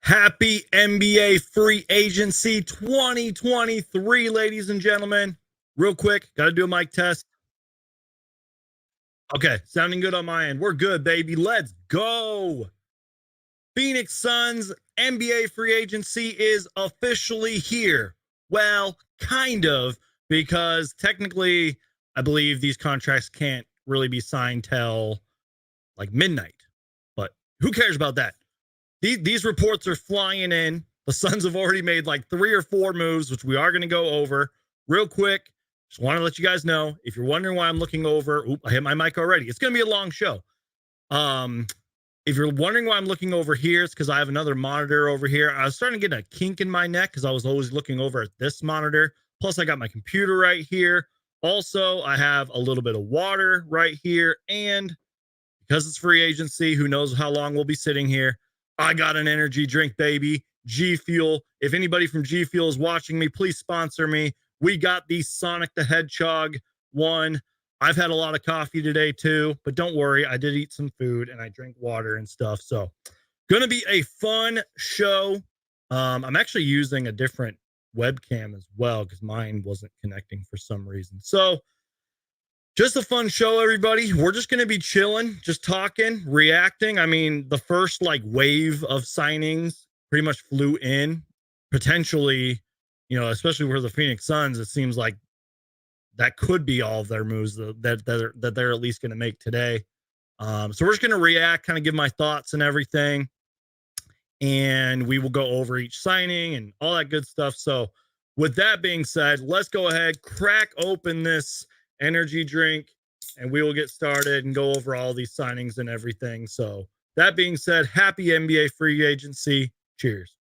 Happy NBA free agency 2023, ladies and gentlemen. Real quick, got to do a mic test. Okay, sounding good on my end. We're good, baby. Let's go. Phoenix Suns NBA free agency is officially here. Well, kind of, because technically, I believe these contracts can't really be signed till like midnight. But who cares about that? These reports are flying in. The Suns have already made like 3 or 4 moves, which we are going to go over real quick. Just want to let you guys know, if you're wondering why I'm looking over, I hit my mic already. It's going to be a long show. If you're wondering why I'm looking over here, it's because I have another monitor over here. I was starting to get a kink in my neck because I was always looking over at this monitor. Plus, I got my computer right here. Also, I have a little bit of water right here. And because it's free agency, who knows how long we'll be sitting here, I got an energy drink, baby. G Fuel. If anybody from G Fuel is watching me, please sponsor me. We got the Sonic the Hedgehog one. I've had a lot of coffee today too, but don't worry. I did eat some food and I drank water and stuff. So going to be a fun show. I'm actually using a different webcam as well because mine wasn't connecting for some reason. So just a fun show, everybody. We're just going to be chilling, just talking, reacting. I mean, the first like wave of signings pretty much flew in. Potentially, you know, especially for the Phoenix Suns, it seems like that could be all of their moves that they're at least going to make today. So we're just going to react, kind of give my thoughts and everything. And we will go over each signing and all that good stuff. So with that being said, let's go ahead, crack open this energy drink, and we will get started and go over all these signings and everything. So that being said, happy NBA free agency. Cheers.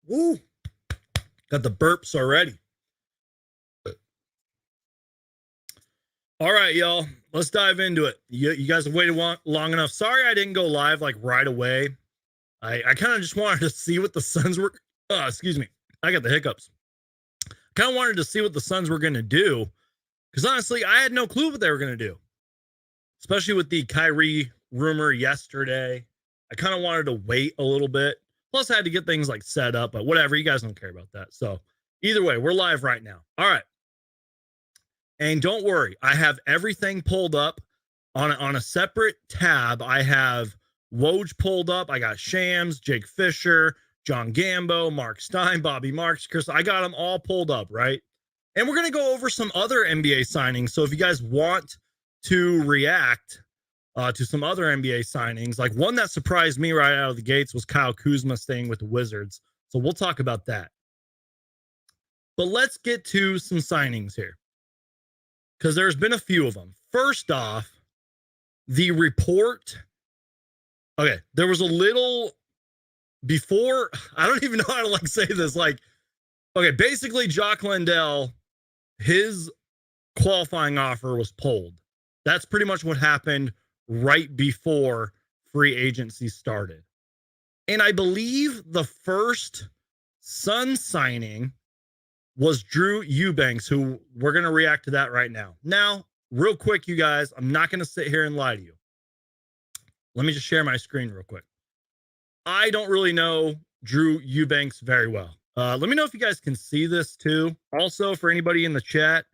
Woo. Got the burps already. All right, y'all. Let's dive into it. You guys have waited long enough. Sorry I didn't go live like right away. I kind of just wanted to see what the Suns were. Excuse me. I got the hiccups. Kind of wanted to see what the Suns were going to do. Because honestly, I had no clue what they were going to do. Especially with the Kyrie rumor yesterday. I kind of wanted to wait a little bit. Plus, I had to get things like set up. But whatever. You guys don't care about that. So either way, we're live right now. All right. And don't worry. I have everything pulled up on a separate tab. I have Woj pulled up. I got Shams, Jake Fisher, John Gambo, Mark Stein, Bobby Marks, Chris. I got them all pulled up, right? And we're going to go over some other NBA signings. So if you guys want to react to some other NBA signings, like one that surprised me right out of the gates was Kyle Kuzma staying with the Wizards. So we'll talk about that. But let's get to some signings here, because there's been a few of them. First off, the report. Okay, there was a little before. I don't even know how to say this. Okay, basically, Jock Landale, his qualifying offer was pulled. That's pretty much what happened right before free agency started. And I believe the first Suns signing was Drew Eubanks, who we're going to react to that right now. Now, real quick, you guys, I'm not going to sit here and lie to you. Let me just share my screen real quick. I don't really know Drew Eubanks very well. Let me know if you guys can see this too. Also, for anybody in the chat,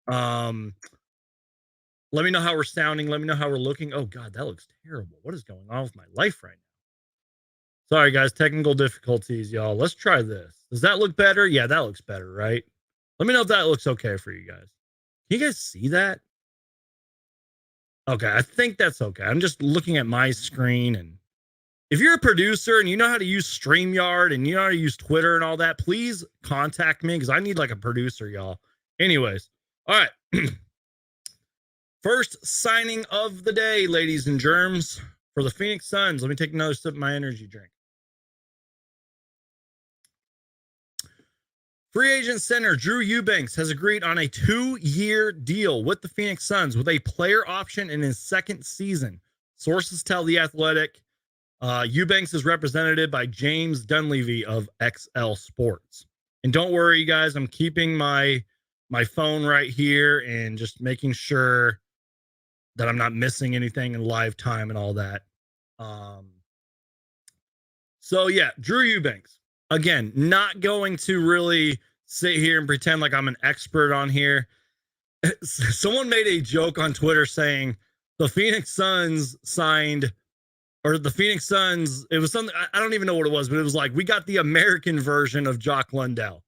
let me know how we're sounding. Let me know how we're looking. Oh, God, that looks terrible. What is going on with my life right now? Sorry, guys. Technical difficulties, y'all. Let's try this. Does that look better? Yeah, that looks better, right? Let me know if that looks okay for you guys. Can you guys see that? Okay, I think that's okay. I'm just looking at my screen. And if you're a producer and you know how to use StreamYard and you know how to use Twitter and all that, please contact me, because I need a producer, y'all. Anyways, all right. First signing of the day, ladies and germs, for the Phoenix Suns. Let me take another sip of my energy drink. Free agent center Drew Eubanks has agreed on a 2-year deal with the Phoenix Suns with a player option in his second season. Sources tell The Athletic Eubanks is represented by James Dunleavy of XL Sports. And don't worry, you guys, I'm keeping my phone right here and just making sure that I'm not missing anything in live time and all that. So yeah, Drew Eubanks. Again, not going to really sit here and pretend like I'm an expert on here. Someone made a joke on Twitter saying the Phoenix Suns signed, or the Phoenix Suns, it was something, I don't even know what it was, but it was we got the American version of Jock Landale.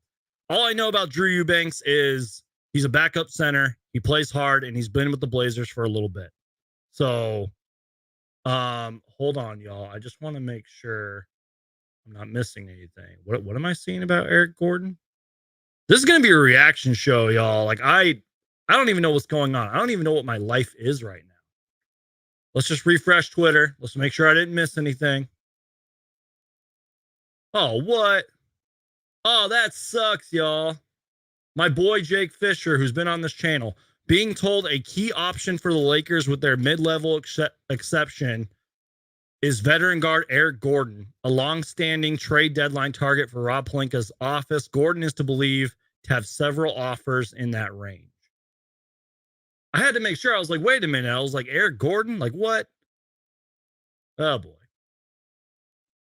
All I know about Drew Eubanks is he's a backup center, he plays hard, and he's been with the Blazers for a little bit. So, hold on, y'all. I just want to make sure I'm not missing anything. What am I seeing about Eric Gordon? This is going to be a reaction show, y'all. I don't even know what's going on. I don't even know what my life is right now. Let's just refresh Twitter. Let's make sure I didn't miss anything. Oh, what? Oh, that sucks, y'all. My boy Jake Fisher, who's been on this channel, being told a key option for the Lakers with their mid-level exception is veteran guard Eric Gordon, a long-standing trade deadline target for Rob Pelinka's office. Gordon is to believe to have several offers in that range. I had to make sure. I was wait a minute. I was Eric Gordon? What? Oh, boy.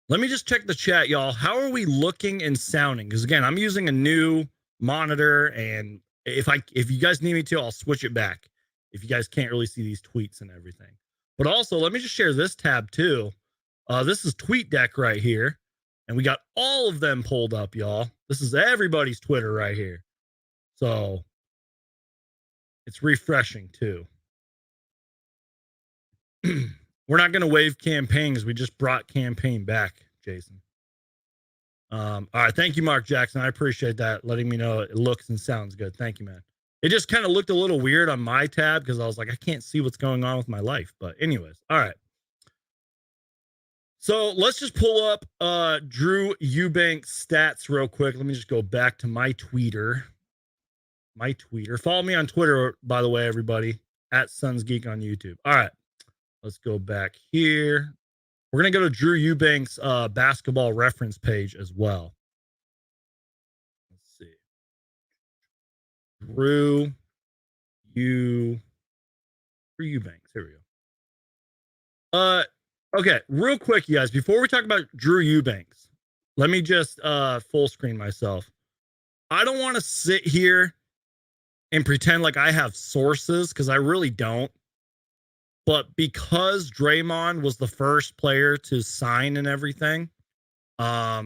Let me just check the chat, y'all. How are we looking and sounding? Because, again, I'm using a new monitor, and if you guys need me to, I'll switch it back if you guys can't really see these tweets and everything. But also, let me just share this tab too. This is TweetDeck right here. And we got all of them pulled up, y'all. This is everybody's Twitter right here. So it's refreshing too. We're not going to waive campaign because we just brought campaign back, Jason. All right. Thank you, Mark Jackson. I appreciate that. Letting me know it looks and sounds good. Thank you, man. It just kind of looked a little weird on my tab because I was I can't see what's going on with my life. But anyways, all right. So let's just pull up Drew Eubanks stats real quick. Let me just go back to my Twitter. Follow me on Twitter, by the way, everybody, at Suns Geek on YouTube. All right. Let's go back here. We're going to go to Drew Eubanks' basketball reference page as well. Let's see. Drew Eubanks. Here we go. Okay, real quick, you guys, before we talk about Drew Eubanks, let me just full screen myself. I don't want to sit here and pretend like I have sources, because I really don't. But because Draymond was the first player to sign and everything, I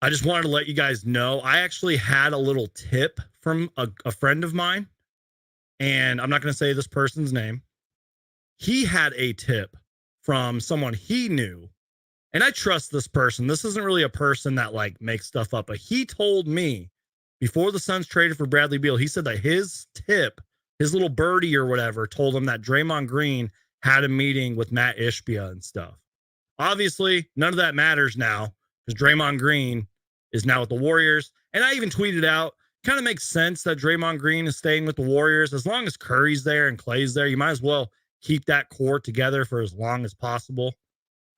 just wanted to let you guys know. I actually had a little tip from a friend of mine, and I'm not going to say this person's name. He had a tip from someone he knew, and I trust this person. This isn't really a person that like makes stuff up, but he told me before the Suns traded for Bradley Beal, he said that his tip, his little birdie or whatever, told him that Draymond Green had a meeting with Matt Ishbia and stuff. Obviously, none of that matters now because Draymond Green is now with the Warriors. And I even tweeted out, kind of makes sense that Draymond Green is staying with the Warriors. As long as Curry's there and Clay's there, you might as well keep that core together for as long as possible.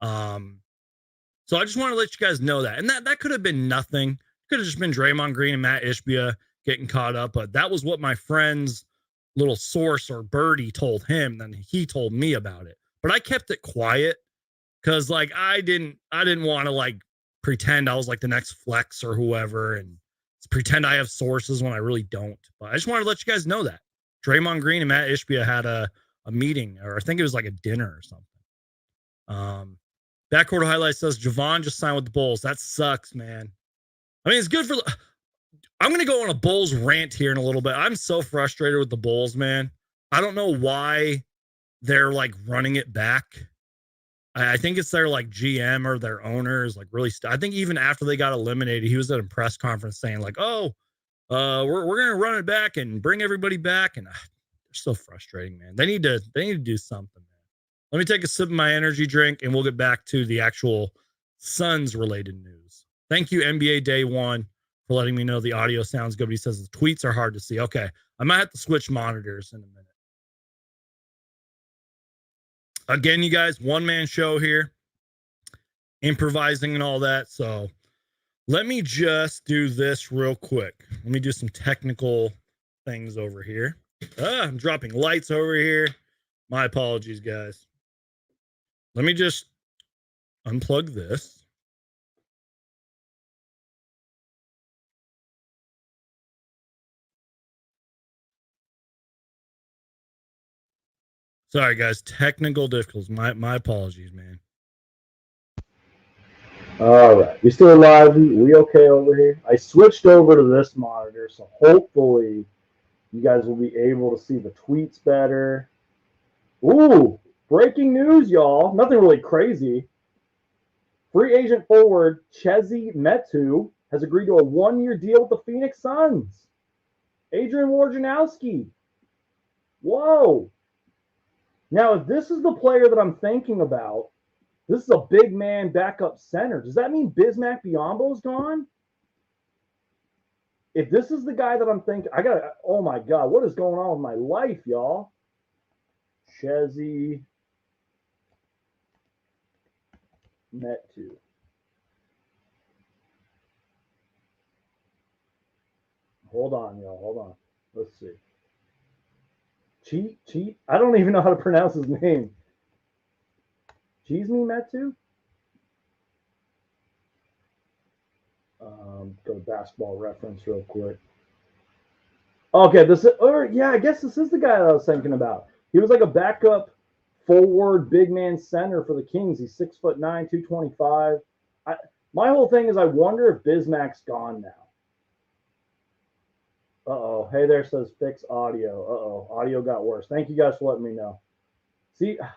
So I just want to let you guys know that. And that could have been nothing. Could have just been Draymond Green and Matt Ishbia getting caught up. But that was what my friend's little source or birdie told him. Then he told me about it. But I kept it quiet because like I didn't want to like pretend I was like the next Flex or whoever and pretend I have sources when I really don't. But I just wanted to let you guys know that Draymond Green and Matt Ishbia had a meeting, or I think it was like a dinner or something. Backcourt highlight says Javon just signed with the Bulls. That sucks, man. I mean, it's good for I'm going to go on a Bulls rant here in a little bit. I'm so frustrated with the Bulls, man. I don't know why they're like running it back. I think it's their like GM or their owners like really. I think even after they got eliminated, he was at a press conference saying like, "Oh, we're gonna run it back and bring everybody back," and they're so frustrating, man. They need to do something, man. Let me take a sip of my energy drink, and we'll get back to the actual Suns related news. Thank you, NBA Day One, for letting me know the audio sounds good. But he says the tweets are hard to see. Okay, I might have to switch monitors in a minute. Again, you guys, one-man show here, improvising and all that. So let me just do this real quick. Let me do some technical things over here. I'm dropping lights over here. My apologies, guys. Let me just unplug this. Sorry, guys. Technical difficulties. My apologies, man. All right. We still live? We okay over here? I switched over to this monitor, so hopefully you guys will be able to see the tweets better. Ooh, breaking news, y'all. Nothing really crazy. Free agent forward Chimezie Metu has agreed to a one-year deal with the Phoenix Suns. Adrian Wojnarowski. Whoa. Now, if this is the player that I'm thinking about, this is a big man backup center. Does that mean Bismack Biyombo's gone? If this is the guy that I'm thinking, oh my God, what is going on with my life, y'all? Chimezie Metu. Hold on, y'all. Hold on. Let's see. Cheat. I don't even know how to pronounce his name. Chimezie Metu. Go to Basketball Reference real quick. Okay, I guess this is the guy that I was thinking about. He was like a backup forward big man center for the Kings. He's 6'9", 225. My whole thing is I wonder if Bismack's gone now. Uh-oh. Hey there, says fix audio. Uh-oh. Audio got worse. Thank you guys for letting me know. See, God,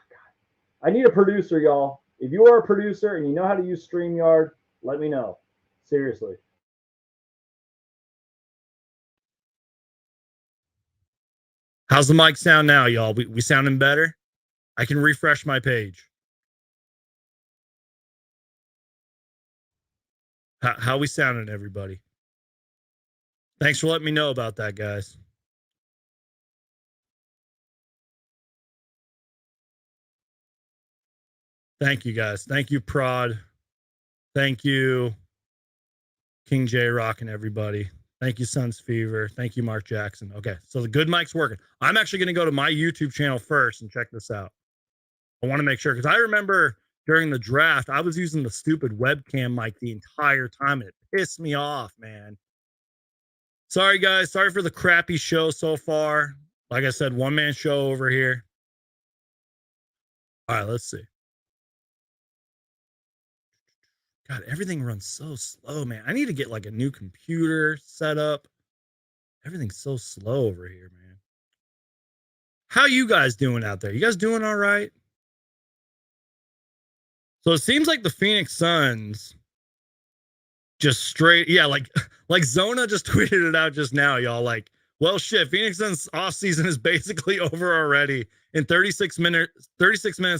I need a producer, y'all. If you are a producer and you know how to use StreamYard, let me know. Seriously. How's the mic sound now, y'all? We sounding better? I can refresh my page. How we sounding, everybody? Thanks for letting me know about that, guys. Thank you, guys. Thank you, Prod. Thank you, King J Rock and everybody. Thank you, Suns Fever. Thank you, Mark Jackson. Okay, so the good mic's working. I'm actually going to go to my YouTube channel first and check this out. I want to make sure, because I remember during the draft, I was using the stupid webcam mic the entire time, and it pissed me off, man. Sorry, guys. Sorry for the crappy show so far. Like I said, one-man show over here. All right, let's see. God, everything runs so slow, man. I need to get like a new computer set up. Everything's so slow over here, man. How you guys doing out there? You guys doing all right? So it seems like the Phoenix Suns just straight, yeah, like Zona just tweeted it out just now, y'all. Like, well, shit, Phoenix Suns offseason is basically over already. In 36 minutes,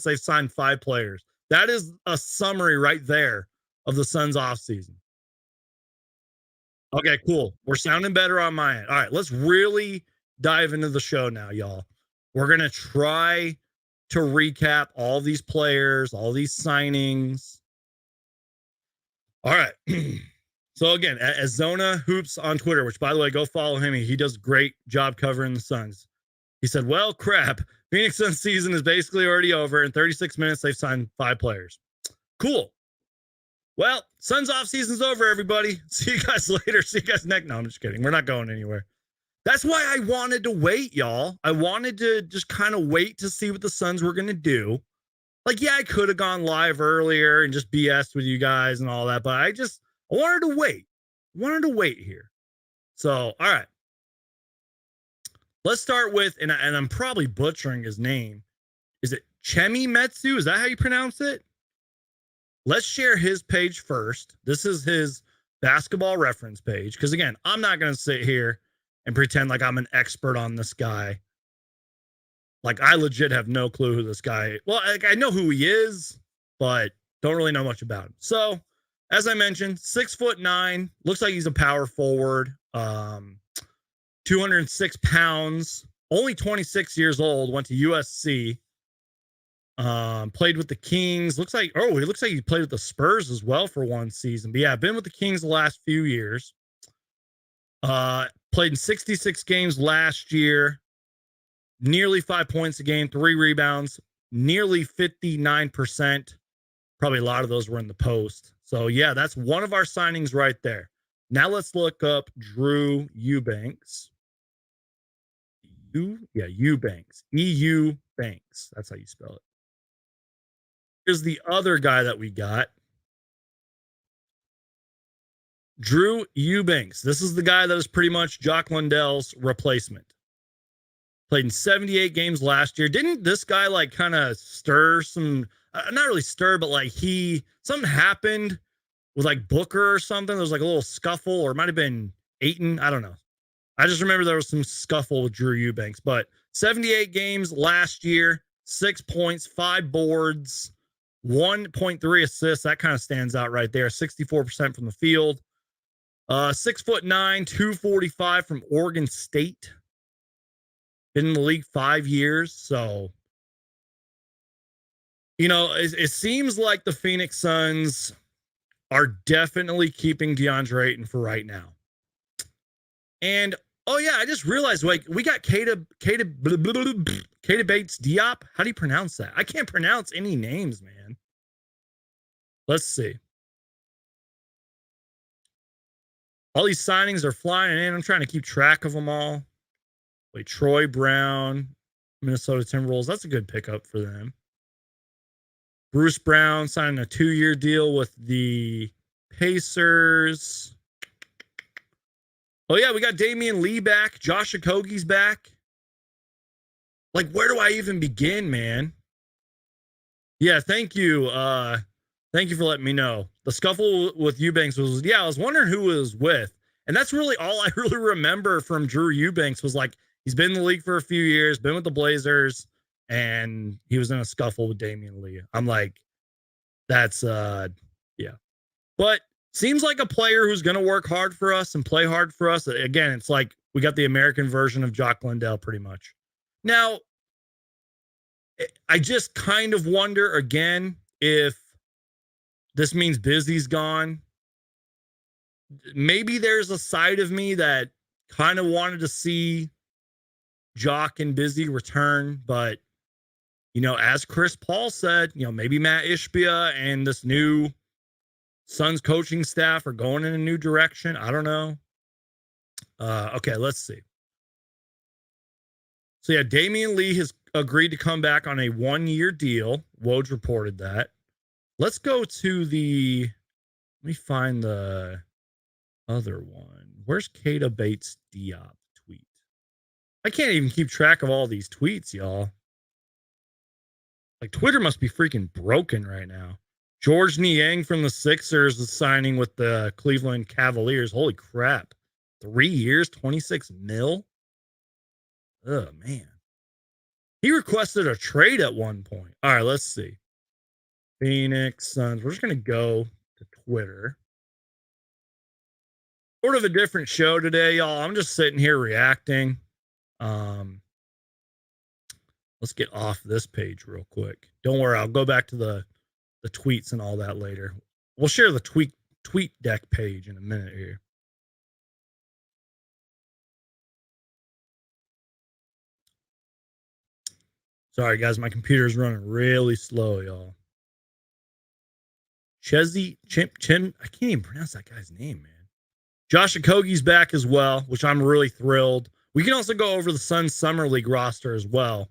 they've signed 5 players. That is a summary right there of the Suns offseason. Okay, cool. We're sounding better on my end. All right, let's really dive into the show now, y'all. We're going to try to recap all these players, all these signings. All right. So again, as Zona Hoops on Twitter, which by the way, go follow him. He does a great job covering the Suns. He said, well, crap. Phoenix Suns season is basically already over. In 36 minutes, they've signed 5 players. Cool. Well, Suns off season's over, everybody. See you guys later. See you guys next. No, I'm just kidding. We're not going anywhere. That's why I wanted to wait, y'all. I wanted to just kind of wait to see what the Suns were going to do. Like, yeah, I could have gone live earlier and just BS with you guys and all that, but I wanted to wait. I wanted to wait here. So, all right. Let's start with, and I'm probably butchering his name. Is it Chimezie Metu? Is that how you pronounce it? Let's share his page first. This is his basketball reference page. Because again, I'm not going to sit here and pretend like I'm an expert on this guy. Like, I legit have no clue who this guy is. Well, I know who he is, but don't really know much about him. So, as I mentioned, 6'9", looks like he's a power forward. 206 pounds, only 26 years old, went to USC. Played with the Kings. Looks like he played with the Spurs as well for one season. But yeah, been with the Kings the last few years. Played in 66 games last year. Nearly 5 points a game, 3 rebounds, nearly 59%. Probably a lot of those were in the post. So yeah, that's one of our signings right there. Now let's look up Drew Eubanks. Eubanks. EU Banks. That's how you spell it. Here's the other guy that we got. Drew Eubanks. This is the guy that is pretty much Jock Lundell's replacement. Played in 78 games last year. Didn't this guy like kind of stir some, not really stir, but like something happened with like Booker or something. There was like a little scuffle, or it might have been Ayton. I don't know. I just remember there was some scuffle with Drew Eubanks, but 78 games last year, 6 points, 5 boards, 1.3 assists. That kind of stands out right there. 64% from the field. 6'9", 245 from Oregon State. Been in the league 5 years. So, you know, it seems like the Phoenix Suns are definitely keeping DeAndre Ayton for right now. And, oh yeah, I just realized, like, we got Keita Bates-Diop. How do you pronounce that? I can't pronounce any names, man. Let's see. All these signings are flying in. I'm trying to keep track of them all. Wait, Troy Brown, Minnesota Timberwolves. That's a good pickup for them. Bruce Brown signing a 2-year deal with the Pacers. Oh, yeah, we got Damian Lee back. Josh Okogie's back. Like, where do I even begin, man? Yeah, thank you. Thank you for letting me know. The scuffle with Eubanks was, I was wondering who it was with. And that's really all I really remember from Drew Eubanks was like, he's been in the league for a few years, been with the Blazers, and he was in a scuffle with Damian Lee. I'm like, that's, yeah. But seems like a player who's going to work hard for us and play hard for us. Again, it's like we got the American version of Jock Lundell pretty much. Now, I just kind of wonder again if this means Busy's gone. Maybe there's a side of me that kind of wanted to see Jock and Busy return, but, you know, as Chris Paul said, you know, maybe Matt Ishbia and this new Suns coaching staff are going in a new direction. I don't know. Okay, let's see. So, yeah, Damian Lee has agreed to come back on a 1-year deal. Woj reported that. Let's go to let me find the other one. Where's Keita Bates-Diop tweet? I can't even keep track of all these tweets, y'all. Like, Twitter must be freaking broken right now. George Niang from the Sixers is signing with the Cleveland Cavaliers. Holy crap. 3 years, 26 mil? Oh, man. He requested a trade at one point. All right, let's see. Phoenix Suns. We're just going to go to Twitter. Sort of a different show today, y'all. I'm just sitting here reacting. Let's get off this page real quick. Don't worry, I'll go back to the tweets and all that later. We'll share the tweet deck page in a minute here. Sorry, guys, my computer's running really slow, y'all. I can't even pronounce that guy's name, man. Josh Okogie's back as well, which I'm really thrilled. We can also go over the Suns Summer League roster as well.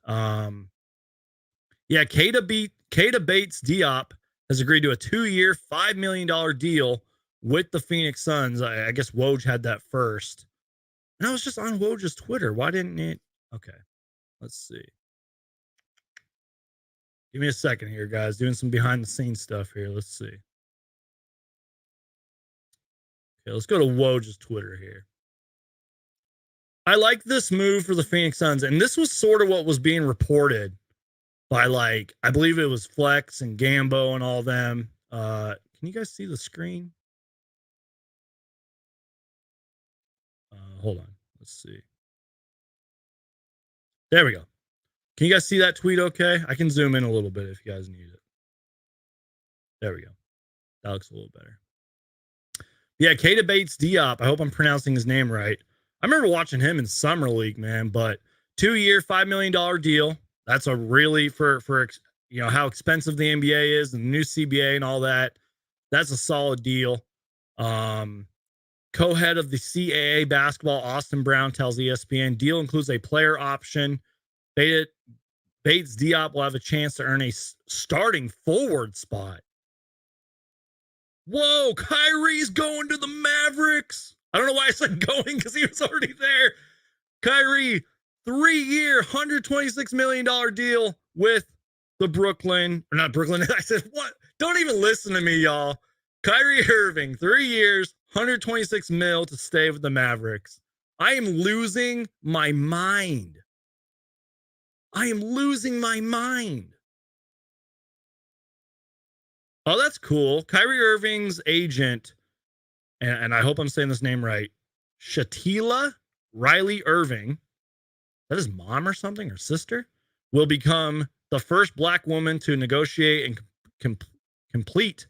Yeah, Keita Bates-Diop has agreed to a 2-year, $5 million deal with the Phoenix Suns. I guess Woj had that first. And I was just on Woj's Twitter. Why didn't it? Okay, let's see. Give me a second here, guys. Doing some behind-the-scenes stuff here. Let's see. Okay, let's go to Woj's Twitter here. I like this move for the Phoenix Suns, and this was sort of what was being reported by, like, I believe it was Flex and Gambo and all them. Can you guys see the screen? Hold on. Let's see. There we go. Can you guys see that tweet okay? I can zoom in a little bit if you guys need it. There we go. That looks a little better. Yeah, Keita Bates-Diop. I hope I'm pronouncing his name right. I remember watching him in Summer League, man, but 2-year, $5 million deal. That's a really, for you know, how expensive the NBA is and the new CBA and all that. That's a solid deal. Co-head of the CAA basketball, Austin Brown, tells ESPN, deal includes a player option. Bates-Diop will have a chance to earn a starting forward spot. Whoa, Kyrie's going to the Mavericks. I don't know why I said going because he was already there. Kyrie, 3-year, $126 million deal with the Brooklyn. Or not Brooklyn. I said, what? Don't even listen to me, y'all. Kyrie Irving, 3 years, $126 million to stay with the Mavericks. I am losing my mind. I am losing my mind. Oh, that's cool. Kyrie Irving's agent, and I hope I'm saying this name right, Shatila Riley Irving, is that his mom or something, or sister, will become the first Black woman to negotiate and complete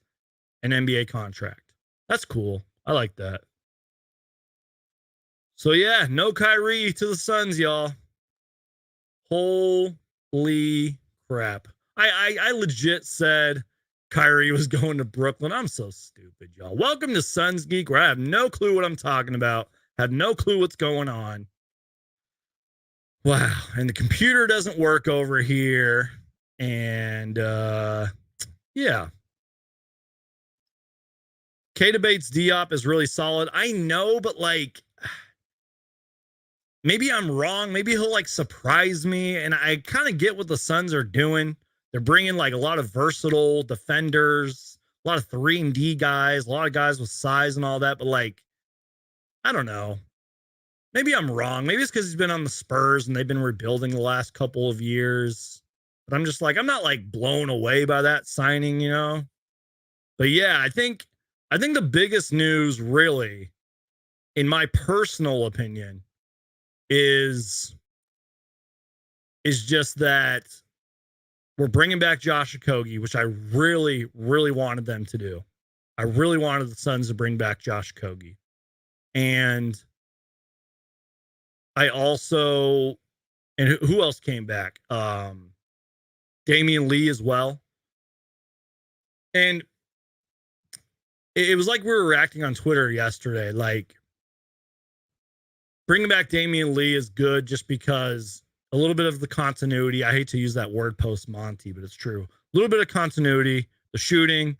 an NBA contract. That's cool. I like that. So, yeah, no Kyrie to the Suns, y'all. Holy crap. I legit said Kyrie was going to Brooklyn. I'm so stupid, y'all. Welcome to Suns Geek, where I have no clue what I'm talking about. Have no clue what's going on. Wow. And the computer doesn't work over here. And, yeah. Keita Bates-Diop is really solid. I know, but, like, maybe I'm wrong. Maybe he'll, like, surprise me. And I kind of get what the Suns are doing. They're bringing, like, a lot of versatile defenders, a lot of 3-and-D guys, a lot of guys with size and all that. But, like, I don't know. Maybe I'm wrong. Maybe it's because he's been on the Spurs and they've been rebuilding the last couple of years. But I'm just like, I'm not, like, blown away by that signing, you know? But, yeah, I think the biggest news, really, in my personal opinion, is just that we're bringing back Josh Okogie, which I really, really wanted them to do. I really wanted the Suns to bring back Josh Okogie. And I also, and who else came back? Damian Lee as well. And it was like we were reacting on Twitter yesterday. Like, bringing back Damian Lee is good just because a little bit of the continuity. I hate to use that word post-Monty, but it's true. A little bit of continuity, the shooting,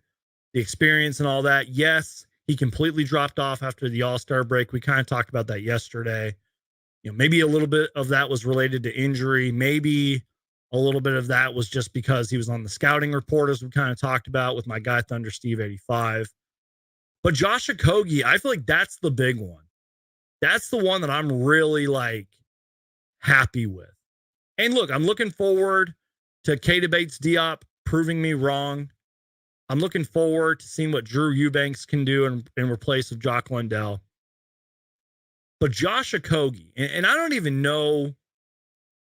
the experience and all that. Yes, he completely dropped off after the All-Star break. We kind of talked about that yesterday. You know, maybe a little bit of that was related to injury. Maybe A little bit of that was just because he was on the scouting report, as we kind of talked about with my guy Thunder Steve 85. But Josh Okogie, I feel like that's the big one. That's the one that I'm really like happy with. And look, I'm looking forward to Keita Bates-Diop proving me wrong. I'm looking forward to seeing what Drew Eubanks can do in replace of Jock Lundell. But Josh Okogie, and I don't even know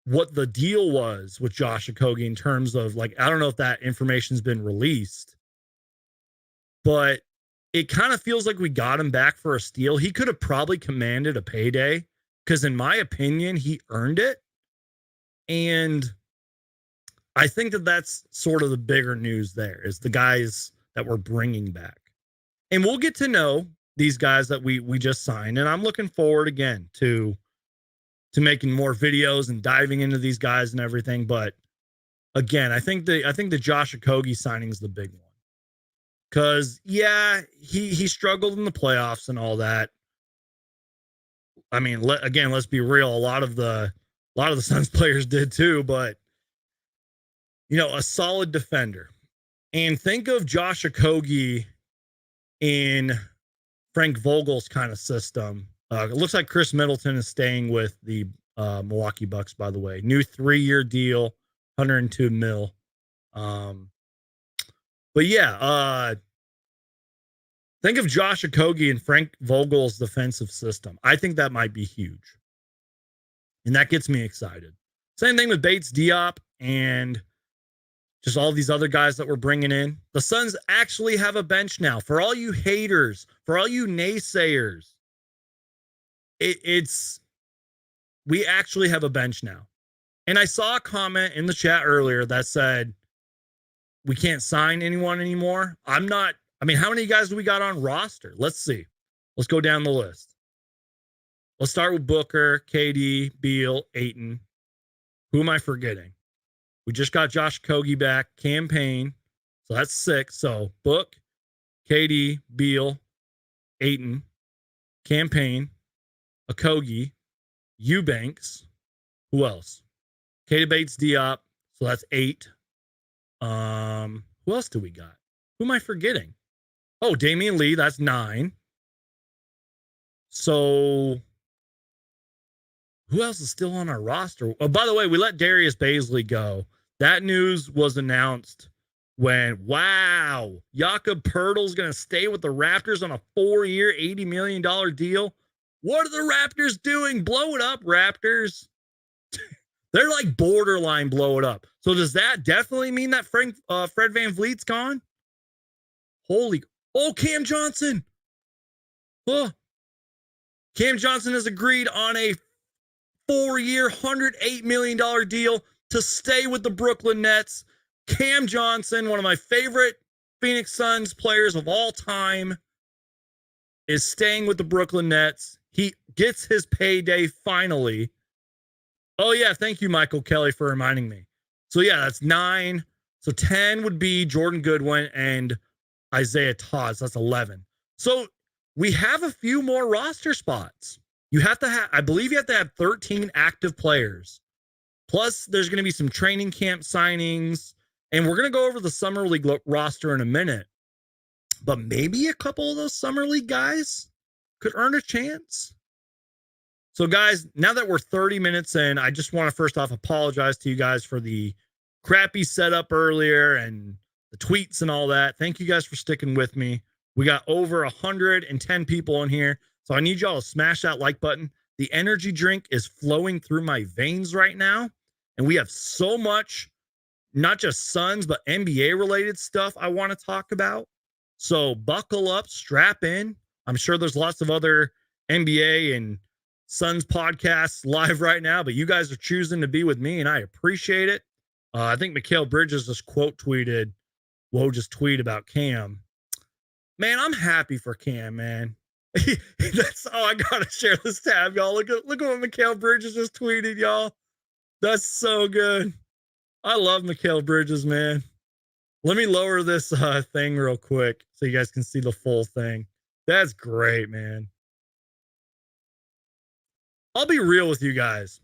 what the deal was with Josh Okogie in terms of, like, I don't know if that information's been released, but it kind of feels like we got him back for a steal. He could have probably commanded a payday because, in my opinion, he earned it. And I think that that's sort of the bigger news there is the guys that we're bringing back. And we'll get to know these guys that we just signed. And I'm looking forward again to making more videos and diving into these guys and everything. But again, I think the Josh Okogie signing is the big one. Because, yeah, he struggled in the playoffs and all that. I mean, let's be real. A lot of the Suns players did too, but, you know, a solid defender. And think of Josh Okogie in Frank Vogel's kind of system. It looks like Chris Middleton is staying with the Milwaukee Bucks, by the way. New 3-year deal, $102 million. But yeah, think of Josh Okogie and Frank Vogel's defensive system. I think that might be huge. And that gets me excited. Same thing with Bates-Diop and just all these other guys that we're bringing in. The Suns actually have a bench now. For all you haters, for all you naysayers, we actually have a bench now. And I saw a comment in the chat earlier that said, we can't sign anyone anymore. How many guys do we got on roster? Let's see. Let's go down the list. Let's start with Booker, KD, Beal, Ayton. Who am I forgetting? We just got Josh Okogie back, Cam Payne. So that's 6. So Book, KD, Beal, Ayton, Cam Payne, Okogie, Eubanks. Who else? Keita Bates-Diop. So that's 8. Who else do we got? Who am I forgetting? Oh, Damian Lee. That's 9. So who else is still on our roster? Oh, by the way, we let Darius Baisley go. That news was announced when, wow, Jakob Poeltl's going to stay with the Raptors on a 4-year, $80 million deal. What are the Raptors doing? Blow it up, Raptors. They're like borderline blow it up. So does that definitely mean that Fred VanVleet's gone? Cam Johnson. Cam Johnson has agreed on a 4-year, $108 million deal to stay with the Brooklyn Nets. Cam Johnson, one of my favorite Phoenix Suns players of all time, is staying with the Brooklyn Nets. He gets his payday finally. Oh, yeah. Thank you, Michael Kelly, for reminding me. So, yeah, that's 9. So 10 would be Jordan Goodwin and Isaiah Todd. So that's 11. So we have a few more roster spots. I believe you have to have 13 active players. Plus, there's going to be some training camp signings. And we're going to go over the Summer League roster in a minute. But maybe a couple of those Summer League guys could earn a chance. So, guys, now that we're 30 minutes in, I just want to first off apologize to you guys for the crappy setup earlier and the tweets and all that. Thank you guys for sticking with me. We got over 110 people in here. So I need y'all to smash that like button. The energy drink is flowing through my veins right now. And we have so much, not just Suns, but NBA related stuff I want to talk about. So buckle up, strap in. I'm sure there's lots of other NBA and Suns podcasts live right now, but you guys are choosing to be with me, and I appreciate it. I think Mikal Bridges just tweeted about Cam. Man, I'm happy for Cam, man. I gotta share this tab, y'all. Look at what Mikal Bridges just tweeted, y'all. That's so good. I love Mikal Bridges, man. Let me lower this thing real quick so you guys can see the full thing. That's great, man. I'll be real with you guys.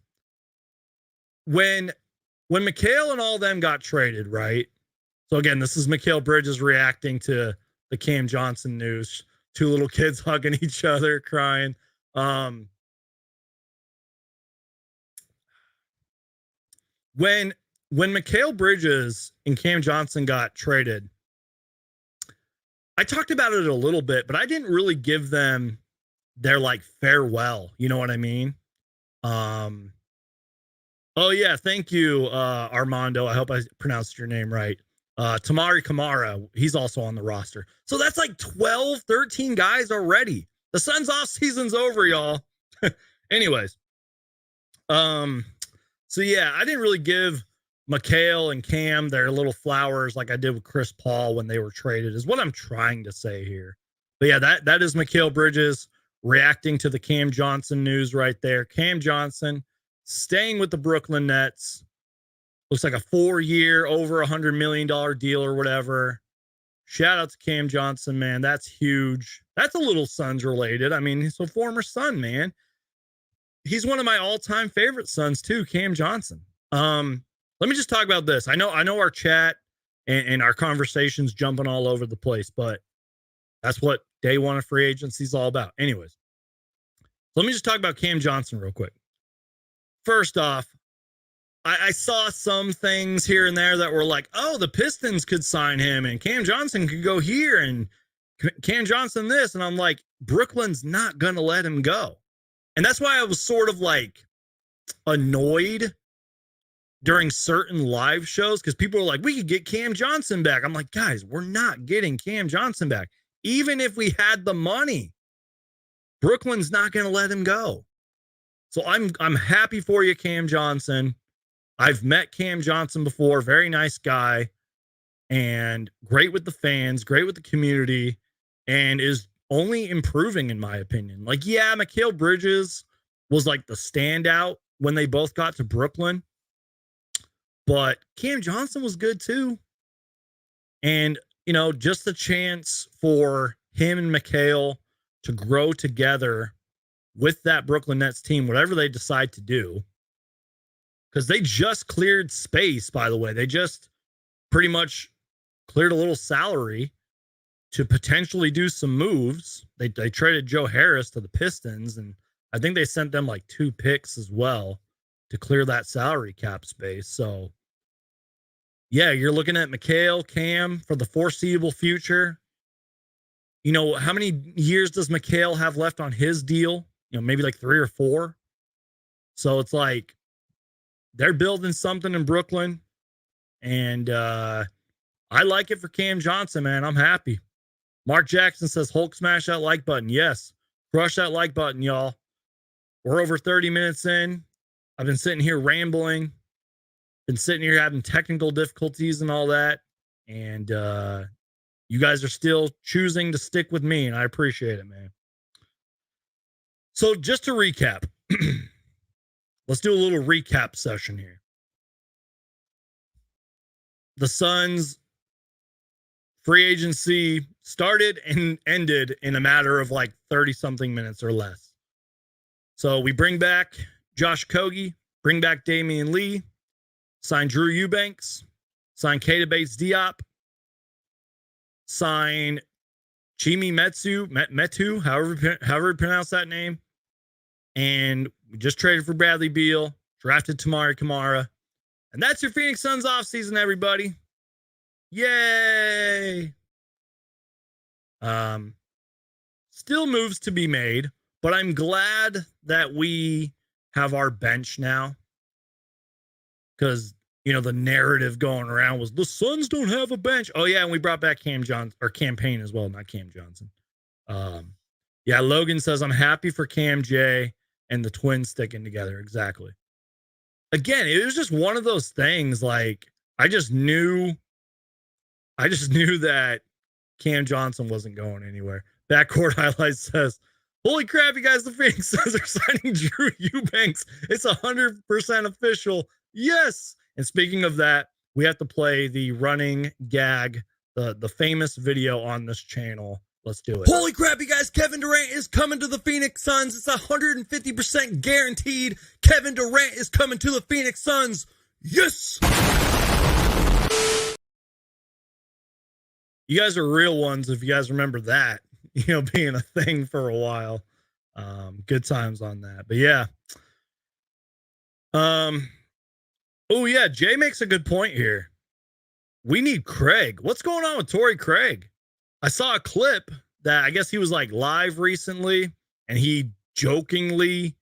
When when Mikal and all them got traded, right? So again, this is Mikal Bridges reacting to the Cam Johnson news. Two little kids hugging each other, crying. When Mikal Bridges and Cam Johnson got traded, I talked about it a little bit, but I didn't really give them their like farewell. You know what I mean? Oh yeah, thank you, Armando. I hope I pronounced your name right. Tamari Kamara, he's also on the roster. So that's like 12, 13 guys already. The Suns off season's over, y'all. Anyways. So yeah, I didn't really give Mikal and Cam their little flowers like I did with Chris Paul when they were traded, is what I'm trying to say here. But yeah, that is Mikal Bridges reacting to the Cam Johnson news right there. Cam Johnson staying with the Brooklyn Nets. Looks like a 4-year, over $100 million deal or whatever. Shout out to Cam Johnson, man. That's huge. That's a little Suns related. I mean, he's a former Sun, man. He's one of my all-time favorite Suns too, Cam Johnson. Let me just talk about this. I know our chat and our conversations jumping all over the place, but that's what day one of free agency is all about. Anyways, let me just talk about Cam Johnson real quick. First off, I saw some things here and there that were like, oh, the Pistons could sign him and Cam Johnson could go here and Cam Johnson this. And I'm like, Brooklyn's not going to let him go. And that's why I was sort of like annoyed during certain live shows, because people were like, we could get Cam Johnson back. I'm like, guys, we're not getting Cam Johnson back. Even if we had the money, Brooklyn's not going to let him go. So I'm happy for you, Cam Johnson. I've met Cam Johnson before. Very nice guy and great with the fans, great with the community, and is only improving in my opinion. Like, yeah, Mikal Bridges was like the standout when they both got to Brooklyn, but Cam Johnson was good too. And, you know, just the chance for him and Mikal to grow together with that Brooklyn Nets team, whatever they decide to do, because they just cleared space, by the way. They just pretty much cleared a little salary to potentially do some moves. They traded Joe Harris to the Pistons, and I think they sent them like 2 picks as well to clear that salary cap space. So, yeah, you're looking at Mikal, Cam for the foreseeable future. You know, how many years does Mikal have left on his deal? You know, maybe like 3 or 4. So it's like they're building something in Brooklyn, and I like it for Cam Johnson, man. I'm happy. Mark Jackson says, Hulk smash that like button. Yes, crush that like button, y'all. We're over 30 minutes in. I've been sitting here rambling, been sitting here having technical difficulties and all that, and you guys are still choosing to stick with me, and I appreciate it, man. So just to recap, let's do a little recap session here. The Suns free agency started and ended in a matter of like 30-something minutes or less. So we bring back Josh Okogie, bring back Damian Lee, sign Drew Eubanks, sign Bates-Diop, sign Chimezie Metu, however you pronounce that name. And we just traded for Bradley Beal, drafted Tamari Kamara. And that's your Phoenix Suns offseason, everybody. Yay! Still moves to be made, but I'm glad that we have our bench now. Because, you know, the narrative going around was the Suns don't have a bench. Oh, yeah, and we brought back Cam Johnson, or Campaign as well, not Cam Johnson. Yeah, Logan says, I'm happy for Cam J and the twins sticking together. Exactly. Again, it was just one of those things. Like, I just knew that Cam Johnson wasn't going anywhere. Backcourt Highlights says, holy crap, you guys, the Phoenix Suns are signing Drew Eubanks. It's 100% official. Yes. And speaking of that, we have to play the running gag, the famous video on this channel. Let's do it. Holy crap, you guys, Kevin Durant is coming to the Phoenix Suns. It's 150% guaranteed. Kevin Durant is coming to the Phoenix Suns. Yes! You guys are real ones if you guys remember that, being a thing for a while. Good times on that. But yeah. Oh yeah, Jay makes a good point here. We need Craig. What's going on with Torrey Craig? I saw a clip that I guess he was like live recently and he jokingly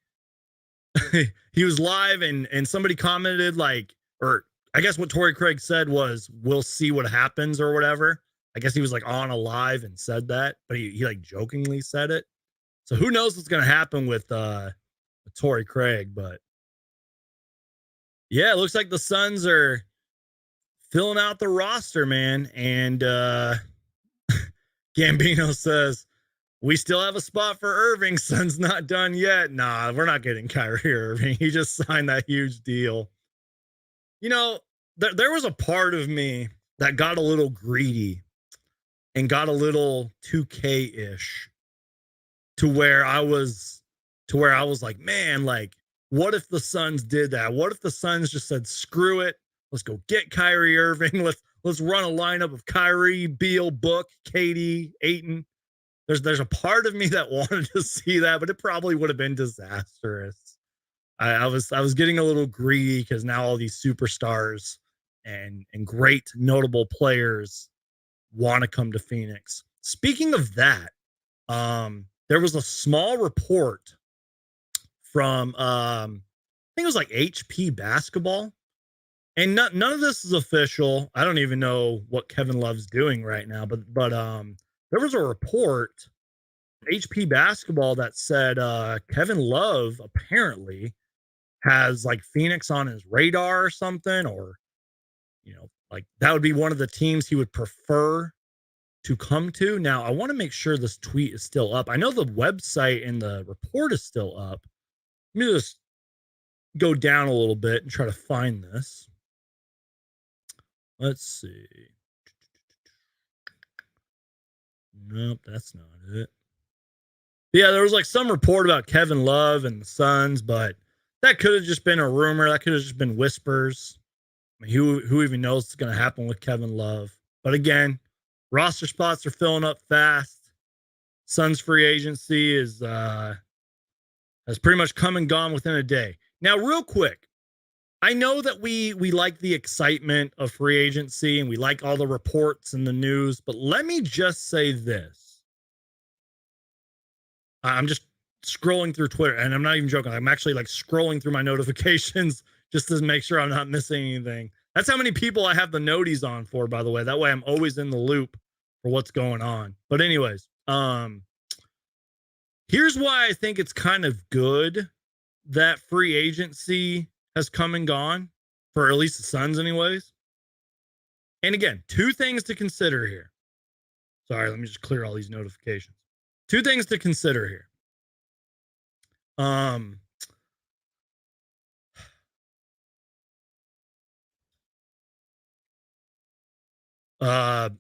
he was live and somebody commented like, or I guess what Torrey Craig said was, we'll see what happens or whatever. I guess he was like on a live and said that, but he like jokingly said it. So who knows what's going to happen with Torrey Craig, but yeah, it looks like the Suns are filling out the roster, man. And Gambino says, we still have a spot for Irving. Suns not done yet. Nah, we're not getting Kyrie Irving. He just signed that huge deal. There was a part of me that got a little greedy and got a little 2K-ish to where I was like, man, like, what if the Suns did that? What if the Suns just said, screw it, let's go get Kyrie Irving. Let's run a lineup of Kyrie, Beal, Book, KD, Ayton. There's a part of me that wanted to see that, but it probably would have been disastrous. I was getting a little greedy because now all these superstars and great notable players want to come to Phoenix. Speaking of that, there was a small report from I think it was like HP Basketball, and none of this is official. I don't even know what Kevin Love's doing right now, but there was a report HP Basketball that said Kevin Love apparently has like Phoenix on his radar or something, or like that would be one of the teams he would prefer to come to. Now, I want to make sure this tweet is still up. I know the website and the report is still up. Let me just go down a little bit and try to find this. Let's see. Nope, that's not it. Yeah, there was like some report about Kevin Love and the Suns, but that could have just been a rumor. That could have just been whispers. I mean, who even knows what's going to happen with Kevin Love? But again, roster spots are filling up fast. Suns free agency has pretty much come and gone within a day. Now, real quick, I know that we like the excitement of free agency and we like all the reports and the news, but let me just say this. I'm just scrolling through Twitter, and I'm not even joking. I'm actually like scrolling through my notifications just to make sure I'm not missing anything. That's how many people I have the noties on for, by the way. That way I'm always in the loop for what's going on. But anyways, here's why I think it's kind of good that free agency has come and gone, for at least the Suns anyways. And again, two things to consider here. Sorry, let me just clear all these notifications. Two things to consider here.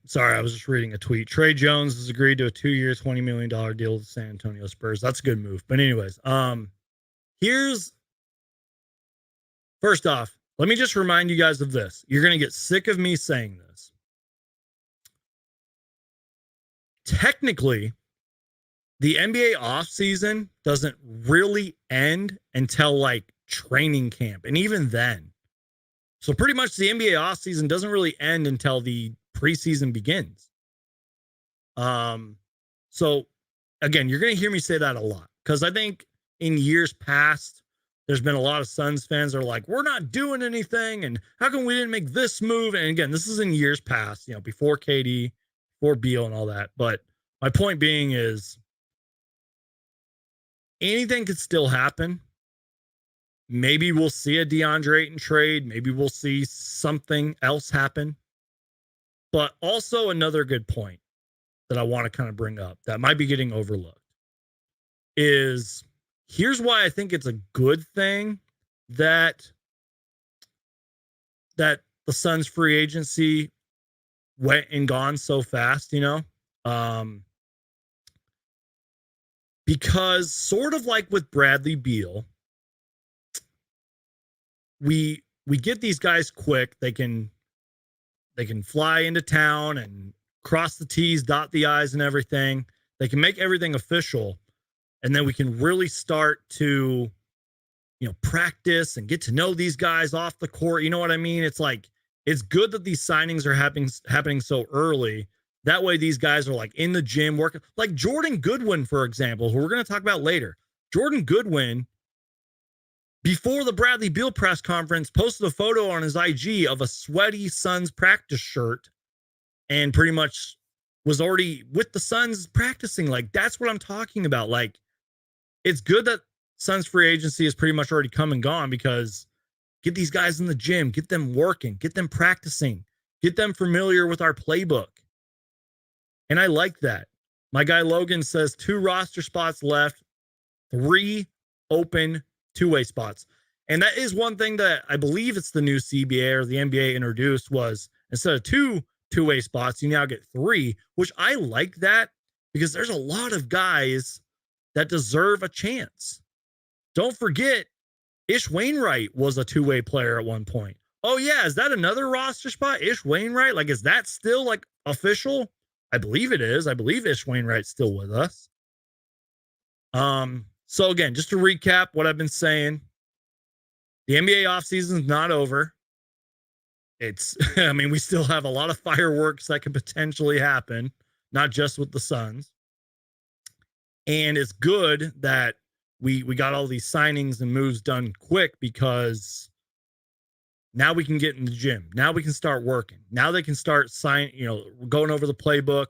Sorry, I was just reading a tweet. Trey Jones has agreed to a 2-year, $20 million deal with the San Antonio Spurs. That's a good move. But anyways, here's, first off, let me just remind you guys of this. You're going to get sick of me saying this. Technically, the NBA offseason doesn't really end until like training camp. And even then. So pretty much the NBA offseason doesn't really end until the preseason begins. So again, you're going to hear me say that a lot because I think in years past, there's been a lot of Suns fans that are like, we're not doing anything. And how come we didn't make this move? And again, this is in years past, before KD, before Beal and all that. But my point being is anything could still happen. Maybe we'll see a DeAndre Ayton trade. Maybe we'll see something else happen. But also another good point that I want to kind of bring up that might be getting overlooked is here's why I think it's a good thing that the Suns free agency went and gone so fast, because sort of like with Bradley Beal, we we get these guys quick. They can fly into town and cross the T's, dot the I's and everything. They can make everything official. And then we can really start to, practice and get to know these guys off the court. You know what I mean? It's like, it's good that these signings are happening so early. That way these guys are like in the gym working. Like Jordan Goodwin, for example, who we're going to talk about later. Jordan Goodwin, before the Bradley Beal press conference, posted a photo on his IG of a sweaty Suns practice shirt and pretty much was already with the Suns practicing. Like, that's what I'm talking about. Like, it's good that Suns free agency is pretty much already come and gone, because get these guys in the gym, get them working, get them practicing, get them familiar with our playbook. And I like that. My guy Logan says 2 roster spots left, 3 open two-way spots. And that is one thing that I believe it's the new CBA or the NBA introduced, was instead of 2 two-way spots, you now get 3, which I like that, because there's a lot of guys that deserve a chance. Don't forget, Ish Wainwright was a two-way player at one point. Oh yeah, is that another roster spot? Ish Wainwright? Like, is that still like official? I believe it is. I believe Ish Wainwright's still with us. So again, just to recap what I've been saying, the NBA offseason is not over. We still have a lot of fireworks that could potentially happen, not just with the Suns. And it's good that we got all these signings and moves done quick, because now we can get in the gym. Now we can start working. Now they can start going over the playbook,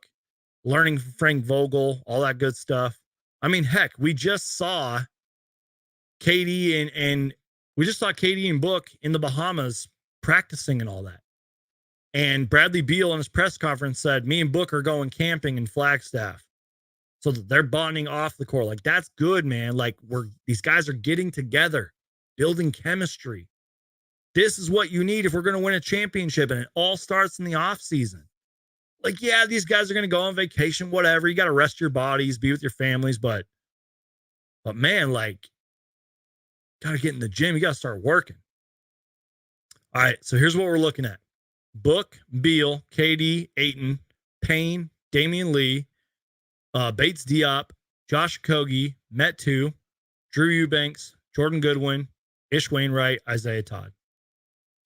learning from Frank Vogel, all that good stuff. I mean, heck, we just saw KD and Book in the Bahamas practicing and all that. And Bradley Beal in his press conference said, me and Book are going camping in Flagstaff. So they're bonding off the court. Like, that's good, man. Like, these guys are getting together, building chemistry. This is what you need if we're going to win a championship, and it all starts in the off season. Like, yeah, these guys are going to go on vacation, whatever. You got to rest your bodies, be with your families, but man, like, got to get in the gym. You got to start working. All right, so here's what we're looking at. Book, Beal, KD, Ayton, Payne, Damian Lee, Bates-Diop, Josh Okogie, Metu, Drew Eubanks, Jordan Goodwin, Ish Wainwright, Isaiah Todd.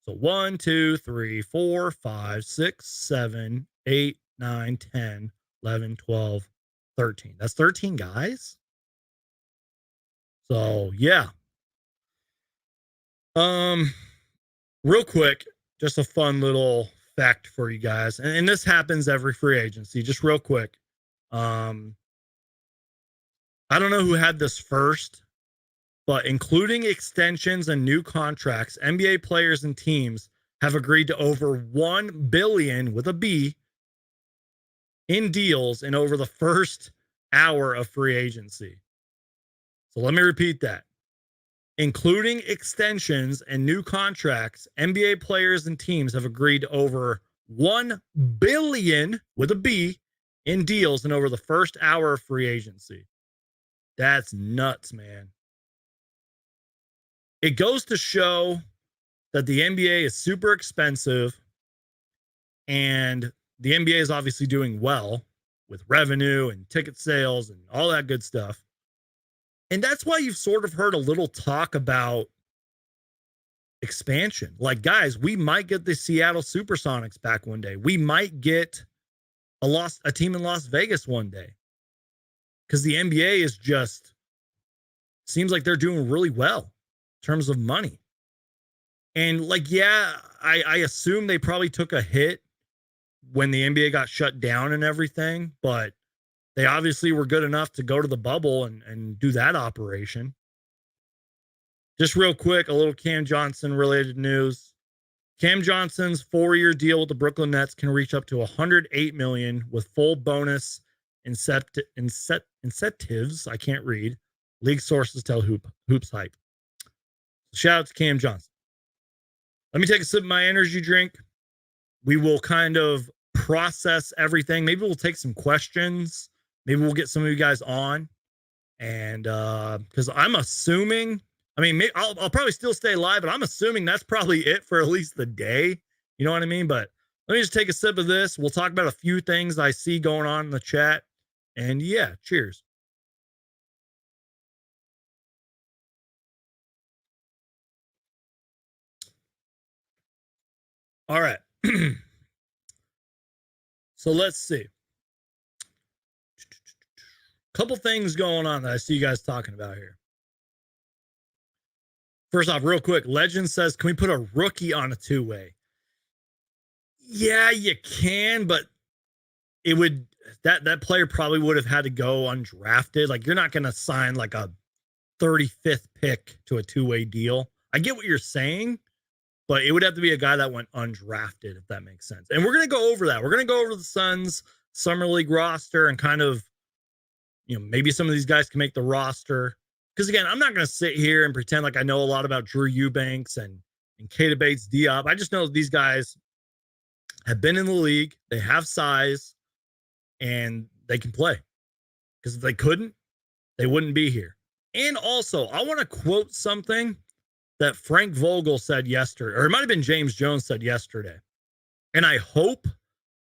So 1, 2, 3, 4, 5, 6, 7, 8, 9, 10, 11, 12, 13. That's 13 guys. So yeah. Real quick, just a fun little fact for you guys. And this happens every free agency. Just real quick. I don't know who had this first, but including extensions and new contracts, NBA players and teams have agreed to over $1 billion with a B in deals in over the first hour of free agency. So let me repeat that. Including extensions and new contracts, NBA players and teams have agreed to over $1 billion with a B in deals in over the first hour of free agency. That's nuts, man. It goes to show that the NBA is super expensive, and the NBA is obviously doing well with revenue and ticket sales and all that good stuff. And that's why you've sort of heard a little talk about expansion. Like, guys, we might get the Seattle Supersonics back one day. We might get a team in Las Vegas one day, because the NBA is just seems like they're doing really well in terms of money. And like, yeah, I assume they probably took a hit when the NBA got shut down and everything, but they obviously were good enough to go to the bubble and do that operation. Just real quick, a little Cam Johnson related news. Cam Johnson's 4-year deal with the Brooklyn Nets can reach up to $108 million with full bonus incentives. I can't read. League sources tell Hoops Hype. Shout out to Cam Johnson. Let me take a sip of my energy drink. We will kind of process everything. Maybe we'll take some questions. Maybe we'll get some of you guys on. And because I'm assuming I mean, I'll probably still stay live, but I'm assuming that's probably it for at least the day. You know what I mean? But let me just take a sip of this. We'll talk about a few things I see going on in the chat. And yeah, cheers. All right. So let's see. Couple things going on that I see you guys talking about here. First off, real quick, Legend says, can we put a rookie on a two-way? Yeah, you can, but it would that player probably would have had to go undrafted. Like, you're not going to sign like a 35th pick to a two-way deal. I get what you're saying, but it would have to be a guy that went undrafted, if that makes sense. And we're going to go over that. We're going to go over the Suns Summer League roster and kind of, you know, maybe some of these guys can make the roster. Because again, I'm not going to sit here and pretend like I know a lot about Drew Eubanks and Bates-Diop. I just know these guys have been in the league. They have size and they can play. Because if they couldn't, they wouldn't be here. And also, I want to quote something that Frank Vogel said yesterday, or it might have been James Jones said yesterday. And I hope,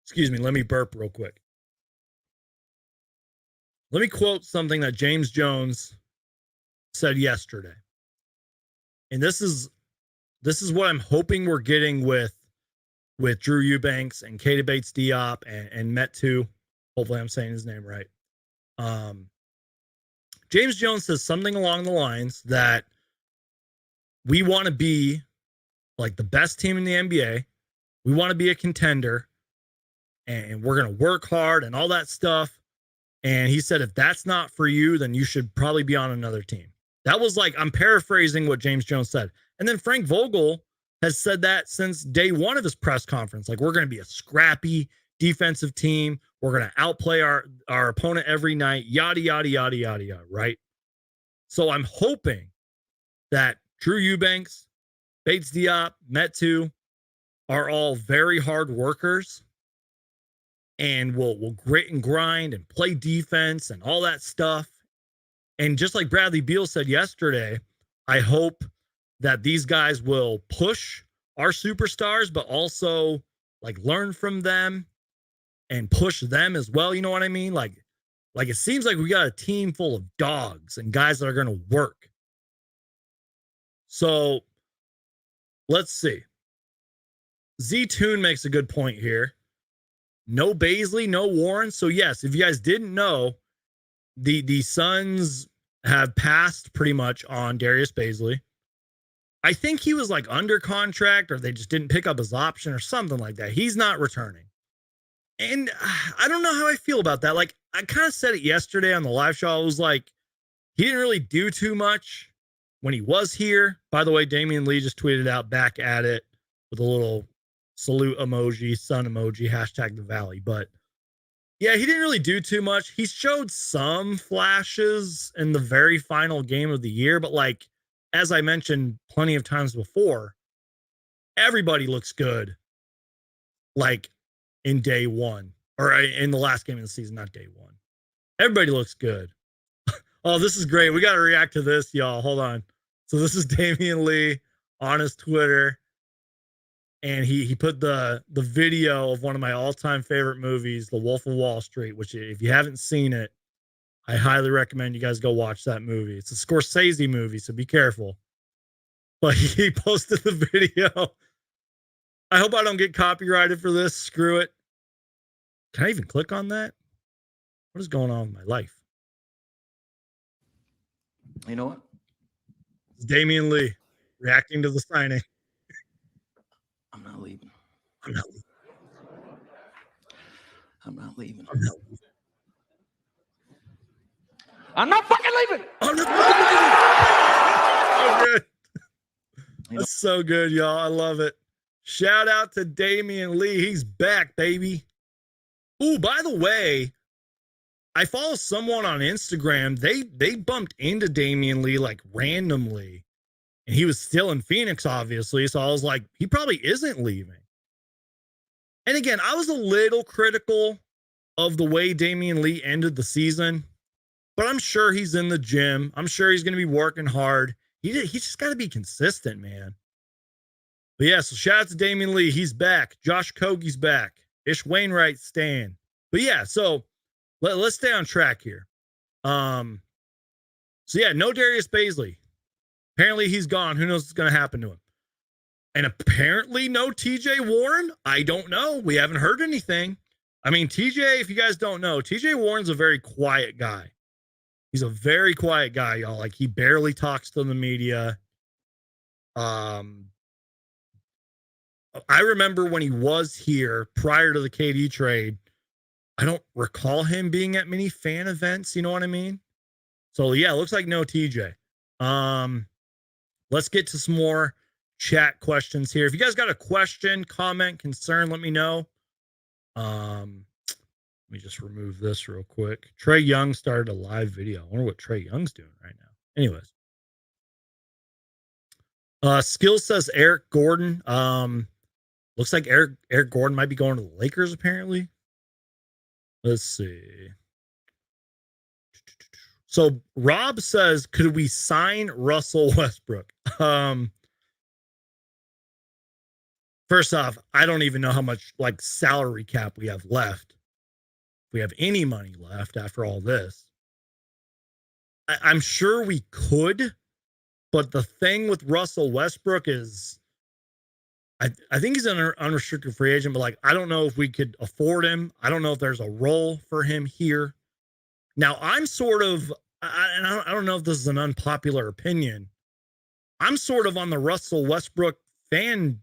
excuse me, let me burp real quick. Let me quote something that James Jones said yesterday. And this is what I'm hoping we're getting with Drew Eubanks and Bates-Diop and Metu. Hopefully I'm saying his name right. James Jones says something along the lines that we want to be like the best team in the NBA. We want to be a contender and we're going to work hard and all that stuff. And he said, if that's not for you, then you should probably be on another team. That was like, I'm paraphrasing what James Jones said. And then Frank Vogel has said that since day one of his press conference. Like, we're going to be a scrappy defensive team. We're going to outplay our opponent every night, yada, yada, yada, yada, yada, right? So I'm hoping that Drew Eubanks, Bates-Diop, Metu are all very hard workers and will grit and grind and play defense and all that stuff. And just like Bradley Beal said yesterday, I hope that these guys will push our superstars, but also like learn from them and push them as well. You know what I mean? Like it seems like we got a team full of dogs and guys that are going to work. So let's see. Z-Tune makes a good point here. No Baisley, no Warren. So yes, if you guys didn't know, the Suns have passed pretty much on Darius Baisley. I think he was like under contract or they just didn't pick up his option or something like that. He's not returning. And I don't know how I feel about that. Like, I kind of said it yesterday on the live show. I was like, he didn't really do too much when he was here. By the way, Damian Lee just tweeted out back at it with a little salute emoji, sun emoji, hashtag the Valley. But yeah, he didn't really do too much. He showed some flashes in the very final game of the year. But like, as I mentioned plenty of times before, everybody looks good. Like, in day one, or in the last game of the season, not day one. Everybody looks good. Oh, this is great. We got to react to this, y'all. Hold on. So this is Damian Lee on his Twitter. And he put the video of one of my all-time favorite movies, The Wolf of Wall Street, which if you haven't seen it, I highly recommend you guys go watch that movie. It's a Scorsese movie, so be careful. But he posted the video. I hope I don't get copyrighted for this. Screw it. Can I even click on that? What is going on with my life? You know what? It's Damian Lee reacting to the signing. I'm not leaving. I'm not leaving. I'm not leaving. I'm not leaving. I'm not fucking leaving. I'm not fucking leaving. So good. That's so good, y'all. I love it. Shout out to Damian Lee. He's back, baby. Ooh, by the way, I follow someone on Instagram. They bumped into Damian Lee like randomly. And he was still in Phoenix, obviously. So I was like, he probably isn't leaving. And again, I was a little critical of the way Damian Lee ended the season. But I'm sure he's in the gym. I'm sure he's going to be working hard. He's just got to be consistent, man. But yeah, so shout out to Damian Lee. He's back. Josh Kogie's back. Ish Wainwright's staying. But yeah, so let's stay on track here. So yeah, no Darius Baisley. Apparently he's gone. Who knows what's going to happen to him? And apparently no TJ Warren. I don't know. We haven't heard anything. I mean, TJ, if you guys don't know, TJ Warren's a very quiet guy. He's a very quiet guy, y'all. Like, he barely talks to the media. I remember when he was here prior to the KD trade, I don't recall him being at many fan events. You know what I mean? So yeah, it looks like no TJ. Let's get to some more chat questions here. If you guys got a question, comment, concern, let me know. Let me just remove this real quick. Trae Young started a live video. I wonder what Trae Young's doing right now. Anyways. Skill says Eric Gordon. Looks like Eric Gordon might be going to the Lakers, apparently. Let's see. So Rob says, could we sign Russell Westbrook? First off, I don't even know how much like salary cap we have left. If we have any money left after all this. I'm sure we could, but the thing with Russell Westbrook is I think he's an unrestricted free agent, but like, I don't know if we could afford him. I don't know if there's a role for him here. Now, I'm sort of, I don't know if this is an unpopular opinion. I'm sort of on the Russell Westbrook fan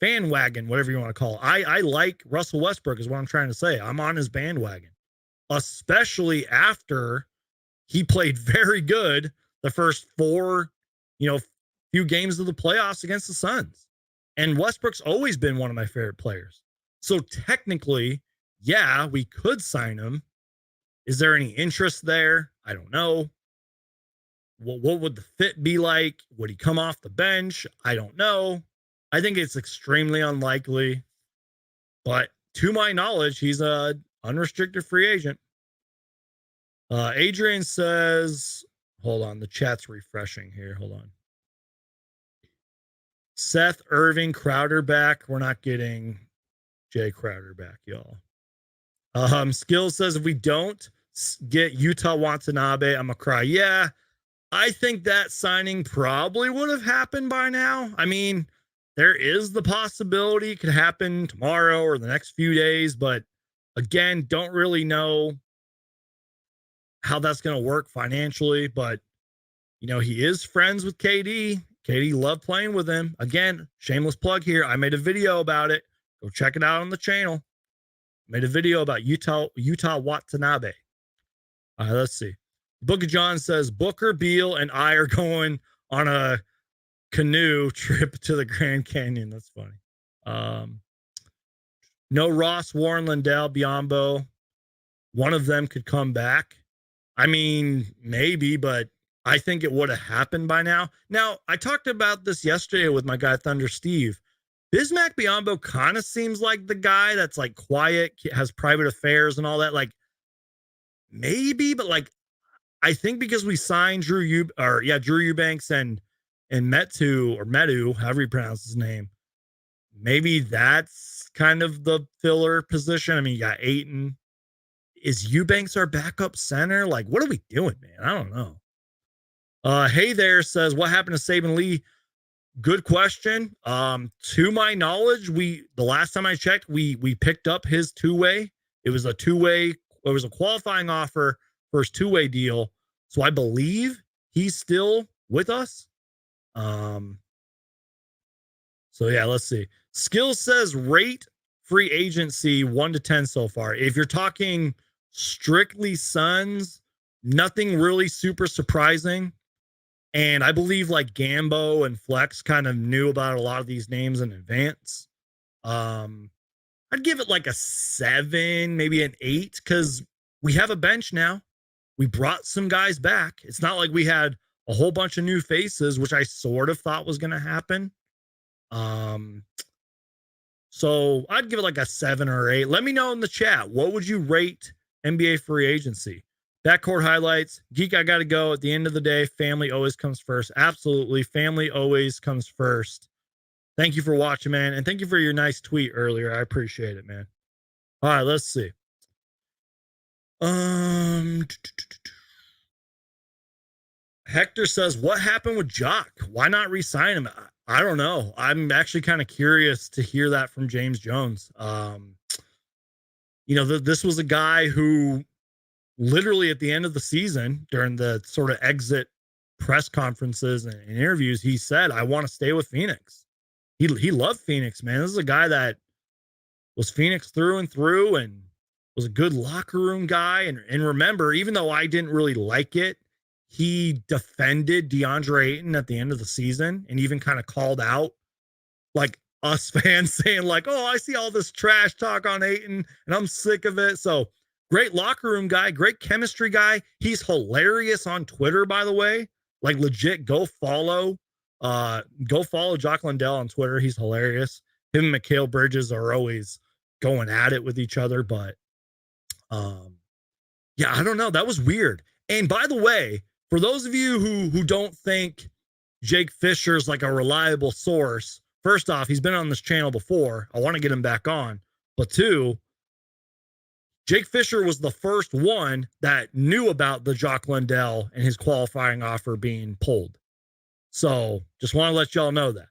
wagon, whatever you want to call it. I like Russell Westbrook is what I'm trying to say. I'm on his bandwagon, especially after he played very good the first four, few games of the playoffs against the Suns. And Westbrook's always been one of my favorite players. So technically, yeah, we could sign him. Is there any interest there? I don't know. What would the fit be like? Would he come off the bench? I don't know. I think it's extremely unlikely. But to my knowledge, he's an unrestricted free agent. Adrian says, hold on, the chat's refreshing here. Hold on. Seth, Irving, Crowder back. We're not getting Jay Crowder back, y'all. Skill says, if we don't get Yuta Watanabe, I'm going to cry. Yeah, I think that signing probably would have happened by now. I mean, there is the possibility it could happen tomorrow or the next few days, but again, don't really know how that's going to work financially. But, he is friends with KD. KD loved playing with him. Again, shameless plug here. I made a video about it. Go check it out on the channel. Made a video about Yuta Watanabe. Let's see. Book of John says, Booker, Beal, and I are going on a canoe trip to the Grand Canyon. That's funny. No Ross, Warren, Lindell, Biyombo. One of them could come back. I mean, maybe, but I think it would have happened by now. Now, I talked about this yesterday with my guy, Thunder Steve. Bismack Biyombo kind of seems like the guy that's like quiet, has private affairs and all that. Like, maybe, but like, I think because we signed Drew Eubanks and Metu, however you pronounce his name, maybe that's kind of the filler position. I mean, you got Ayton. Is Eubanks our backup center? Like, what are we doing, man? I don't know. Hey there says, what happened to Saban Lee? Good question. To my knowledge, the last time I checked, we picked up his two-way. It was a qualifying offer for his two-way deal. So I believe he's still with us. So yeah, let's see. Skill says rate free agency 1 to 10 so far. If you're talking strictly Suns, nothing really super surprising. And I believe like Gambo and Flex kind of knew about a lot of these names in advance. I'd give it like a 7, maybe an 8, because we have a bench now. We brought some guys back. It's not like we had a whole bunch of new faces, which I sort of thought was going to happen. So I'd give it like a 7 or 8. Let me know in the chat. What would you rate NBA free agency? Backcourt highlights. Geek, I got to go. At the end of the day, family always comes first. Absolutely. Family always comes first. Thank you for watching, man. And thank you for your nice tweet earlier. I appreciate it, man. All right, let's see. Hector says, what happened with Jock? Why not re-sign him? I don't know. I'm actually kind of curious to hear that from James Jones. This was a guy who literally at the end of the season, during the sort of exit press conferences and interviews, he said, I want to stay with Phoenix. He loved Phoenix, man. This is a guy that was Phoenix through and through and was a good locker room guy. And remember, even though I didn't really like it, he defended DeAndre Ayton at the end of the season and even kind of called out like us fans saying like, oh, I see all this trash talk on Ayton and I'm sick of it. So great locker room guy, great chemistry guy. He's hilarious on Twitter, by the way. Like legit, go follow Jock Landale on Twitter. He's hilarious. Him and Mikal Bridges are always going at it with each other. But yeah, I don't know. That was weird. And by the way, for those of you who don't think Jake Fisher's like a reliable source, first off, he's been on this channel before. I want to get him back on. But two, Jake Fisher was the first one that knew about the Jock Landale and his qualifying offer being pulled. So just want to let y'all know that.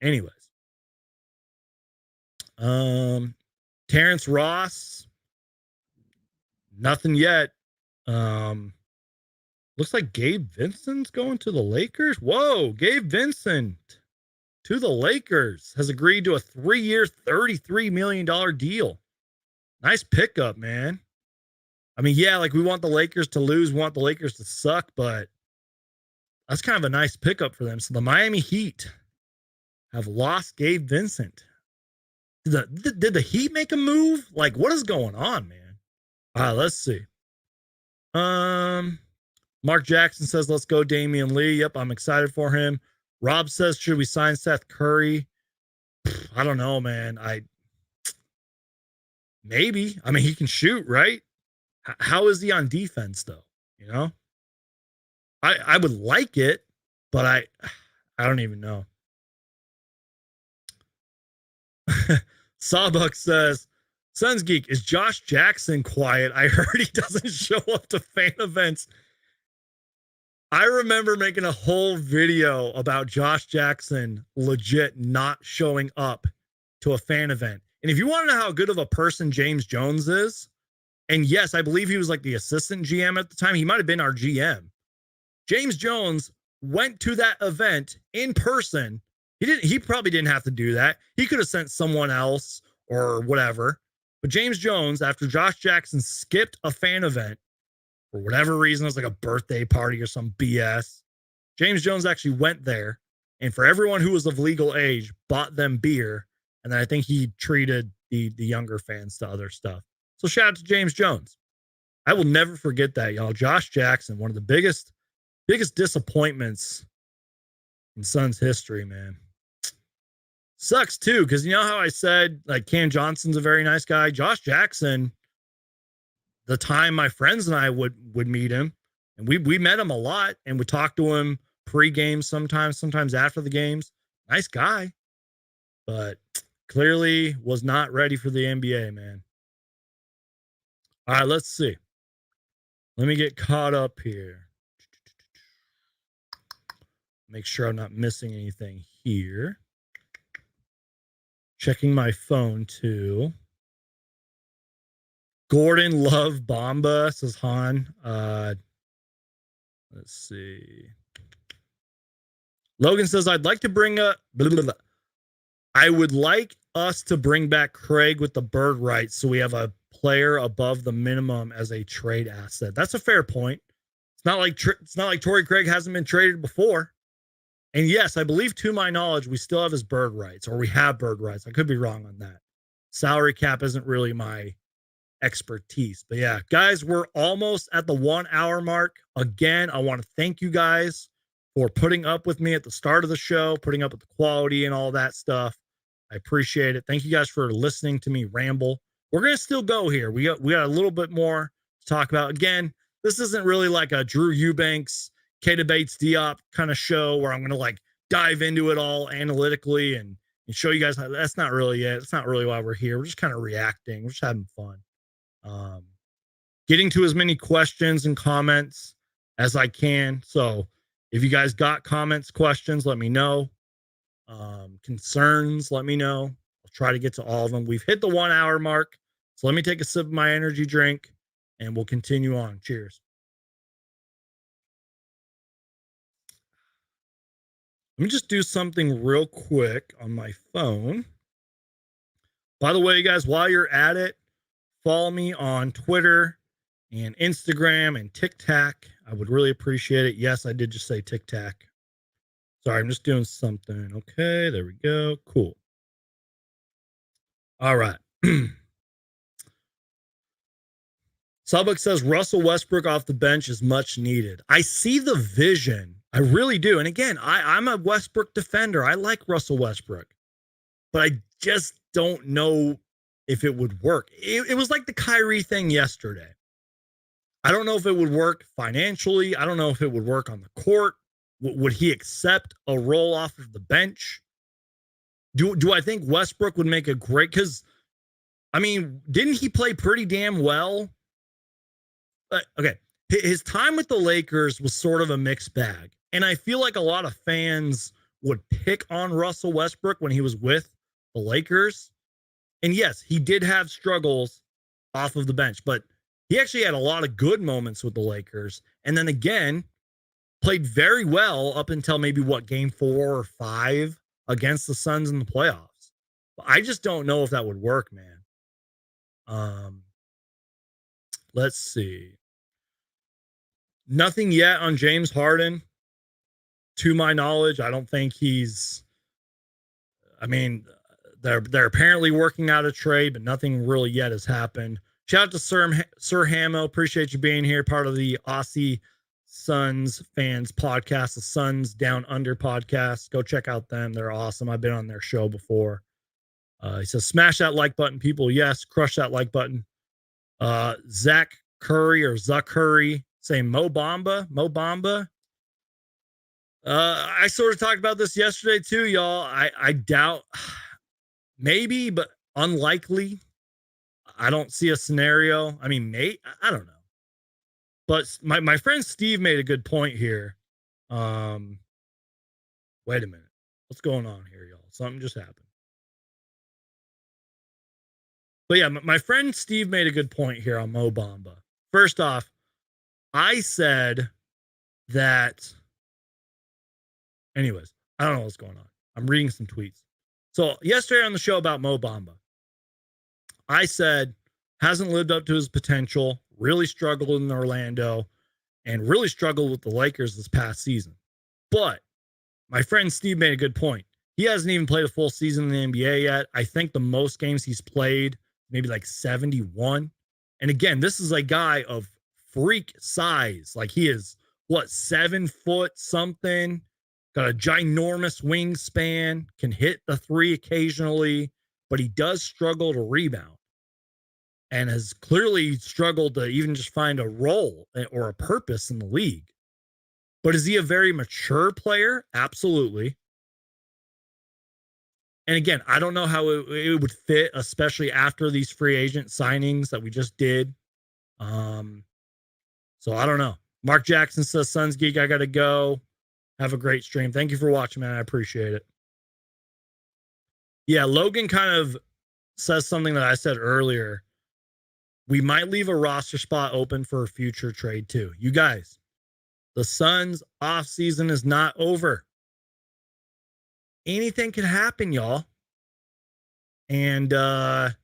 Anyways. Terrence Ross. Nothing yet. Looks like Gabe Vincent's going to the Lakers. Whoa, Gabe Vincent to the Lakers has agreed to a 3-year, $33 million deal. Nice pickup, man. I mean, yeah, like we want the Lakers to lose, we want the Lakers to suck, but that's kind of a nice pickup for them. So the Miami Heat have lost Gabe Vincent. Did the Heat make a move? Like, what is going on, man? All right, let's see. Mark Jackson says, let's go Damian Lee. Yep, I'm excited for him. Rob says, should we sign Seth Curry? I don't know, man. Maybe. I mean, he can shoot, right? How is he on defense, though? You know? I would like it, but I don't even know. Sawbuck says, Suns Geek, is Josh Jackson quiet? I heard he doesn't show up to fan events. I remember making a whole video about Josh Jackson legit not showing up to a fan event. And if you want to know how good of a person James Jones is, and yes, I believe he was like the assistant GM at the time. He might have been our GM. James Jones went to that event in person. He probably didn't have to do that. He could have sent someone else or whatever. But James Jones, after Josh Jackson skipped a fan event, for whatever reason, it was like a birthday party or some BS. James Jones actually went there, and for everyone who was of legal age, bought them beer, and then I think he treated the younger fans to other stuff. So shout out to James Jones. I will never forget that, y'all. Josh Jackson, one of the biggest disappointments in Suns history, man. Sucks too, because you know how I said like Cam Johnson's a very nice guy. Josh Jackson, the time my friends and I would meet him, and we met him a lot and would talk to him pre-game sometimes after the games. Nice guy, but clearly was not ready for the NBA, man. All right, let's see. Let me get caught up here. Make sure I'm not missing anything here. Checking my phone too. Gordon Love Bomba, says Han. Let's see. Logan says, I'd like to bring up. I would like us to bring back Craig with the bird rights so we have a player above the minimum as a trade asset. That's a fair point. It's not like Torrey Craig hasn't been traded before. And yes, I believe to my knowledge, we still have his bird rights, or we have bird rights. I could be wrong on that. Salary cap isn't really my expertise. But yeah, guys, we're almost at the 1 hour mark. Again, I want to thank you guys for putting up with me at the start of the show, putting up with the quality and all that stuff. I appreciate it. Thank you guys for listening to me ramble. We're going to still go here. We got a little bit more to talk about. Again, this isn't really like a Drew Eubanks, Bates-Diop kind of show where I'm going to like dive into it all analytically and show you guys how. That's not really it. It's not really why we're here. We're just kind of reacting. We're just having fun. Getting to as many questions and comments as I can. So if you guys got comments, questions, let me know. Concerns, let me know. I'll try to get to all of them. We've hit the 1 hour mark. So let me take a sip of my energy drink and we'll continue on. Cheers. Let me just do something real quick on my phone. By the way, guys, while you're at it, follow me on Twitter and Instagram and TikTok. I would really appreciate it. Yes, I did just say TikTok. Sorry, I'm just doing something. Okay, there we go. Cool. All right. Subbuck says Russell Westbrook off the bench is much needed. I see the vision. I really do. And again, I'm a Westbrook defender. I like Russell Westbrook. But I just don't know if it would work. It was like the Kyrie thing yesterday. I don't know if it would work financially. I don't know if it would work on the court. Would he accept a roll off of the bench? Do I think Westbrook would make a great? Because, I mean, didn't he play pretty damn well? Okay. His time with the Lakers was sort of a mixed bag. And I feel like a lot of fans would pick on Russell Westbrook when he was with the Lakers. And yes, he did have struggles off of the bench, but he actually had a lot of good moments with the Lakers. And then again, played very well up until maybe game 4 or 5 against the Suns in the playoffs. I just don't know if that would work, man. Let's see. Nothing yet on James Harden. To my knowledge, I don't think he's. I mean, they're apparently working out a trade, but nothing really yet has happened. Shout out to Sir Hamo. Appreciate you being here. Part of the Aussie Suns fans podcast, the Suns Down Under podcast. Go check out them. They're awesome. I've been on their show before. He says, smash that like button, people. Yes, crush that like button. Zach Curry or Zuck Curry saying Mo Bamba. I sort of talked about this yesterday too, y'all. I doubt, maybe, but unlikely. I don't see a scenario. I mean, I don't know. But my friend Steve made a good point here. Wait a minute. What's going on here, y'all? Something just happened. But yeah, my friend Steve made a good point here on Mo Bamba. First off, I said that. Anyways, I don't know what's going on. I'm reading some tweets. So yesterday on the show about Mo Bamba, I said hasn't lived up to his potential, really struggled in Orlando, and really struggled with the Lakers this past season. But my friend Steve made a good point. He hasn't even played a full season in the NBA yet. I think the most games he's played, maybe like 71. And again, this is a guy of freak size. Like he is, 7 foot something, got a ginormous wingspan, can hit the three occasionally, but he does struggle to rebound and has clearly struggled to even just find a role or a purpose in the league. But is he a very mature player? Absolutely. And again, I don't know how it would fit, especially after these free agent signings that we just did. So I don't know. Mark Jackson says, Suns Geek, I got to go. Have a great stream. Thank you for watching, man. I appreciate it. Yeah, Logan kind of says something that I said earlier. We might leave a roster spot open for a future trade too. You guys, the Suns off season is not over. Anything can happen, y'all. And I'm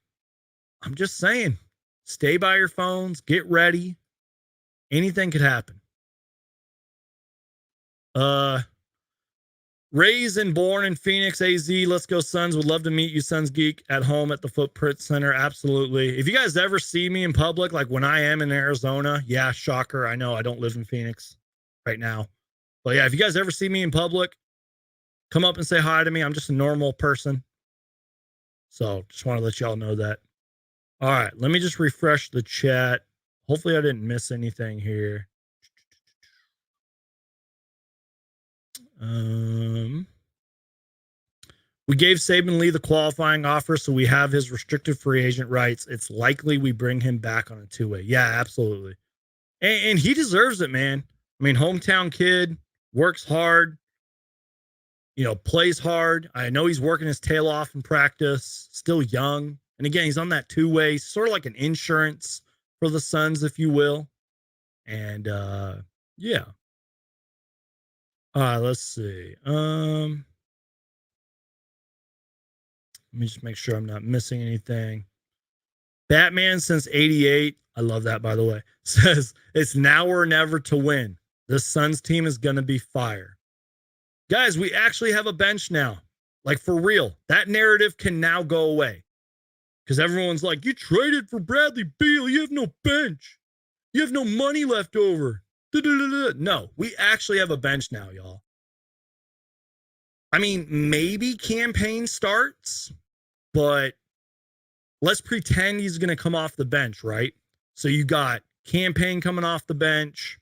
just saying, stay by your phones, get ready. Anything could happen. Raised and born in Phoenix, AZ. Let's go, Suns. Would love to meet you, Suns Geek, at home at the Footprint Center. Absolutely. If you guys ever see me in public, like when I am in Arizona, yeah, shocker. I know I don't live in Phoenix right now. But yeah, if you guys ever see me in public, come up and say hi to me. I'm just a normal person. So just want to let y'all know that. All right, let me just refresh the chat. Hopefully I didn't miss anything here. We gave Saban Lee the qualifying offer, so we have his restricted free agent rights. It's likely we bring him back on a two-way. Yeah, absolutely. And he deserves it, man. I mean, hometown kid, works hard, plays hard. I know he's working his tail off in practice, still young. And again, he's on that two-way, sort of like an insurance for the Suns, if you will. And yeah. Let's see. Let me just make sure I'm not missing anything. Batman since 88, I love that, by the way, says it's now or never to win. The Suns team is going to be fire. Guys, we actually have a bench now. Like, for real. That narrative can now go away. Because everyone's like, you traded for Bradley Beal. You have no bench. You have no money left over. No, we actually have a bench now, y'all. I mean, maybe campaign starts, but let's pretend he's going to come off the bench, right? So you got campaign coming off the bench,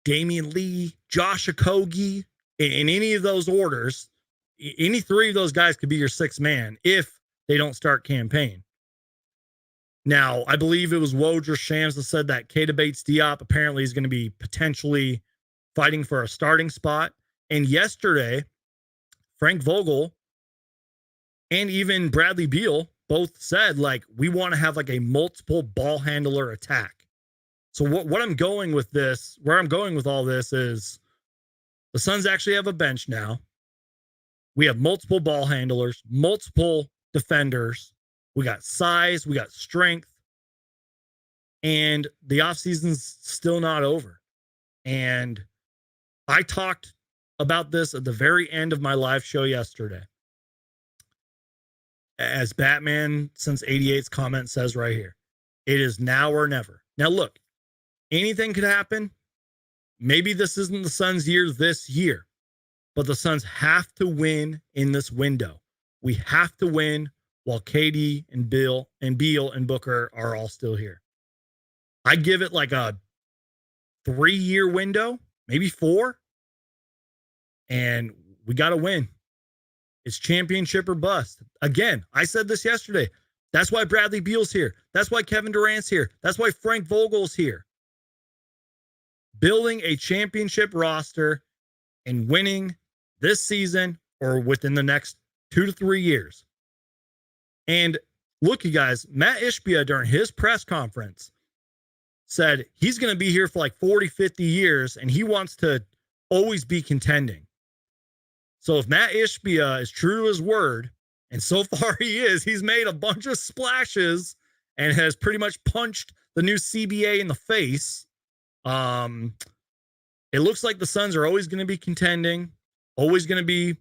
Damian Lee, Josh Okogie, in any of those orders. Any three of those guys could be your sixth man if they don't start campaign. Now, I believe it was Woj or Shams that said that Bates-Diop apparently is going to be potentially fighting for a starting spot. And yesterday, Frank Vogel and even Bradley Beal both said, like, we want to have like a multiple ball handler attack. So what I'm going with this, where I'm going with all this is the Suns actually have a bench now. We have multiple ball handlers, multiple defenders. We got size, we got strength, and the offseason's still not over. And I talked about this at the very end of my live show yesterday. As Batman since 88's comment says right here, it is now or never. Now look, anything could happen. Maybe this isn't the Suns' year this year, but the Suns have to win in this window. We have to win while KD and Beal and Booker are all still here. I give it like a 3-year window, maybe 4. And we got to win. It's championship or bust. Again, I said this yesterday. That's why Bradley Beal's here. That's why Kevin Durant's here. That's why Frank Vogel's here. Building a championship roster and winning this season or within the next 2 to 3 years. And look, you guys, Matt Ishbia during his press conference said he's going to be here for like 40, 50 years, and he wants to always be contending. So if Matt Ishbia is true to his word, and so far he is, he's made a bunch of splashes and has pretty much punched the new CBA in the face. It looks like the Suns are always going to be contending, always going to be,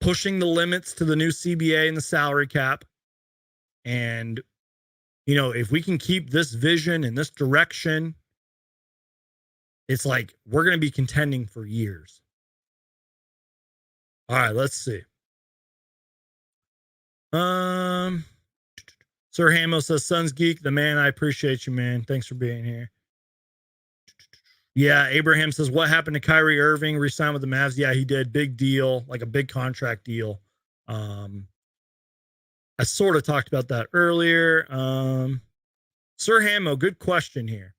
pushing the limits to the new CBA and the salary cap. And, if we can keep this vision and this direction, it's like we're going to be contending for years. All right, let's see. Sir Hamo says, Suns Geek, the man, I appreciate you, man. Thanks for being here. Yeah, Abraham says, what happened to Kyrie Irving? Resigned with the Mavs? Yeah, he did. Big deal, like a big contract deal. I sort of talked about that earlier. Sir Hamo, good question here.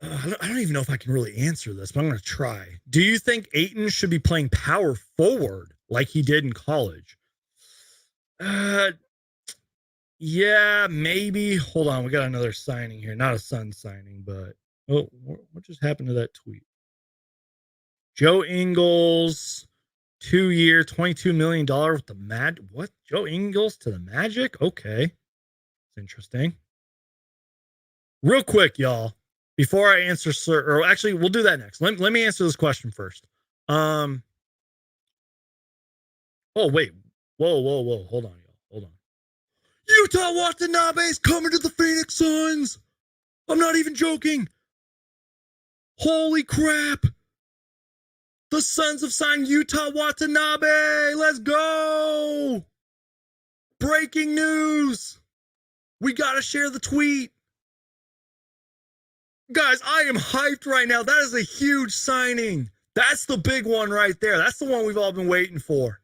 I don't even know if I can really answer this, but I'm going to try. Do you think Ayton should be playing power forward like he did in college? Yeah, maybe. Hold on. We got another signing here. Not a Suns signing, but what just happened to that tweet? Joe Ingles, 2-year, $22 million with the Magic. What? Joe Ingles to the Magic? Okay. It's interesting. Real quick, y'all, before I answer, sir, or actually, we'll do that next. Let me answer this question first. Oh, wait. Whoa. Hold on, y'all. Hold on. Yuta Watanabe's coming to the Phoenix Suns. I'm not even joking. Holy crap. The Suns have signed Yuta Watanabe. Let's go. breaking news. We got to share the tweet. Guys, I am hyped right now. That is a huge signing. That's the big one right there. That's the one we've all been waiting for.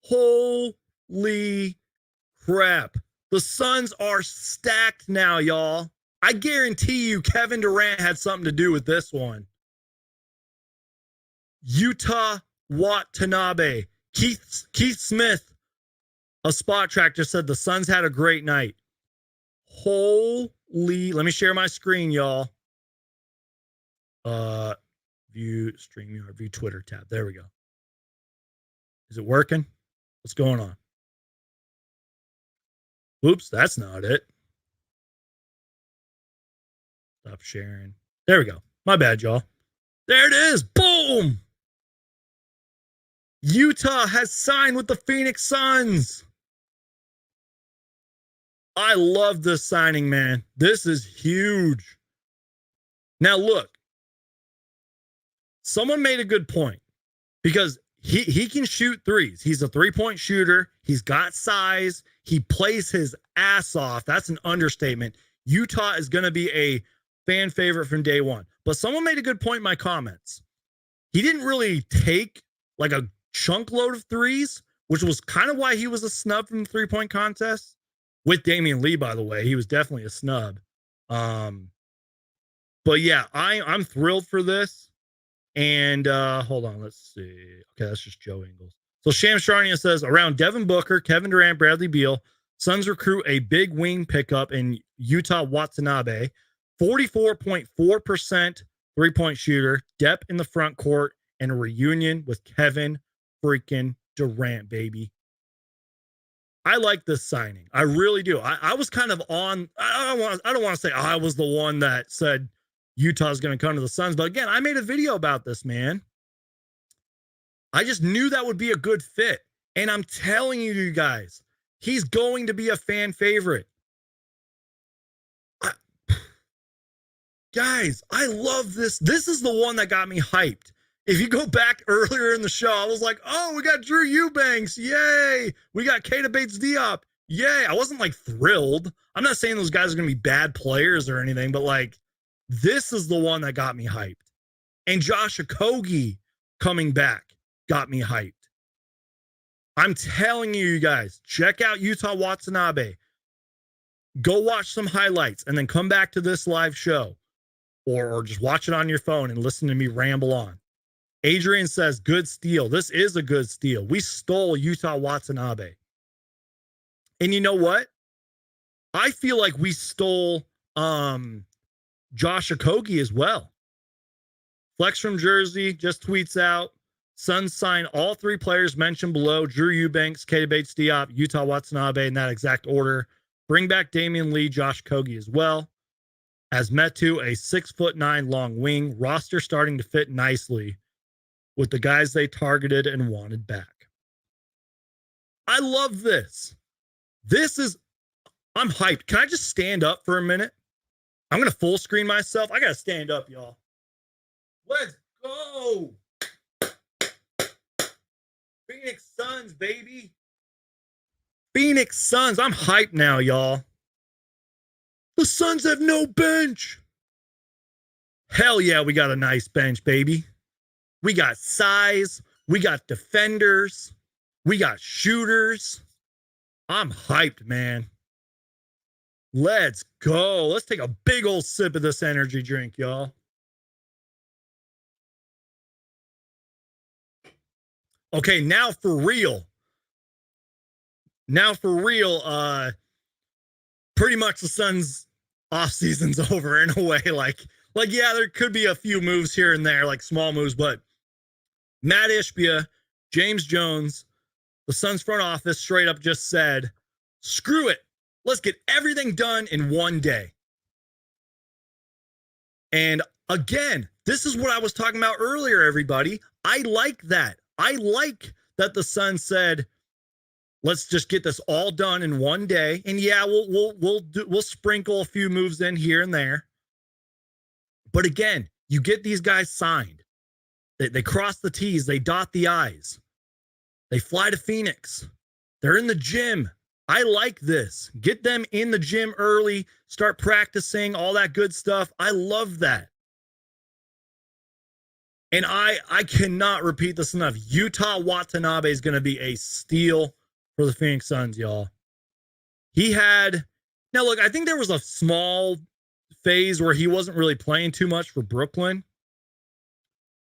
Holy crap. The Suns are stacked now, y'all. I guarantee you Kevin Durant had something to do with this one. Yuta Watanabe. Keith Smith, a spot tracker, said the Suns had a great night. Holy, let me share my screen, y'all. View StreamYard, view Twitter tab. There we go. Is it working? What's going on? Oops, that's not it. Stop sharing. There we go. My bad, y'all. There it is. Boom. Utah has signed with the Phoenix Suns. I love this signing, man. This is huge. Now, look. Someone made a good point because he can shoot threes. He's a three-point shooter. He's got size. He plays his ass off. That's an understatement. Utah is going to be a fan favorite from day one. But someone made a good point in my comments. He didn't really take like a chunk load of threes, which was kind of why he was a snub from the three-point contest. With Damian Lee, by the way, he was definitely a snub. But yeah, I'm thrilled for this. And hold on, let's see. Okay, that's just Joe Ingles. So Sham Sharnia says, around Devin Booker, Kevin Durant, Bradley Beal, Suns recruit a big wing pickup in Yuta Watanabe, 44.4% three-point shooter, depth in the front court, and a reunion with Kevin freaking Durant, baby. I like this signing. I really do. I was kind of on, I don't want to say I was the one that said Utah's going to come to the Suns. But again, I made a video about this, man. I just knew that would be a good fit. And I'm telling you guys, he's going to be a fan favorite. Guys, I love this. This is the one that got me hyped. If you go back earlier in the show, I was like, oh, we got Drew Eubanks. Yay. We got Bates-Diop. Yay. I wasn't like thrilled. I'm not saying those guys are going to be bad players or anything, but like, this is the one that got me hyped. And Josh Okogie coming back got me hyped. I'm telling you guys, check out Yuta Watanabe. Go watch some highlights and then come back to this live show or just watch it on your phone and listen to me ramble on. Adrian says, good steal. This is a good steal. We stole Yuta Watanabe. And you know what? I feel like we stole Josh Okogie as well. Flex from Jersey just tweets out, Suns sign all three players mentioned below, Drew Eubanks, Bates-Diop, Yuta Watanabe in that exact order. Bring back Damian Lee, Josh Okogie as well. As Metu, a 6'9" long wing, roster starting to fit nicely with the guys they targeted and wanted back. I love this. I'm hyped. Can I just stand up for a minute? I'm going to full screen myself. I got to stand up, y'all. Let's go. Phoenix Suns, baby. Phoenix Suns. I'm hyped now, y'all. The Suns have no bench. Hell yeah, we got a nice bench, baby. We got size. We got defenders. We got shooters. I'm hyped, man. Let's go. Let's take a big old sip of this energy drink, y'all. Okay, now for real. Pretty much the Suns off season's over in a way. Like, yeah, there could be a few moves here and there, like small moves, but Matt Ishbia, James Jones, the Suns front office straight up just said, screw it. Let's get everything done in one day. And again, this is what I was talking about earlier, everybody. I like that. I like that the Suns said, let's just get this all done in one day. And yeah, we'll sprinkle a few moves in here and there. But again, you get these guys signed. They cross the T's, they dot the I's. They fly to Phoenix. They're in the gym. I like this. Get them in the gym early, start practicing, all that good stuff. I love that. And I cannot repeat this enough. Yuta Watanabe is going to be a steal for the Phoenix Suns, y'all. Now look, I think there was a small phase where he wasn't really playing too much for Brooklyn,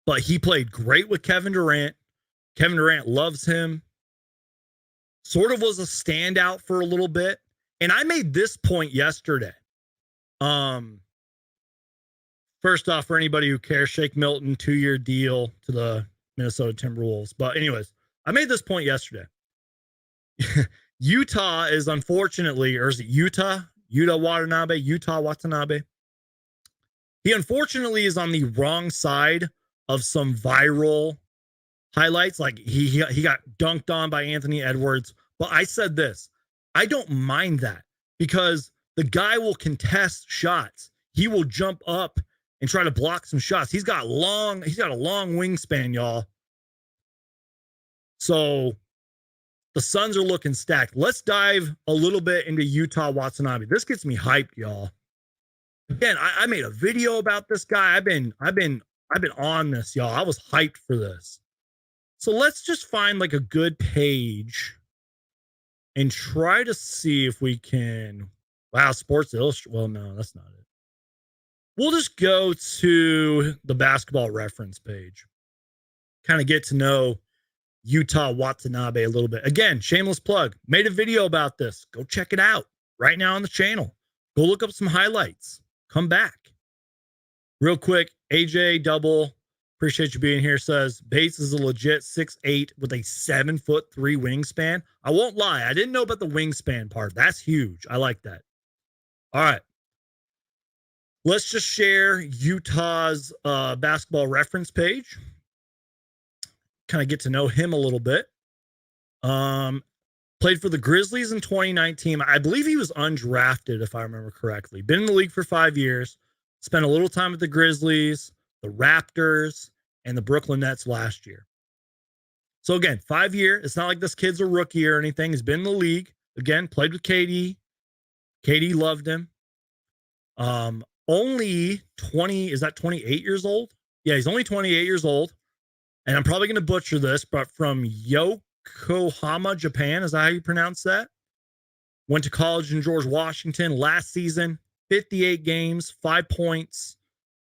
but he played great with Kevin Durant. Kevin Durant loves him. Sort of was a standout for a little bit. And I made this point yesterday. First off, for anybody who cares, Shake Milton, 2-year deal to the Minnesota Timberwolves. But anyways, I made this point yesterday. Utah is unfortunately, or is it Yuta Watanabe. He unfortunately is on the wrong side of some viral highlights. Like he got dunked on by Anthony Edwards. But I said this, I don't mind that because the guy will contest shots. He will jump up and try to block some shots. He's got a long wingspan, y'all. So the Suns are looking stacked. Let's dive a little bit into Yuta Watanabe. This gets me hyped, y'all. Again, I made a video about this guy. I've been on this, y'all. I was hyped for this. So let's just find like a good page and try to see if we can. Wow, Sports Illustrated. Well, no, that's not it. We'll just go to the Basketball Reference page. Kind of get to know Yuta Watanabe a little bit. Again, shameless plug. Made a video about this. Go check it out right now on the channel. Go look up some highlights. Come back. Real quick, AJ Double, appreciate you being here, says Bates is a legit 6'8" with a 7'3" wingspan. I won't lie. I didn't know about the wingspan part. That's huge. I like that. All right. Let's just share Utah's Basketball Reference page. Kind of get to know him a little bit. Played for the Grizzlies in 2019. I believe he was undrafted, if I remember correctly. Been in the league for 5 years. Spent a little time with the Grizzlies, the Raptors, and the Brooklyn Nets last year. So again, 5 year. It's not like this kid's a rookie or anything. He's been in the league. Again, played with KD. KD loved him. Only 28 years old? Yeah, he's only 28 years old. And I'm probably going to butcher this, but from Yokohama, Japan. Is that how you pronounce that? Went to college in George Washington last season. 58 games, 5 points,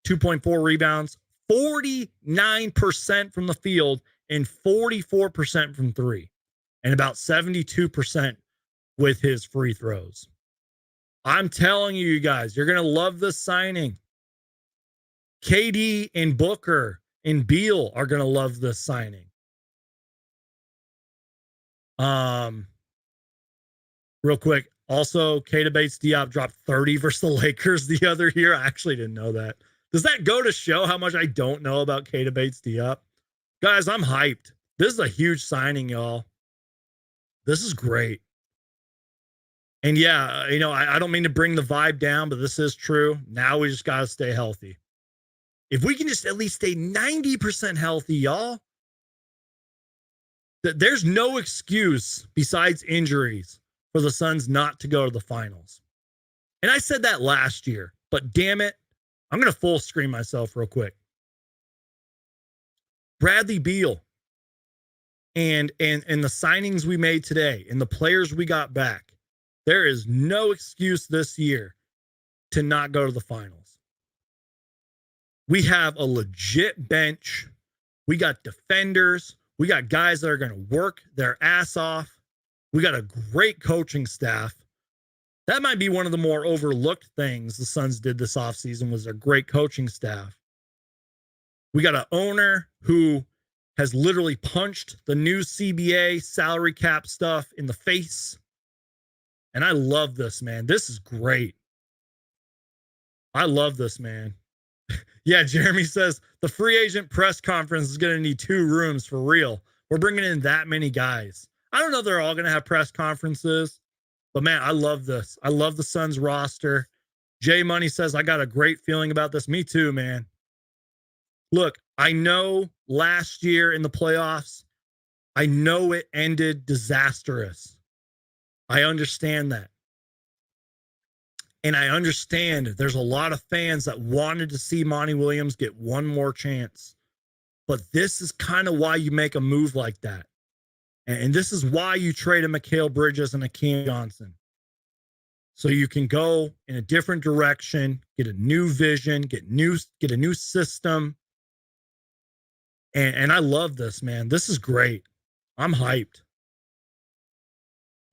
2.4 rebounds, 49% from the field, and 44% from three, and about 72% with his free throws. I'm telling you guys, you're going to love this signing. KD and Booker and Beal are going to love this signing. Real quick, also, Bates-Diop dropped 30 versus the Lakers the other year. I actually didn't know that. Does that go to show how much I don't know about Bates-Diop? Guys, I'm hyped. This is a huge signing, y'all. This is great. And yeah, I don't mean to bring the vibe down, but this is true. Now we just got to stay healthy. If we can just at least stay 90% healthy, y'all, there's no excuse besides injuries for the Suns not to go to the finals. And I said that last year, but damn it, I'm going to full screen myself real quick. Bradley Beal and the signings we made today and the players we got back, there is no excuse this year to not go to the finals. We have a legit bench. We got defenders. We got guys that are going to work their ass off. We got a great coaching staff. That might be one of the more overlooked things the Suns did this offseason was their great coaching staff. We got an owner who has literally punched the new CBA salary cap stuff in the face. And I love this, man. This is great. I love this, man. Yeah, Jeremy says the free agent press conference is going to need 2 rooms for real. We're bringing in that many guys. I don't know if they're all going to have press conferences, but man, I love this. I love the Suns roster. Jay Money says, I got a great feeling about this. Me too, man. Look, I know last year in the playoffs, I know it ended disastrous. I understand that. And I understand there's a lot of fans that wanted to see Monty Williams get one more chance. But this is kind of why you make a move like that. And this is why you trade a Mikal Bridges and a Cam Johnson. So you can go in a different direction, get a new vision, get a new system. And I love this, man. This is great. I'm hyped.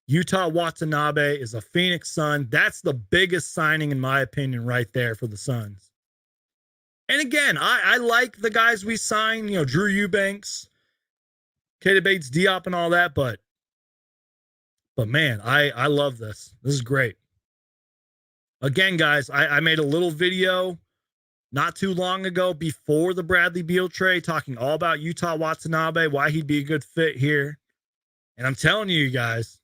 Yuta Watanabe is a Phoenix Sun. That's the biggest signing, in my opinion, right there for the Suns. And again, I like the guys we signed, Drew Eubanks, Bates-Diop and all that, but man, I love this. This is great. Again, guys, I made a little video not too long ago before the Bradley Beal trade talking all about Yuta Watanabe, why he'd be a good fit here. And I'm telling you guys,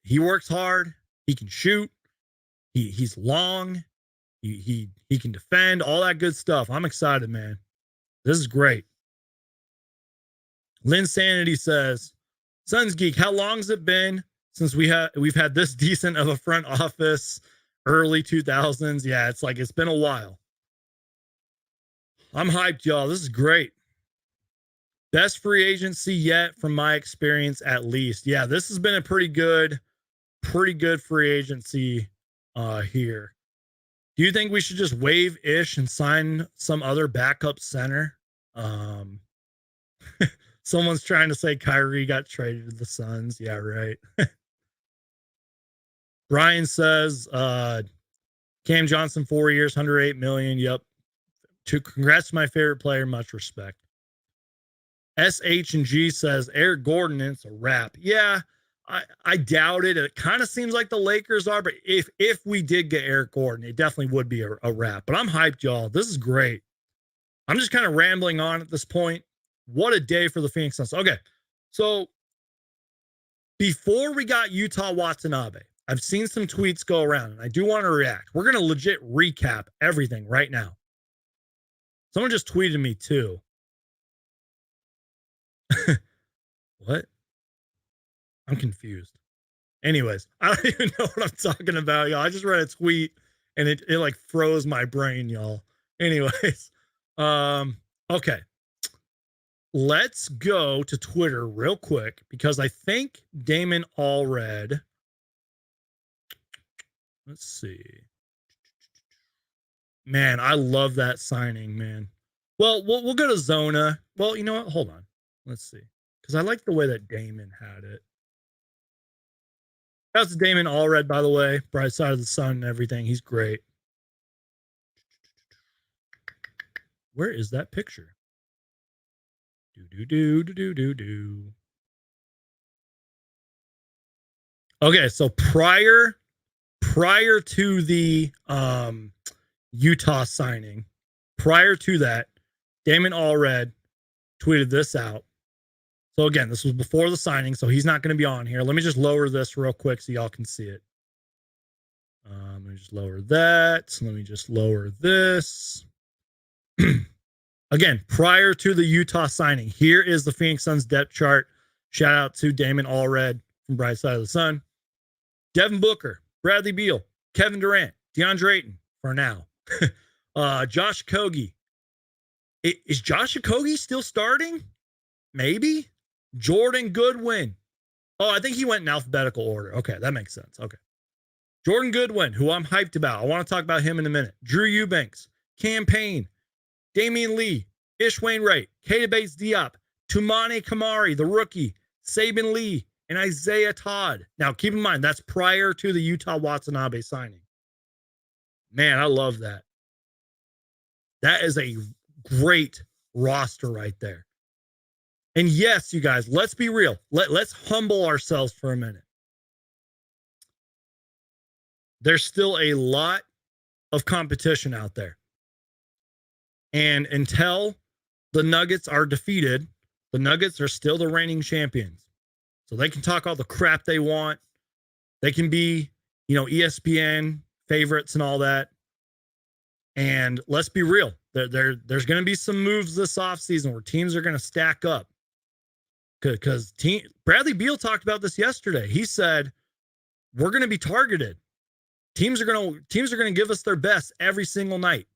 he works hard. He can shoot. He's long. He can defend, all that good stuff. I'm excited, man. This is great. Lynn Sanity says, Suns Geek, how long has it been since we've had this decent of a front office? Early 2000s. Yeah, it's been a while. I'm hyped, y'all. This is great. Best free agency yet from my experience, at least. Yeah, this has been a pretty good free agency here. Do you think we should just waive Ish and sign some other backup center? Someone's trying to say Kyrie got traded to the Suns. Yeah, right. Brian says, Cam Johnson, 4 years, $108 million. Yep. Congrats to my favorite player. Much respect. SH&G says, Eric Gordon, it's a wrap. Yeah, I doubt it. It kind of seems like the Lakers are, but if we did get Eric Gordon, it definitely would be a wrap. But I'm hyped, y'all. This is great. I'm just kind of rambling on at this point. What a day for the Phoenix Suns. Okay, so before we got Yuta Watanabe, I've seen some tweets go around, and I do want to react. We're going to legit recap everything right now. Someone just tweeted me, too. What? I'm confused. Anyways, I don't even know what I'm talking about, y'all. I just read a tweet, and it like froze my brain, y'all. Anyways, okay. Let's go to Twitter real quick, because I think Damon Allred... Let's see. Man, I love that signing, man. Well, we'll go to Zona. Well, you know what? Hold on. Let's see. Because I like the way that Damon had it. That's Damon Allred, by the way. Bright Side of the Sun and everything. He's great. Where is that picture? Do. Okay, so prior to the Utah signing, prior to that, Damon Allred tweeted this out. So again, this was before the signing, so he's not going to be on here. Let me just lower this real quick so y'all can see it. Let me just lower that. Let me just lower this. Again, prior to the Utah signing, here is the Phoenix Suns depth chart. Shout out to Damon Allred from Bright Side of the Sun. Devin Booker, Bradley Beal, Kevin Durant, DeAndre Ayton for now. Josh Okogie. Is Josh Okogie still starting? Maybe. Jordan Goodwin. Oh, I think he went in alphabetical order. Okay, that makes sense. Okay. Jordan Goodwin, who I'm hyped about. I want to talk about him in a minute. Drew Eubanks, Cam Payne, Damian Lee, Ish Wainwright, Keita Bates-Diop, Toumani Camara, the rookie, Saban Lee, and Isaiah Todd. Now, keep in mind, that's prior to the Yuta Watanabe signing. Man, I love that. That is a great roster right there. And yes, you guys, let's be real. Let's humble ourselves for a minute. There's still a lot of competition out there. And until the Nuggets are defeated, the Nuggets are still the reigning champions. So they can talk all the crap they want. They can be, ESPN favorites and all that. And let's be real. There's going to be some moves this offseason where teams are going to stack up. Because Bradley Beal talked about this yesterday. He said, we're going to be targeted. Teams are going to give us their best every single night.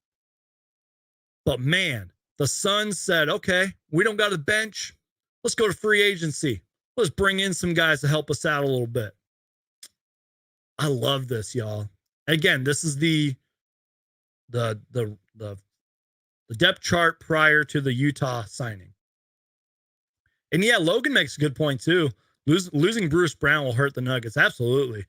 But man, the Suns said, okay, we don't got a bench. Let's go to free agency. Let's bring in some guys to help us out a little bit. I love this, y'all. Again, this is the depth chart prior to the Utah signing. And yeah, Logan makes a good point too. Losing Bruce Brown will hurt the Nuggets. Absolutely.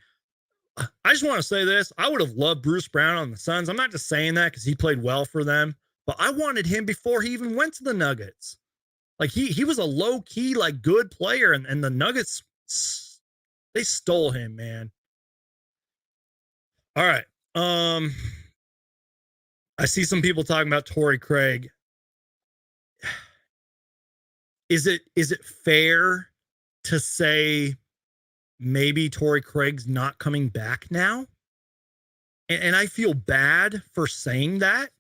I just want to say this. I would have loved Bruce Brown on the Suns. I'm not just saying that because he played well for them, but I wanted him before he even went to the Nuggets. Like he was a low-key, like good player, and the Nuggets, they stole him, man. All right. I see some people talking about Torrey Craig. Is it fair to say maybe Torrey Craig's not coming back now? And I feel bad for saying that.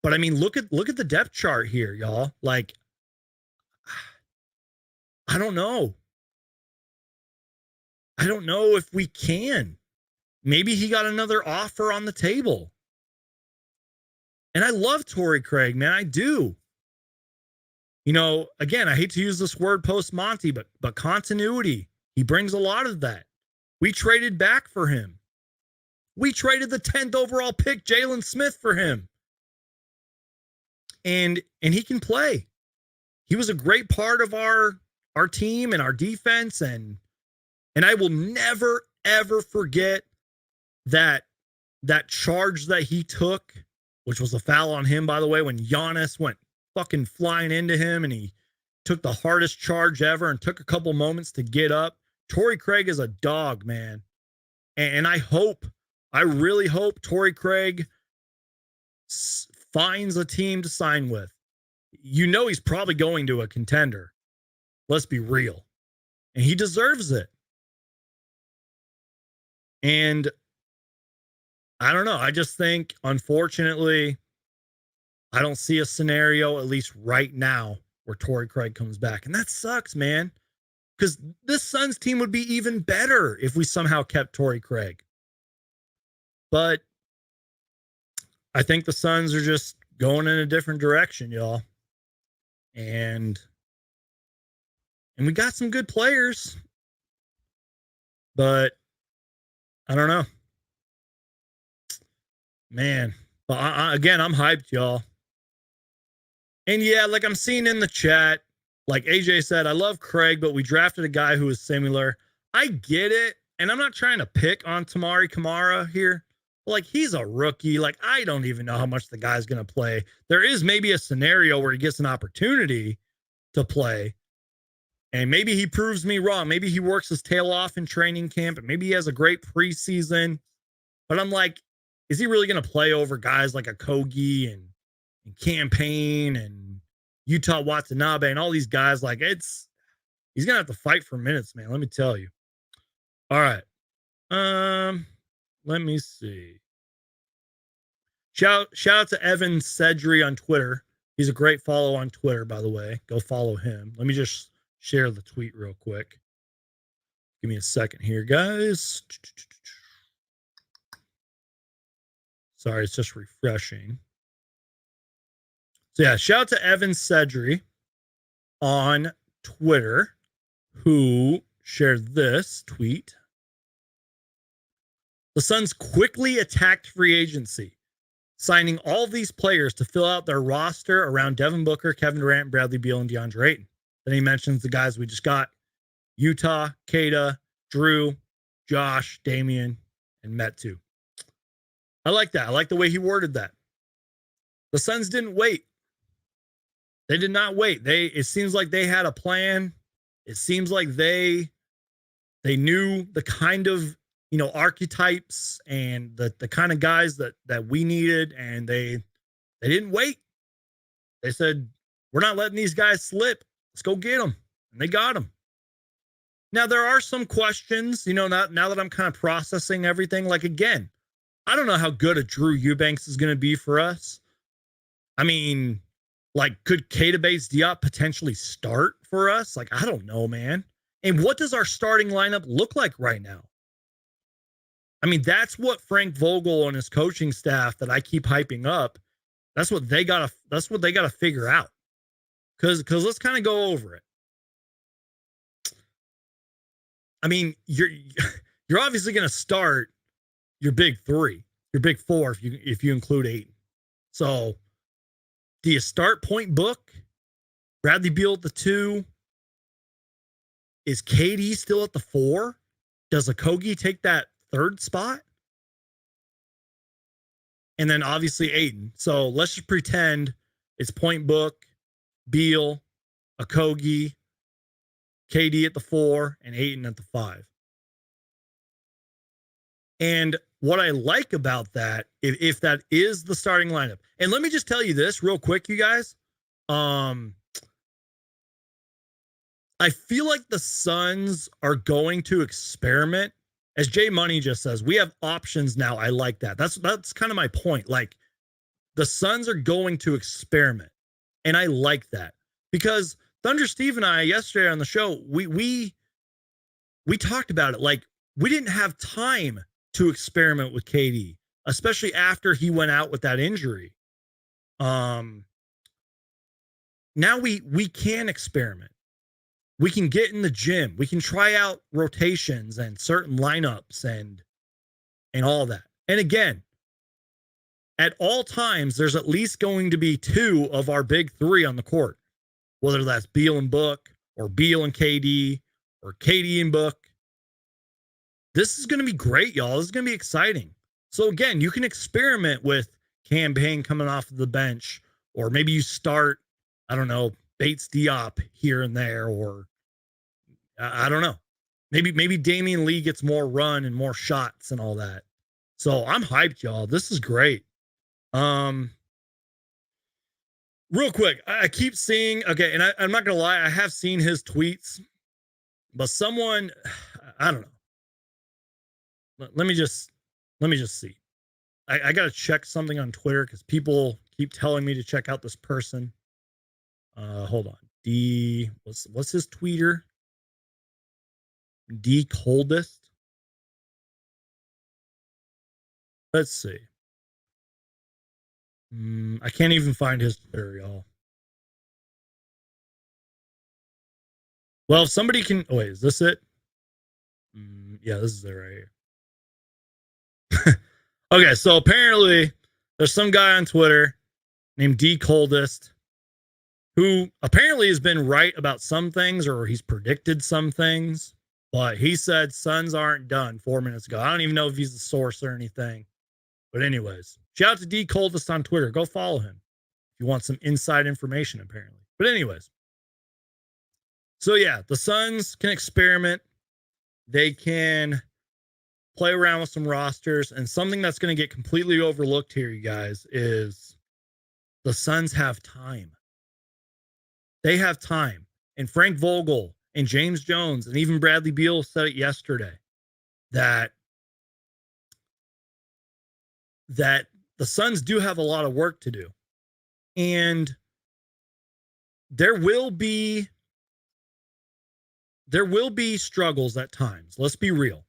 But I mean, look at the depth chart here, y'all. Like, I don't know. I don't know if we can. Maybe he got another offer on the table. And I love Torrey Craig, man. I do. You know, again, I hate to use this word post-Monty, but continuity. He brings a lot of that. We traded back for him. We traded the 10th overall pick, Jalen Smith, for him. And he can play. He was a great part of our team and our defense. And I will never, ever forget that charge that he took, which was a foul on him, by the way, when Giannis went fucking flying into him and he took the hardest charge ever and took a couple moments to get up. Torrey Craig is a dog, man. And I really hope Torrey Craig finds a team to sign with. You know he's probably going to a contender. Let's be real. And he deserves it. And I don't know. I just think, unfortunately, I don't see a scenario, at least right now, where Torrey Craig comes back. And that sucks, man. Because this Suns team would be even better if we somehow kept Torrey Craig. But I think the Suns are just going in a different direction, y'all. And we got some good players. But I don't know. Man. But again, I'm hyped, y'all. And yeah, like I'm seeing in the chat, like AJ said, I love Craig, but we drafted a guy who is similar. I get it. And I'm not trying to pick on Tamari Kamara here. Like, he's a rookie. Like, I don't even know how much the guy's going to play. There is maybe a scenario where he gets an opportunity to play. And maybe he proves me wrong. Maybe he works his tail off in training camp. And maybe he has a great preseason. But I'm like, is he really going to play over guys like a Kogi and Campaign and Yuta Watanabe and all these guys? Like, he's going to have to fight for minutes, man. Let me tell you. All right. Let me see. Shout out to Evan Sedri on Twitter. He's a great follow on Twitter, by the way. Go follow him. Let me just share the tweet real quick. Give me a second here, guys. Sorry, it's just refreshing. So yeah, shout out to Evan Sedri on Twitter, who shared this tweet. The Suns quickly attacked free agency, signing all of these players to fill out their roster around Devin Booker, Kevin Durant, Bradley Beal, and DeAndre Ayton. Then he mentions the guys we just got: Yuta, Kata, Drew, Josh, Damian, and Metu. I like that. I like the way he worded that. The Suns didn't wait. They did not wait. It seems like they had a plan. It seems like they knew the kind of, archetypes and the kind of guys that we needed, and they didn't wait. They said, we're not letting these guys slip. Let's go get them. And they got them. Now, there are some questions, now that I'm kind of processing everything. Like, again, I don't know how good a Drew Eubanks is going to be for us. I mean, like, could Bates-Diop potentially start for us? Like, I don't know, man. And what does our starting lineup look like right now? mean, that's what Frank Vogel and his coaching staff that I keep hyping up. That's what they gotta figure out. Cause let's kind of go over it. I mean, you're obviously gonna start your big three, your big four if you include Ayton. So do you start Point Book? Bradley Beal at the 2? Is KD still at the 4? Does Okogie take that 3rd spot? And then obviously Ayton. So let's just pretend it's Point Book, Beal, Okogie, KD at the 4, and Ayton at the 5. And what I like about that, if that is the starting lineup, and let me just tell you this real quick, you guys. I feel like the Suns are going to experiment. As Jay Money just says, we have options now. I like that. That's kind of my point. Like, the Suns are going to experiment. And I like that. Because Thunder Steve and I yesterday on the show, we talked about it. Like, we didn't have time to experiment with KD, especially after he went out with that injury. Now we can experiment. We can get in the gym. We can try out rotations and certain lineups and all that. And again, at all times, there's at least going to be 2 of our big 3 on the court, whether that's Beal and Book or Beal and KD or KD and Book. This is going to be great, y'all. This is going to be exciting. So again, you can experiment with Cam Payne coming off of the bench, or maybe you start, I don't know, Bates-Diop here and there, or I don't know. Maybe Damian Lee gets more run and more shots and all that. So I'm hyped, y'all. This is great. Real quick, I keep seeing, okay, and I'm not gonna lie, I have seen his tweets, but someone, I don't know. Let me just see. I gotta check something on Twitter because people keep telling me to check out this person. Hold on. What's his tweeter? D Coldest. Let's see. I can't even find his Twitter, y'all. Well, if somebody can, oh, wait, is this it? Yeah, this is it right here. Okay, so apparently there's some guy on Twitter named D Coldest who apparently has been right about some things, or he's predicted some things, but he said Suns aren't done 4 minutes ago. I don't even know if he's the source or anything. But anyways, shout out to D Coldest on Twitter. Go follow him if you want some inside information, apparently. But anyways, so yeah, the Suns can experiment. They can play around with some rosters. And something that's going to get completely overlooked here, you guys, is the Suns have time. They have time. And Frank Vogel and James Jones and even Bradley Beal said it yesterday that the Suns do have a lot of work to do. And there will be struggles at times. Let's be real.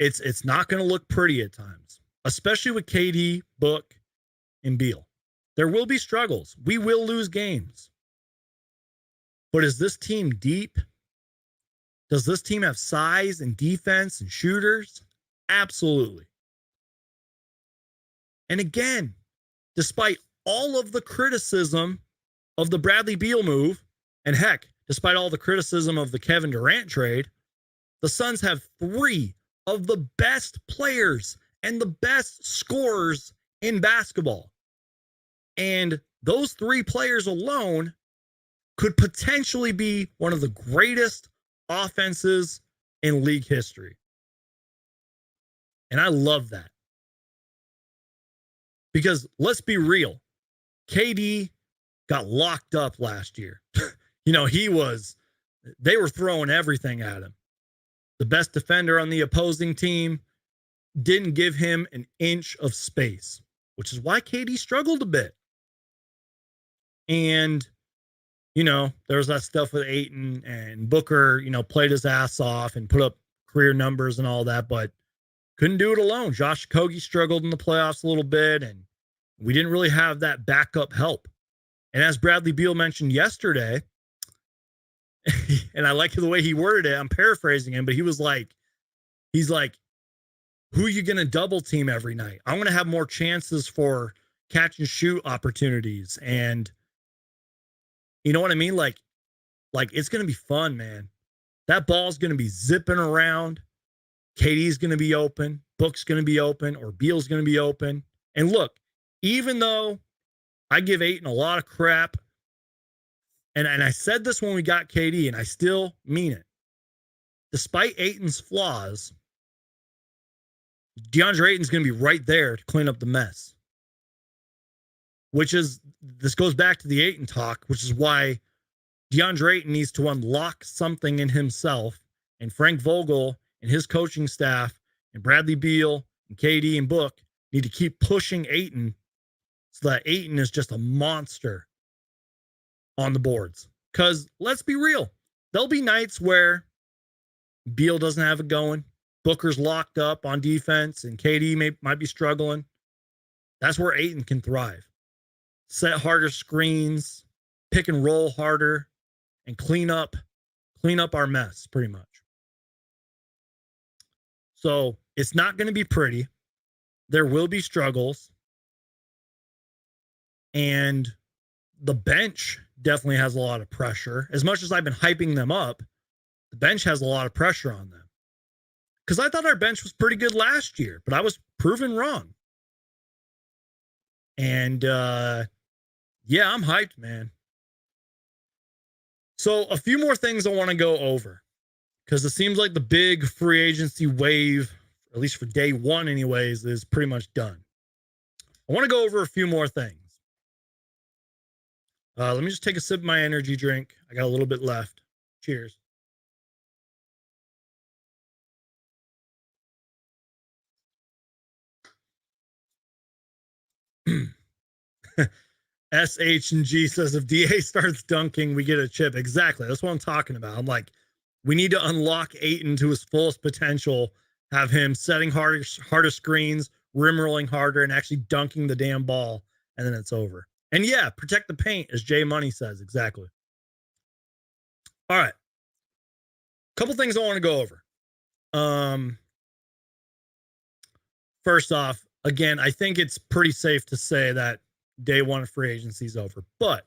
It's not going to look pretty at times, especially with KD, Book, and Beal. There will be struggles. We will lose games. But is this team deep? Does this team have size and defense and shooters? Absolutely. And again, despite all of the criticism of the Bradley Beal move, and heck, despite all the criticism of the Kevin Durant trade, the Suns have 3 of the best players and the best scorers in basketball. And those 3 players alone could potentially be one of the greatest offenses in league history. And I love that. Because let's be real, KD got locked up last year. They were throwing everything at him. The best defender on the opposing team didn't give him an inch of space, which is why KD struggled a bit. And, there was that stuff with Ayton, and Booker, played his ass off and put up career numbers and all that. But couldn't do it alone. Josh Okogie struggled in the playoffs a little bit, and we didn't really have that backup help. And as Bradley Beal mentioned yesterday, and I like the way he worded it, I'm paraphrasing him, but he's like, who are you going to double team every night? I'm going to have more chances for catch and shoot opportunities. And you know what I mean? Like it's going to be fun, man. That ball's going to be zipping around. KD's going to be open. Book's going to be open, or Beal's going to be open. And look, even though I give Ayton a lot of crap, and I said this when we got KD, and I still mean it. Despite Ayton's flaws, DeAndre Ayton's going to be right there to clean up the mess. This goes back to the Ayton talk, which is why DeAndre Ayton needs to unlock something in himself, and Frank Vogel and his coaching staff and Bradley Beal and KD and Book need to keep pushing Ayton so that Ayton is just a monster on the boards. Because let's be real, there'll be nights where Beal doesn't have it going, Booker's locked up on defense, and KD might be struggling. That's where Ayton can thrive. Set harder screens, pick and roll harder, and clean up our mess, pretty much. So it's not going to be pretty. There will be struggles. And the bench definitely has a lot of pressure. As much as I've been hyping them up, the bench has a lot of pressure on them. Because I thought our bench was pretty good last year, but I was proven wrong. And yeah, I'm hyped, man. So a few more things I want to go over, because it seems like the big free agency wave, at least for day one anyways, is pretty much done. I want to go over a few more things. Let me just take a sip of my energy drink. I got a little bit left. Cheers. SH&G says if DA starts dunking, we get a chip. Exactly. That's what I'm talking about. I'm like, we need to unlock Ayton to his fullest potential, have him setting harder screens, rim rolling harder, and actually dunking the damn ball, and then it's over. And yeah, protect the paint, as Jay Money says. Exactly. All right. Couple things I want to go over. First off, again, I think it's pretty safe to say that day one of free agency is over, but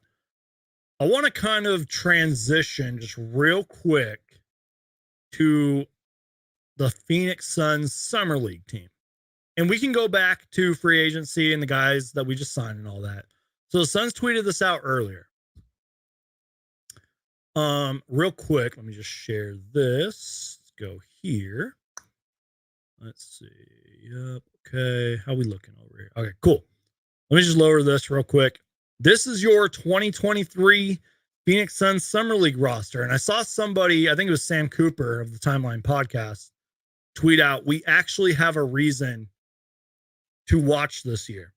I want to kind of transition just real quick to the Phoenix Suns Summer League team. And we can go back to free agency and the guys that we just signed and all that. So the Suns tweeted this out earlier. Real quick, let me just share this. Let's go here. Let's see. Yep. Okay. How we looking over here? Okay, cool. Let me just lower this real quick. This is your 2023 Phoenix Suns Summer League roster. And I saw somebody, I think it was Sam Cooper of the Timeline Podcast, tweet out, we actually have a reason to watch this year.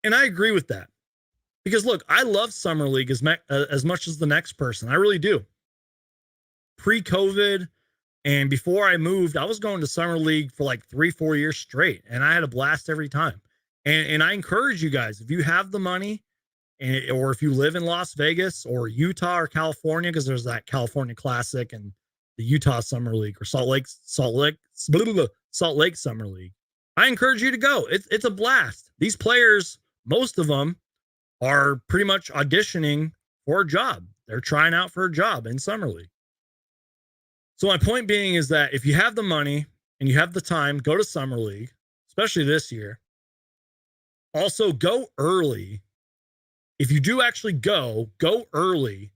And I agree with that. Because look, I love Summer League as much as the next person. I really do. Pre-COVID and before I moved, I was going to Summer League for like 3-4 years straight. And I had a blast every time. And I encourage you guys, if you have the money, or if you live in Las Vegas or Utah or California, because there's that California Classic and the Utah Summer League, or Salt Lake Summer League, I encourage you to go. It's a blast. These players, most of them, are pretty much auditioning for a job. They're trying out for a job in Summer League. So my point being is that if you have the money and you have the time, go to Summer League, especially this year. Also, go early. If you do actually go early,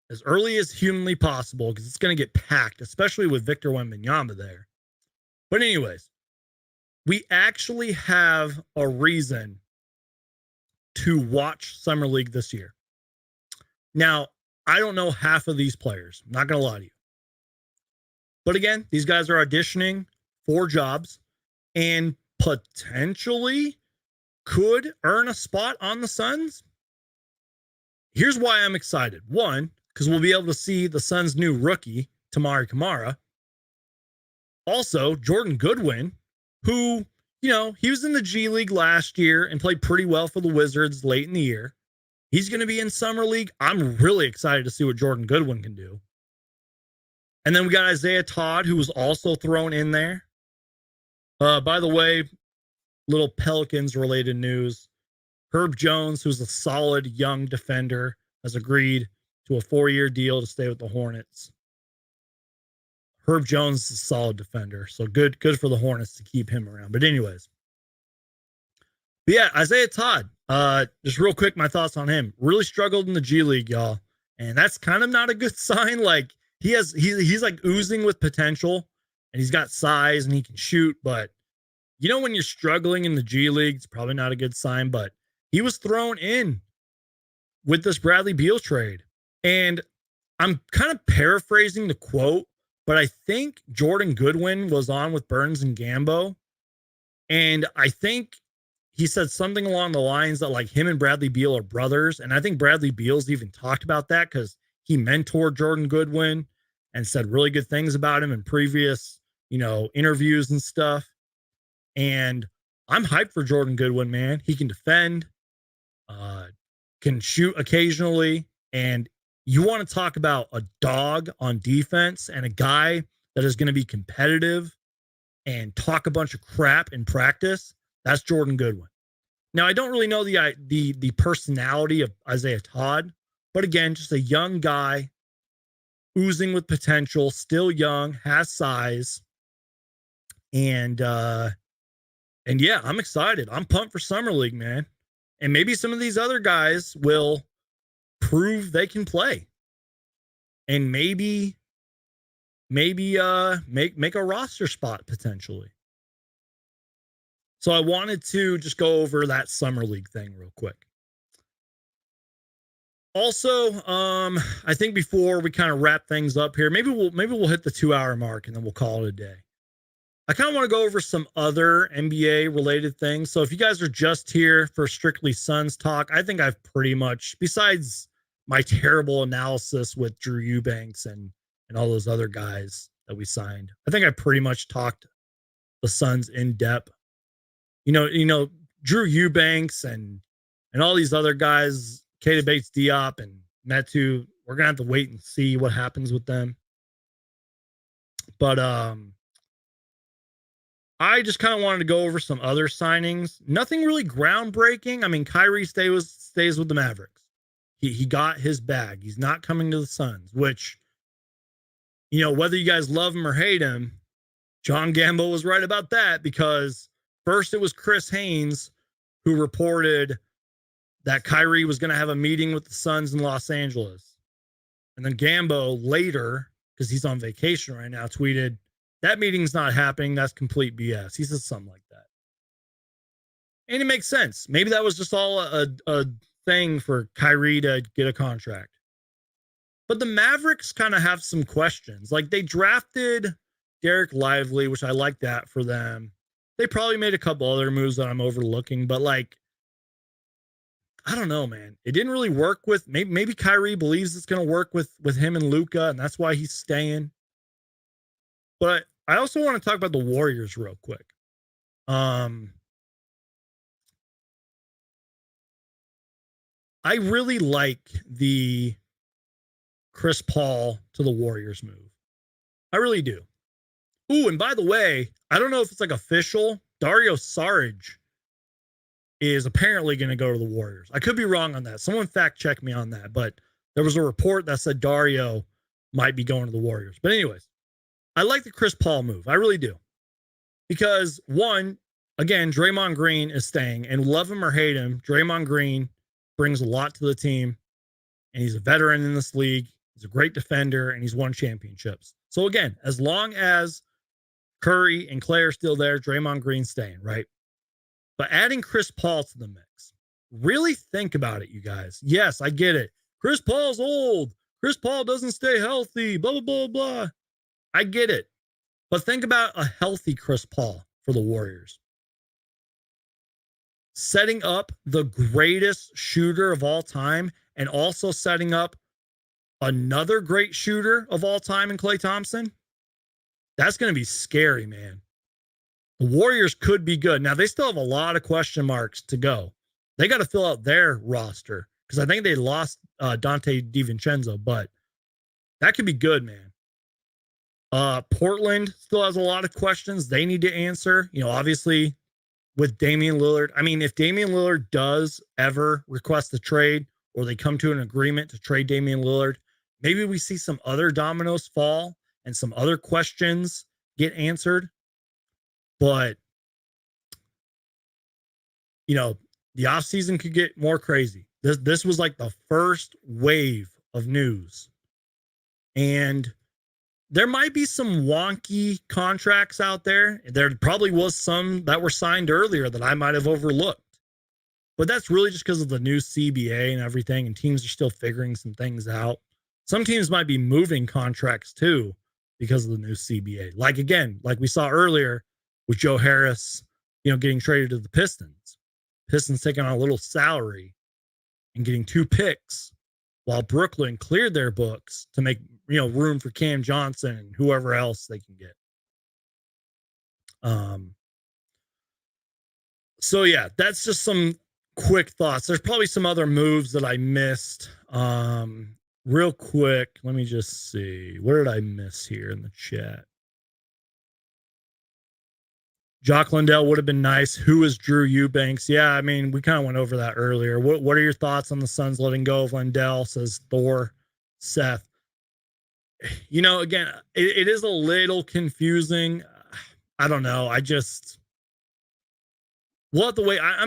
as early as humanly possible, because it's going to get packed, especially with Victor Wembanyama there. But anyways, we actually have a reason to watch Summer League this year. Now, I don't know half of these players. I'm not going to lie to you. But again, these guys are auditioning for jobs and potentially could earn a spot on the Suns. Here's why I'm excited. One, because we'll be able to see the Suns' new rookie, Tamari Kamara. Also, Jordan Goodwin, who, he was in the G League last year and played pretty well for the Wizards late in the year. He's going to be in Summer League. I'm really excited to see what Jordan Goodwin can do. And then we got Isaiah Todd, who was also thrown in there. By the way, little Pelicans-related news. Herb Jones, who's a solid young defender, has agreed to a 4-year deal to stay with the Hornets. Herb Jones is a solid defender, so good for the Hornets to keep him around. But anyways. But yeah, Isaiah Todd. Just real quick, my thoughts on him. Really struggled in the G League, y'all. And that's kind of not a good sign. Like, he's like oozing with potential, and he's got size and he can shoot, but when you're struggling in the G League, it's probably not a good sign. But he was thrown in with this Bradley Beal trade. And I'm kind of paraphrasing the quote, but I think Jordan Goodwin was on with Burns and Gambo. And I think he said something along the lines that like him and Bradley Beal are brothers. And I think Bradley Beal's even talked about that because he mentored Jordan Goodwin and said really good things about him in previous, interviews and stuff. And I'm hyped for Jordan Goodwin, man. He can defend, can shoot occasionally. And you want to talk about a dog on defense and a guy that is going to be competitive and talk a bunch of crap in practice. That's Jordan Goodwin. Now, I don't really know the personality of Isaiah Todd, but again, just a young guy oozing with potential, still young, has size. And yeah, I'm excited. I'm pumped for Summer League, man. And maybe some of these other guys will prove they can play. And maybe make a roster spot potentially. So I wanted to just go over that Summer League thing real quick. Also, I think before we kind of wrap things up here, maybe we'll hit the 2-hour mark and then we'll call it a day. I kind of want to go over some other NBA related things. So if you guys are just here for strictly Suns talk, I think I've pretty much, besides my terrible analysis with Drew Eubanks and all those other guys that we signed, I think I pretty much talked the Suns in depth. Drew Eubanks and all these other guys, Bates-Diop and Metu, we're going to have to wait and see what happens with them. But I just kind of wanted to go over some other signings. Nothing really groundbreaking. I mean, Kyrie stays with the Mavericks. He got his bag. He's not coming to the Suns, which, whether you guys love him or hate him, John Gamble was right about that, because first it was Chris Haynes who reported that Kyrie was going to have a meeting with the Suns in Los Angeles. And then Gambo later, because he's on vacation right now, tweeted, that meeting's not happening. That's complete BS. He says something like that. And it makes sense. Maybe that was just all a thing for Kyrie to get a contract. But the Mavericks kind of have some questions. Like, they drafted Derek Lively, which I like that for them. They probably made a couple other moves that I'm overlooking, but like, I don't know, man. It didn't really work with, maybe Kyrie believes it's going to work with him and Luka, and that's why he's staying. But I also want to talk about the Warriors real quick. I really like the Chris Paul to the Warriors move. I really do. Ooh, and by the way, I don't know if it's like official. Dario Saric is apparently going to go to the Warriors. I could be wrong on that. Someone fact check me on that, but there was a report that said Dario might be going to the Warriors. But anyways, I like the Chris Paul move. I really do. Because one, again, Draymond Green is staying, and love him or hate him, Draymond Green brings a lot to the team, and he's a veteran in this league. He's a great defender, and he's won championships. So again, as long as Curry and Clay are still there, Draymond Green's staying, right? But adding Chris Paul to the mix, really think about it, you guys. Yes, I get it. Chris Paul's old. Chris Paul doesn't stay healthy, blah, blah, blah, blah. I get it. But think about a healthy Chris Paul for the Warriors. Setting up the greatest shooter of all time, and also setting up another great shooter of all time in Klay Thompson. that's going to be scary, man. The Warriors could be good. Now, they still have a lot of question marks to go. They got to fill out their roster because I think they lost Dante DiVincenzo, but that could be good, man. Portland still has a lot of questions they need to answer. You know, obviously with Damian Lillard. I mean, if Damian Lillard does ever request a trade or they come to an agreement to trade Damian Lillard, maybe we see some other dominoes fall and some other questions get answered. But, you know, the offseason could get more crazy. This was like the first wave of news. And there might be some wonky contracts out there. There probably was some that were signed earlier that I might have overlooked. But that's really just because of the new CBA and everything, and teams are still figuring some things out. Some teams might be moving contracts too because of the new CBA. Like, again, like we saw earlier with Joe Harris, you know, getting traded to the Pistons. Pistons taking on a little salary and getting 2 picks while Brooklyn cleared their books to make, you know, room for Cam Johnson and whoever else they can get. So yeah, that's just some quick thoughts. There's probably some other moves that I missed. Real quick, let me just see. What did I miss here in the chat? Jock Lindell would have been nice. Who is Drew Eubanks? Yeah, I mean, we kind of went over that earlier. What are your thoughts on the Suns letting go of Lindell? Says Thor Seth. You know, again, it is a little confusing. I don't know. I'm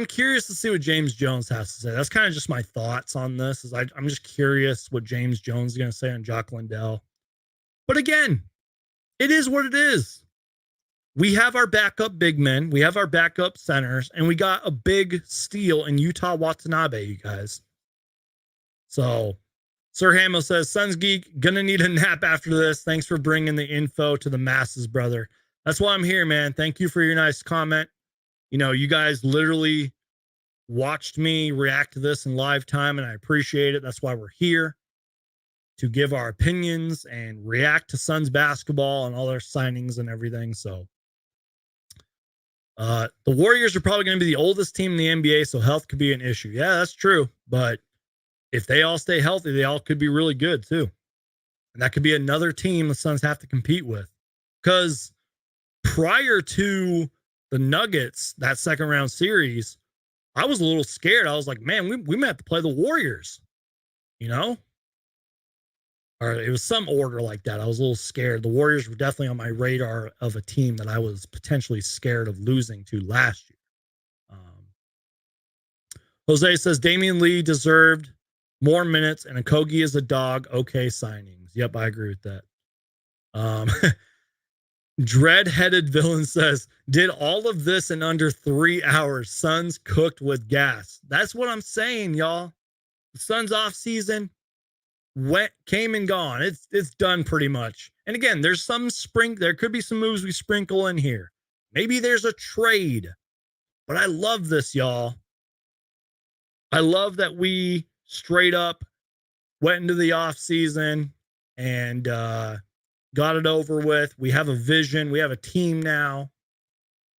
curious to see what James Jones has to say. That's kind of just my thoughts on this. I'm just curious what James Jones is going to say on Jock Lindell. But again, it is what it is. We have our backup big men, we have our backup centers, and we got a big steal in Yuta Watanabe, you guys. So, Sir Hamo says, Suns Geek, gonna need a nap after this. Thanks for bringing the info to the masses, brother. That's why I'm here, man. Thank you for your nice comment. You know, you guys literally watched me react to this in live time, and I appreciate it. That's why we're here, to give our opinions and react to Suns basketball and all their signings and everything. So, the Warriors are probably going to be the oldest team in the NBA, so health could be an issue. Yeah, that's true. But if they all stay healthy, they all could be really good too. And that could be another team the Suns have to compete with. Because prior to the Nuggets, that second round series, I was a little scared. I was like, man, we might have to play the Warriors, you know? Or it was some order like that. I was a little scared. The Warriors were definitely on my radar of a team that I was potentially scared of losing to last year. Jose says Damian Lee deserved more minutes and Okogie is a dog. Okay signings. Yep, I agree with that. Dread-headed villain says, did all of this in under 3 hours. Suns cooked with gas. That's what I'm saying, y'all. The Suns off season came and gone. It's done pretty much. And again, there could be some moves we sprinkle in here. Maybe there's a trade. But I love this, y'all. I love that we straight up went into the off season and got it over with. We have a vision. We have a team now.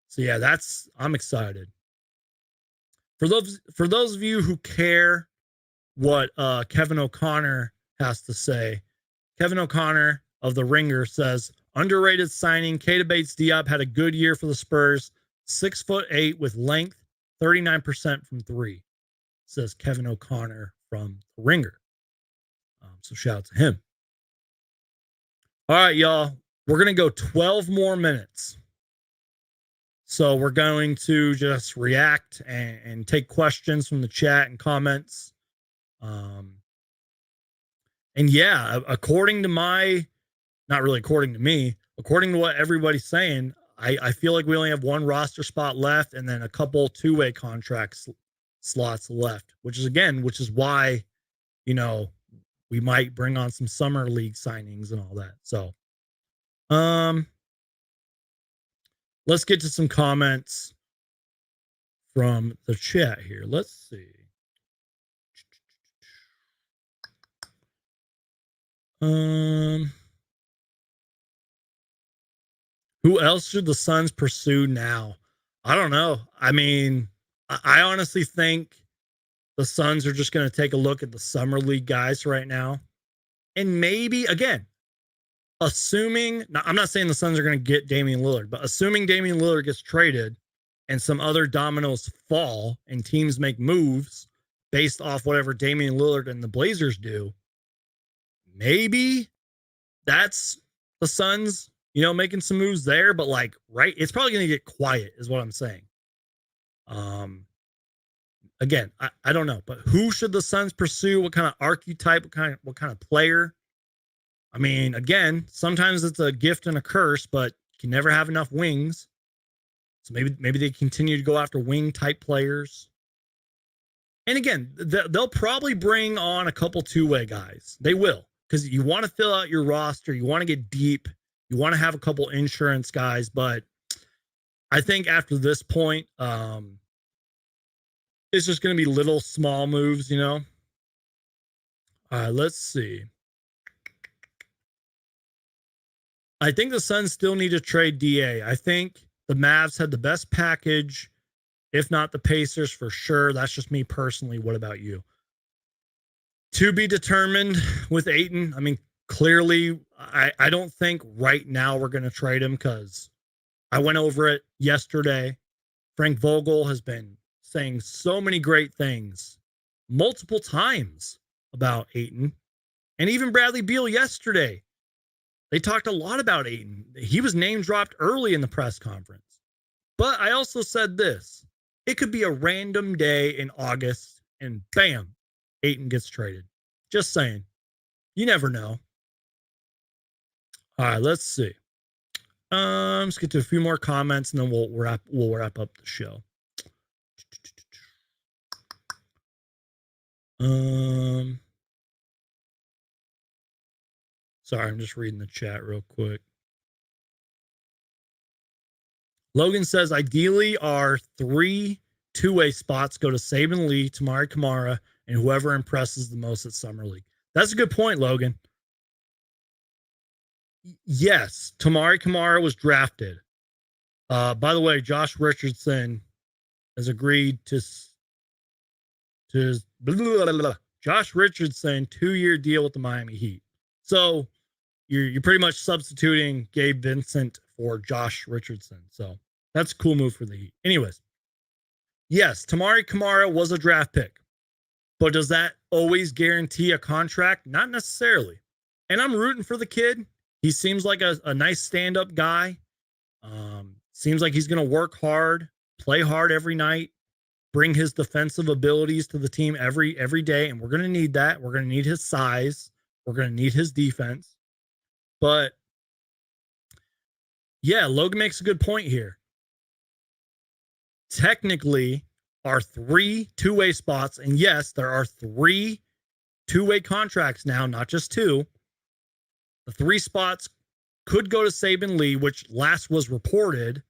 So yeah, I'm excited. For those of you who care what Kevin O'Connor has to say, Kevin O'Connor of The Ringer says, underrated signing, Keita Bates-Diop had a good year for the Spurs, 6'8" with length, 39% from 3, says Kevin O'Connor from The Ringer. So shout out to him. All right, y'all. We're going to go 12 more minutes. So we're going to just react and take questions from the chat and comments. And yeah, according to not really according to me, according to what everybody's saying, I feel like we only have one roster spot left and then a couple two-way contract slots left, which is why, you know, we might bring on some summer league signings and all that. So, let's get to some comments from the chat here. Let's see. Who else should the Suns pursue now? I don't know. I mean, I honestly think the Suns are just going to take a look at the Summer League guys right now. And maybe, again, assuming, now I'm not saying the Suns are going to get Damian Lillard, but assuming Damian Lillard gets traded and some other dominoes fall and teams make moves based off whatever Damian Lillard and the Blazers do, maybe that's the Suns, making some moves there. But right, it's probably going to get quiet is what I'm saying. Again, I don't know, but who should the Suns pursue? What kind of archetype? What kind of player? I mean, again, sometimes it's a gift and a curse, but you can never have enough wings. So maybe they continue to go after wing type players. And again, they'll probably bring on a couple two-way guys. They will, because you want to fill out your roster. You want to get deep. You want to have a couple insurance guys. But I think after this point, it's just going to be little small moves, All right, let's see. I think the Suns still need to trade DA. I think the Mavs had the best package, if not the Pacers for sure. That's just me personally. What about you? To be determined with Ayton. I mean, clearly, I don't think right now we're going to trade him because I went over it yesterday. Frank Vogel has been saying so many great things multiple times about Ayton. And even Bradley Beal yesterday. They talked a lot about Ayton. He was name dropped early in the press conference. But I also said this. It could be a random day in August and bam, Ayton gets traded. Just saying. You never know. All right, let's see. Let's get to a few more comments and then we'll wrap up the show. Sorry, I'm just reading the chat real quick. Logan says, ideally, our 3 two-way spots go to Saban Lee, Tamari Kamara, and whoever impresses the most at Summer League. That's a good point, Logan. Yes, Tamari Kamara was drafted. By the way, Josh Richardson has agreed to blah, blah, blah. Josh Richardson 2-year deal with the Miami Heat. So you're pretty much substituting Gabe Vincent for Josh Richardson. So that's a cool move for the Heat. Anyways, yes, Tamari Kamara was a draft pick. But does that always guarantee a contract? Not necessarily. And I'm rooting for the kid. He seems like a nice stand-up guy. Seems like he's going to work hard, play hard every night, bring his defensive abilities to the team every day. And we're going to need that. We're going to need his size. We're going to need his defense. But yeah, Logan makes a good point here. Technically, our 3 two-way spots, and yes, there are 3 two-way contracts now, not just 2. The 3 spots could go to Saban Lee, which last was reported.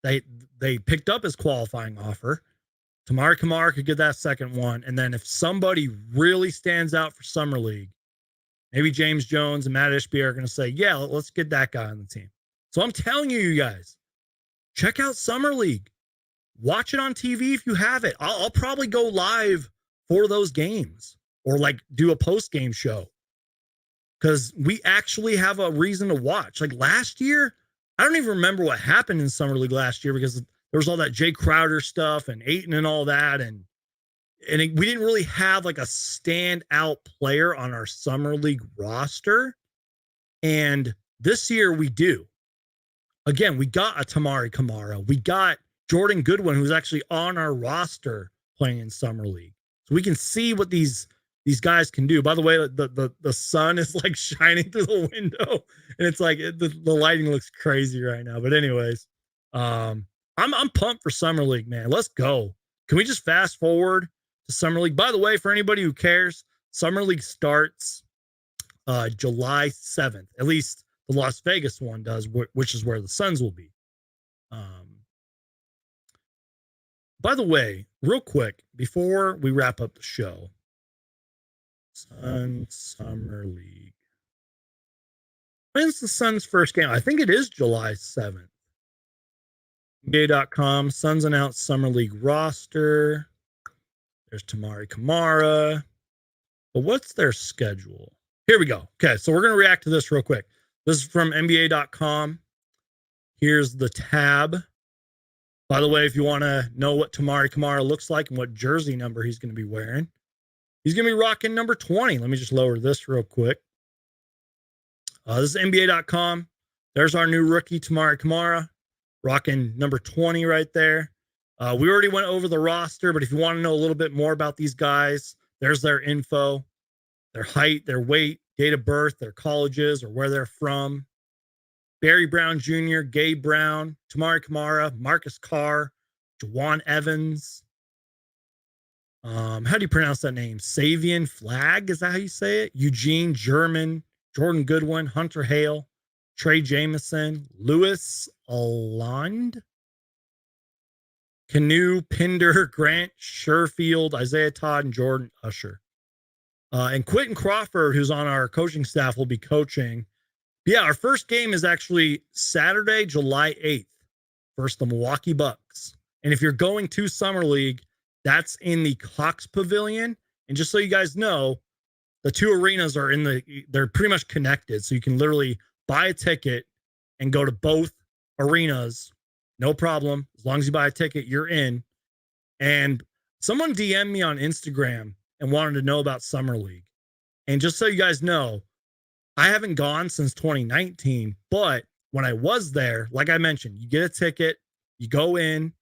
They picked up his qualifying offer. Tamari Kamara could get that second one. And then if somebody really stands out for Summer League, maybe James Jones and Matt Ishbia are going to say, yeah, let's get that guy on the team. So I'm telling you guys, check out Summer League. Watch it on TV if you have it. I'll probably go live for those games or do a post-game show because we actually have a reason to watch. Like last year, I don't even remember what happened in Summer League last year because there was all that Jay Crowder stuff and Ayton and all that. And we didn't really have a standout player on our Summer League roster. And this year we do. Again, we got a Tamari Kamara. We got Jordan Goodwin, who's actually on our roster playing in Summer League. So we can see what these guys can do. By the way, the sun is shining through the window and it's the lighting looks crazy right now. But anyways, I'm pumped for Summer League, man. Let's go. Can we just fast forward to Summer League? By the way, for anybody who cares, Summer League starts July 7th. At least the Las Vegas one does, which is where the Suns will be. By the way, real quick, before we wrap up the show, Summer League. When's the Suns' first game? I think it is July 7th. NBA.com. Suns announced Summer League roster. There's Tamari Kamara. But what's their schedule? Here we go. Okay, so we're going to react to this real quick. This is from NBA.com. Here's the tab. By the way, if you want to know what Tamari Kamara looks like and what jersey number he's going to be wearing, he's going to be rocking number 20. Let me just lower this real quick. This is NBA.com. There's our new rookie, Tamari Kamara, rocking number 20 right there. We already went over the roster, but if you want to know a little bit more about these guys, there's their info, their height, their weight, date of birth, their colleges, or where they're from. Barry Brown Jr., Gabe Brown, Tamari Kamara, Marcus Carr, Jawan Evans. How do you pronounce that name? Savion Flag, is that how you say it? Eugene German, Jordan Goodwin, Hunter Hale, Trey Jameson, Lewis Alland, Canoe, Pinder, Grant Sherfield, Isaiah Todd, and Jordan Usher. And Quentin Crawford, who's on our coaching staff, will be coaching. Yeah, our first game is actually Saturday, July 8th versus the Milwaukee Bucks. And if you're going to Summer League, that's in the Cox Pavilion. And just so you guys know, the two arenas are they're pretty much connected. So you can literally buy a ticket and go to both arenas. No problem. As long as you buy a ticket, you're in. And someone DM'd me on Instagram and wanted to know about Summer League. And just so you guys know, I haven't gone since 2019, but when I was there, like I mentioned, you get a ticket, you go in,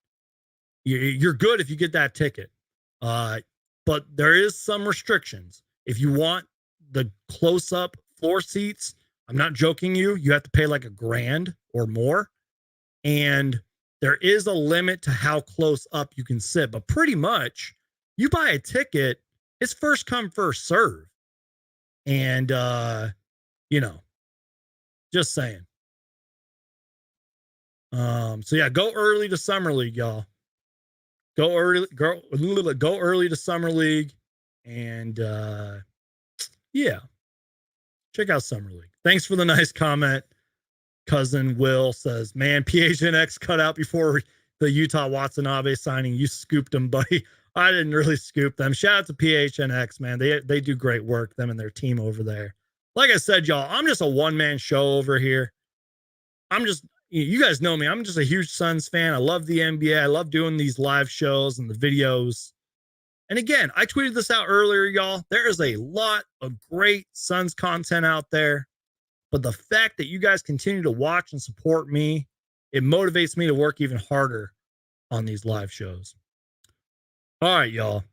you're good if you get that ticket. But there is some restrictions. If you want the close-up floor seats, I'm not joking you have to pay like $1,000 or more. And there is a limit to how close up you can sit. But pretty much, you buy a ticket, it's first come, first serve. And, just saying. So yeah, go early to Summer League, y'all. Go early to Summer League. And, yeah, check out Summer League. Thanks for the nice comment. Cousin Will says, man, PHNX cut out before the Utah Watanabe signing. You scooped them, buddy. I didn't really scoop them. Shout out to PHNX, man. They do great work, them and their team over there. Like I said, y'all, I'm just a one-man show over here. You guys know me. I'm just a huge Suns fan. I love the NBA. I love doing these live shows and the videos. And again, I tweeted this out earlier, y'all. There is a lot of great Suns content out there. But the fact that you guys continue to watch and support me, it motivates me to work even harder on these live shows. All right, y'all.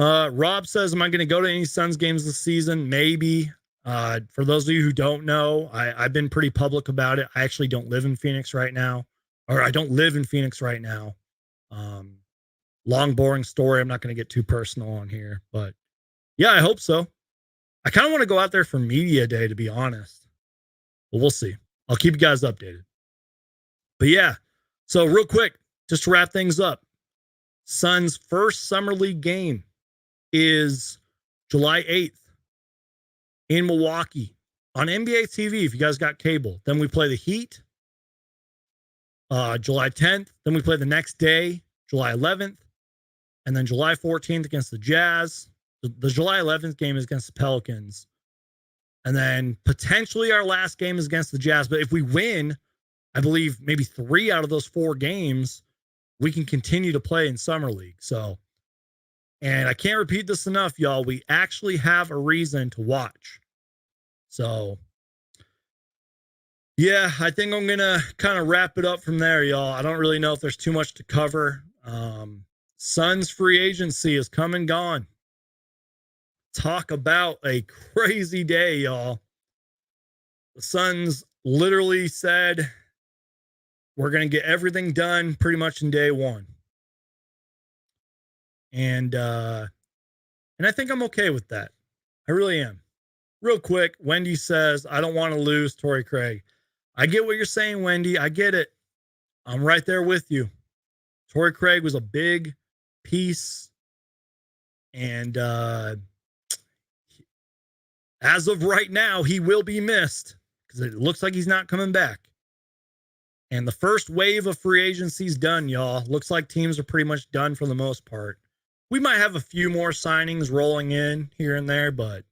Rob says, am I going to go to any Suns games this season? Maybe. For those of you who don't know, I've been pretty public about it. I actually don't live in Phoenix right now. Long, boring story. I'm not going to get too personal on here. But, yeah, I hope so. I kind of want to go out there for media day, to be honest. But we'll see. I'll keep you guys updated. But yeah, so real quick, just to wrap things up, Suns' first Summer League game is July 8th in Milwaukee on NBA TV if you guys got cable. Then we play the Heat July 10th. Then we play the next day, July 11th. And then July 14th against the Jazz. The July 11th game is against the Pelicans. And then potentially our last game is against the Jazz. But if we win, I believe maybe 3 out of those 4 games, we can continue to play in Summer League. So, and I can't repeat this enough, y'all. We actually have a reason to watch. So, yeah, I think I'm going to kind of wrap it up from there, y'all. I don't really know if there's too much to cover. Suns free agency is come and gone. Talk about a crazy day, y'all. The Suns literally said, we're going to get everything done pretty much in day one. And I think I'm okay with that. I really am. Real quick, Wendy says, I don't want to lose Torrey Craig. I get what you're saying, Wendy. I get it. I'm right there with you. Torrey Craig was a big piece. And as of right now, he will be missed because it looks like he's not coming back. And the first wave of free agency is done, y'all. Looks like teams are pretty much done for the most part. We might have a few more signings rolling in here and there, but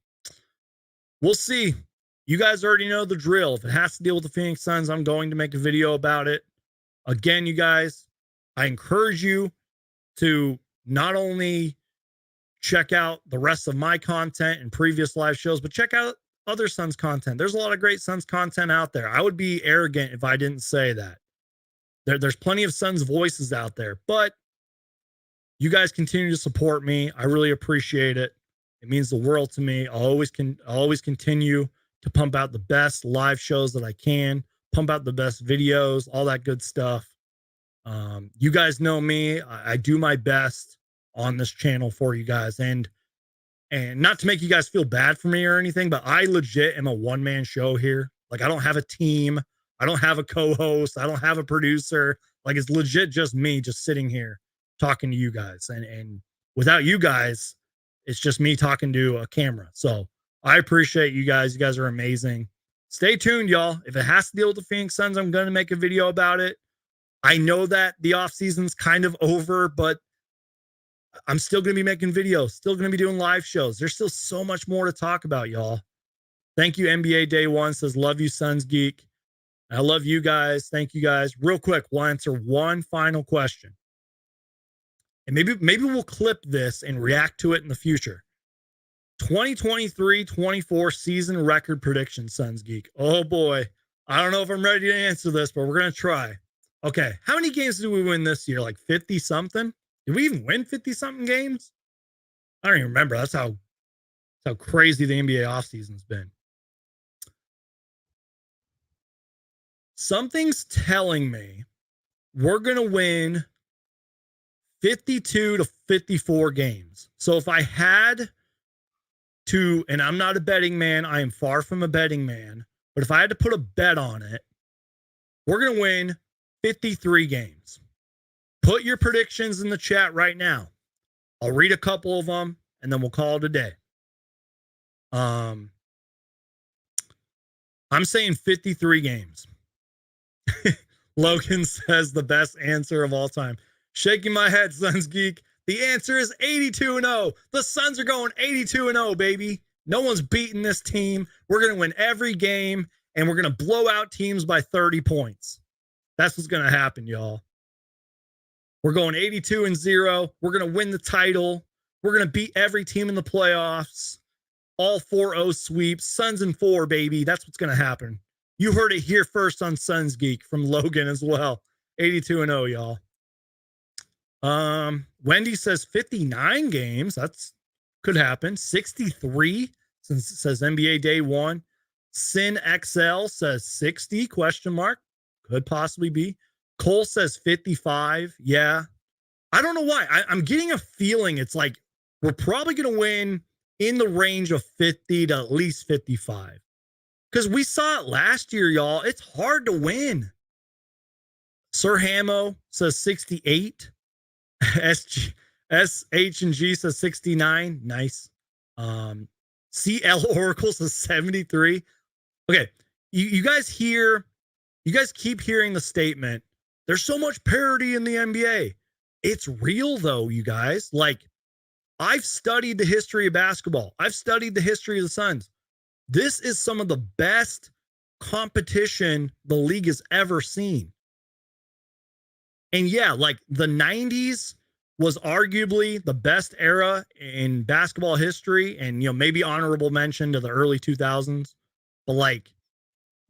we'll see. You guys already know the drill. If it has to deal with the Phoenix Suns, I'm going to make a video about it. Again, you guys, I encourage you to not only check out the rest of my content and previous live shows, but check out other Suns content. There's a lot of great Suns content out there. I would be arrogant if I didn't say that. There's plenty of Suns voices out there, but you guys continue to support me. I really appreciate it. It means the world to me. I'll always continue to pump out the best live shows that I can, pump out the best videos, all that good stuff. You guys know me. I do my best on this channel for you guys. And not to make you guys feel bad for me or anything, but I legit am a one-man show here. Like, I don't have a team. I don't have a co-host. I don't have a producer. Like, it's legit just me just sitting here talking to you guys. And without you guys, it's just me talking to a camera. So I appreciate you guys. You guys are amazing. Stay tuned, y'all. If it has to deal with the Phoenix Suns, I'm going to make a video about it. I know that the off season's kind of over, but I'm still going to be making videos, still going to be doing live shows. There's still so much more to talk about, y'all. Thank you, NBA Day One says, love you, Suns Geek. I love you guys. Thank you guys. Real quick, we'll answer one final question. And maybe we'll clip this and react to it in the future. 2023-24 season record prediction, Suns Geek. Oh boy. I don't know if I'm ready to answer this, but we're going to try. Okay. How many games did we win this year? Like 50 something? Did we even win 50 something games? I don't even remember. That's how crazy the NBA offseason's been. Something's telling me we're going to win 52 to 54 games. So if I had to, and I'm not a betting man, I am far from a betting man, but if I had to put a bet on it, we're going to win 53 games. Put your predictions in the chat right now. I'll read a couple of them and then we'll call it a day. I'm saying 53 games. Logan says the best answer of all time. Shaking my head, Suns Geek. The answer is 82-0. The Suns are going 82-0, baby. No one's beating this team. We're going to win every game, and we're going to blow out teams by 30 points. That's what's going to happen, y'all. We're going 82-0. We're going to win the title. We're going to beat every team in the playoffs. All 4-0 sweeps. Suns in 4, baby. That's what's going to happen. You heard it here first on Suns Geek from Logan as well. 82-0, y'all. Wendy says 59 games. That's could happen. 63 says NBA Day One. Sin XL says 60 ? Could possibly be. Cole says 55. Yeah. I don't know why. I'm getting a feeling it's like we're probably going to win in the range of 50 to at least 55. Because we saw it last year, y'all. It's hard to win. Sir Hamo says 68. SH&G says 69. Nice. CL Oracle says 73. Okay. You guys keep hearing the statement. There's so much parity in the NBA. It's real though, you guys. Like, I've studied the history of basketball. I've studied the history of the Suns. This is some of the best competition the league has ever seen. And yeah, like the 90s was arguably the best era in basketball history, and maybe honorable mention to the early 2000s. But like,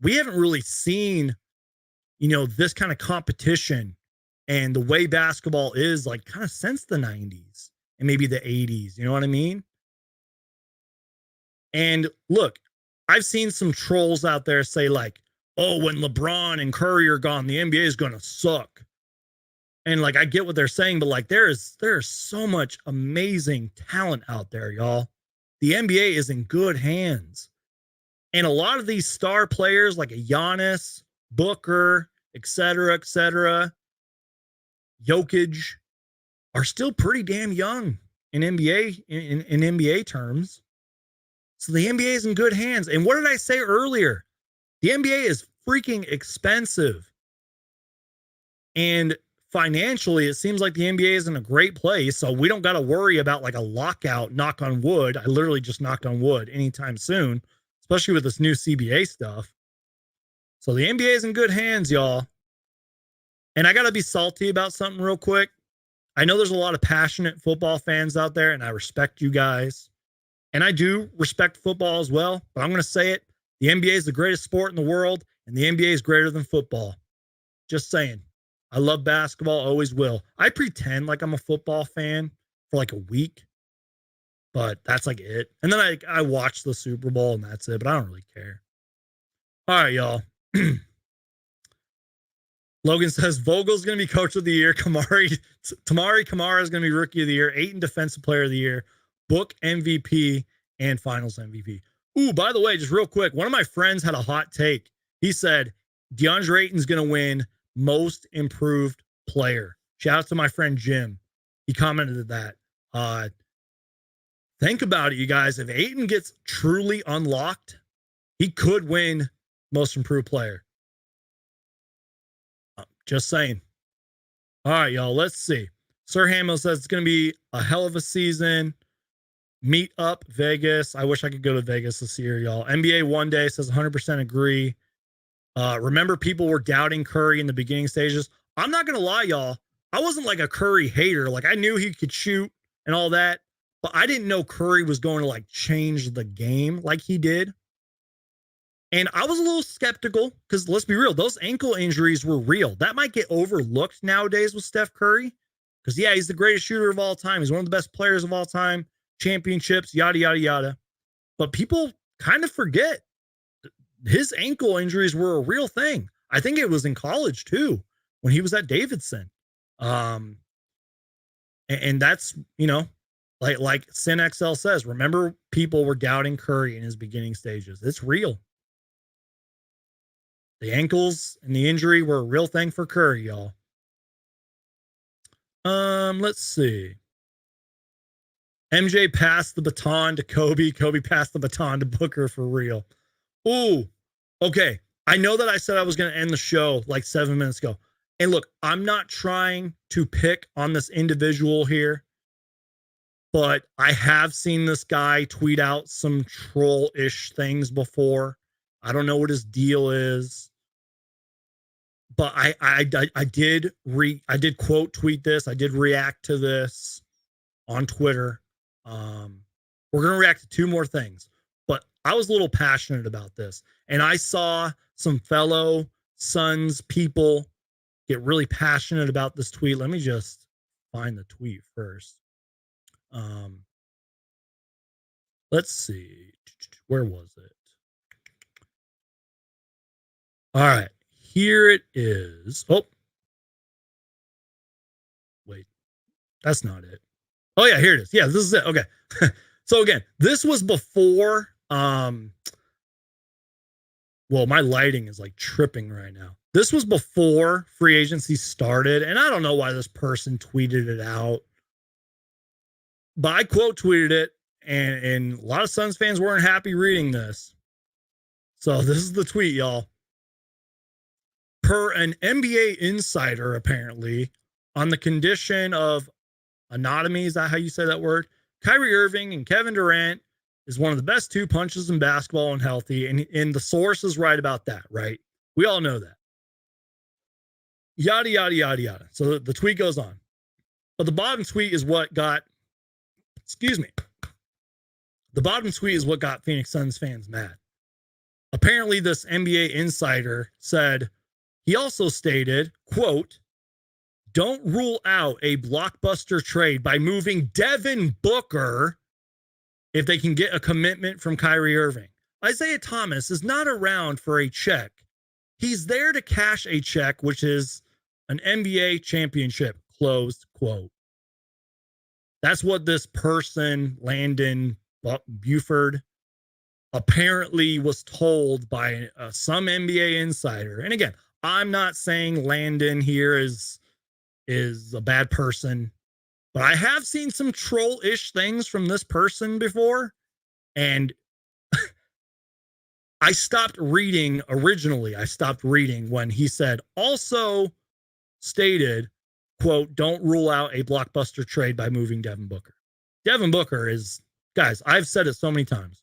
we haven't really seen this kind of competition and the way basketball is like kind of since the 90s and maybe the 80s. You know what I mean? And look, I've seen some trolls out there say like, oh, when LeBron and Curry are gone, the NBA is going to suck. And like, I get what they're saying, but like, there's so much amazing talent out there, y'all. The NBA is in good hands. And a lot of these star players like a Giannis, Booker, et cetera, Jokic, are still pretty damn young in NBA terms. So the NBA is in good hands. And what did I say earlier? The NBA is freaking expensive. And financially, it seems like the NBA is in a great place. So we don't got to worry about like a lockout, knock on wood. I literally just knocked on wood anytime soon, especially with this new CBA stuff. So the NBA is in good hands, y'all. And I got to be salty about something real quick. I know there's a lot of passionate football fans out there, and I respect you guys. And I do respect football as well, but I'm going to say it. The NBA is the greatest sport in the world, and the NBA is greater than football. Just saying. I love basketball, always will. I pretend like I'm a football fan for like a week, but that's like it. And then I watch the Super Bowl, and that's it, but I don't really care. All right, y'all. Logan says Vogel's going to be coach of the year. Tamari Kamara is going to be rookie of the year. Ayton defensive player of the year. Book MVP and finals MVP. Ooh, by the way, just real quick, one of my friends had a hot take. He said DeAndre Ayton's going to win most improved player. Shout out to my friend Jim. He commented that. Think about it, you guys. If Ayton gets truly unlocked, he could win most improved player. Just saying. All right, y'all. Let's see. Sir Hamill says it's going to be a hell of a season. Meet up Vegas. I wish I could go to Vegas this year, y'all. NBA One Day says 100% agree. Remember, people were doubting Curry in the beginning stages. I'm not going to lie, y'all. I wasn't like a Curry hater. Like, I knew he could shoot and all that, but I didn't know Curry was going to like change the game like he did. And I was a little skeptical because let's be real, those ankle injuries were real. That might get overlooked nowadays with Steph Curry because, yeah, he's the greatest shooter of all time. He's one of the best players of all time, championships, yada, yada, yada. But people kind of forget his ankle injuries were a real thing. I think it was in college too when he was at Davidson. And that's, you know, like Sin XL says, remember people were doubting Curry in his beginning stages. It's real. The ankles and the injury were a real thing for Curry, y'all. Let's see. MJ passed the baton to Kobe. Kobe passed the baton to Booker for real. Ooh, okay. I know that I said I was going to end the show like 7 minutes ago. And look, I'm not trying to pick on this individual here, but I have seen this guy tweet out some troll-ish things before. I don't know what his deal is. But I did quote tweet this. I did react to this on Twitter. We're gonna react to two more things, but I was a little passionate about this, and I saw some fellow Suns people get really passionate about this tweet. Let me just find the tweet first. Let's see, where was it? All right. Here it is. Oh, wait, that's not it. Oh yeah, here it is. Yeah, this is it. Okay. So again, this was before, well, my lighting is like tripping right now. This was before free agency started. And I don't know why this person tweeted it out, but I quote tweeted it and a lot of Suns fans weren't happy reading this. So this is the tweet, y'all. Per an NBA insider, apparently, on the condition of anatomy, is that how you say that word? Kyrie Irving and Kevin Durant is one of the best two punches in basketball and healthy. And the source is right about that, right? We all know that. Yada, yada, yada, yada. So the tweet goes on. But the bottom tweet is what got, the bottom tweet is what got Phoenix Suns fans mad. Apparently, this NBA insider said, he also stated, quote, don't rule out a blockbuster trade by moving Devin Booker if they can get a commitment from Kyrie Irving. Isaiah Thomas is not around for a check. He's there to cash a check, which is an NBA championship, closed quote. That's what this person, Landon Buford, apparently was told by some NBA insider. And again, I'm not saying Landon here is a bad person, but I have seen some troll-ish things from this person before. And I stopped reading originally. I stopped reading when he said, also, stated, quote, don't rule out a blockbuster trade by moving Devin Booker. Devin Booker is, guys, I've said it so many times.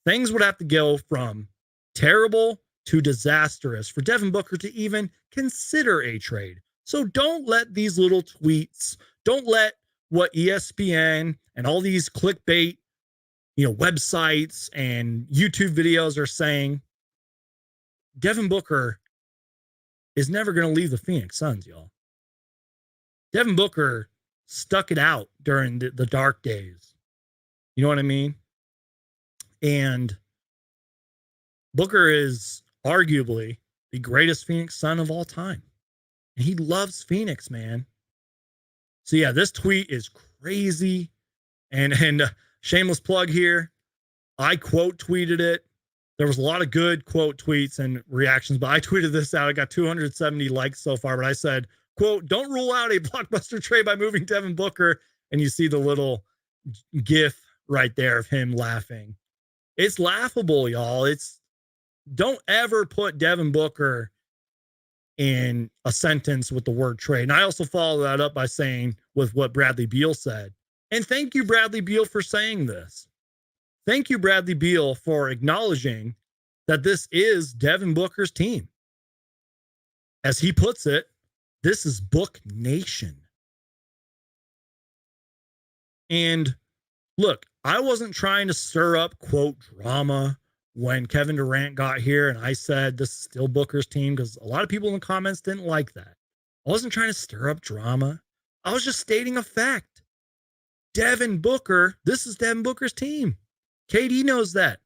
Things would have to go from terrible to disastrous for Devin Booker to even consider a trade. So don't let these little tweets, don't let what ESPN and all these clickbait, websites and YouTube videos are saying. Devin Booker is never going to leave the Phoenix Suns, y'all. Devin Booker stuck it out during the dark days. You know what I mean? And Booker is arguably the greatest Phoenix Sun of all time. And he loves Phoenix, man. So yeah, this tweet is crazy. And shameless plug here. I quote tweeted it. There was a lot of good quote tweets and reactions, but I tweeted this out. I got 270 likes so far, but I said, quote, don't rule out a blockbuster trade by moving Devin Booker. And you see the little gif right there of him laughing. It's laughable, y'all. Don't ever put Devin Booker in a sentence with the word trade. And I also follow that up by saying with what Bradley Beal said. And thank you, Bradley Beal, for saying this. Thank you, Bradley Beal, for acknowledging that this is Devin Booker's team. As he puts it, this is Book Nation. And look, I wasn't trying to stir up, quote, drama when Kevin Durant got here and I said this is still Booker's team, because a lot of people in the comments didn't like that. I wasn't trying to stir up drama. I was just stating a fact. Devin Booker, this is Devin Booker's team. KD knows that.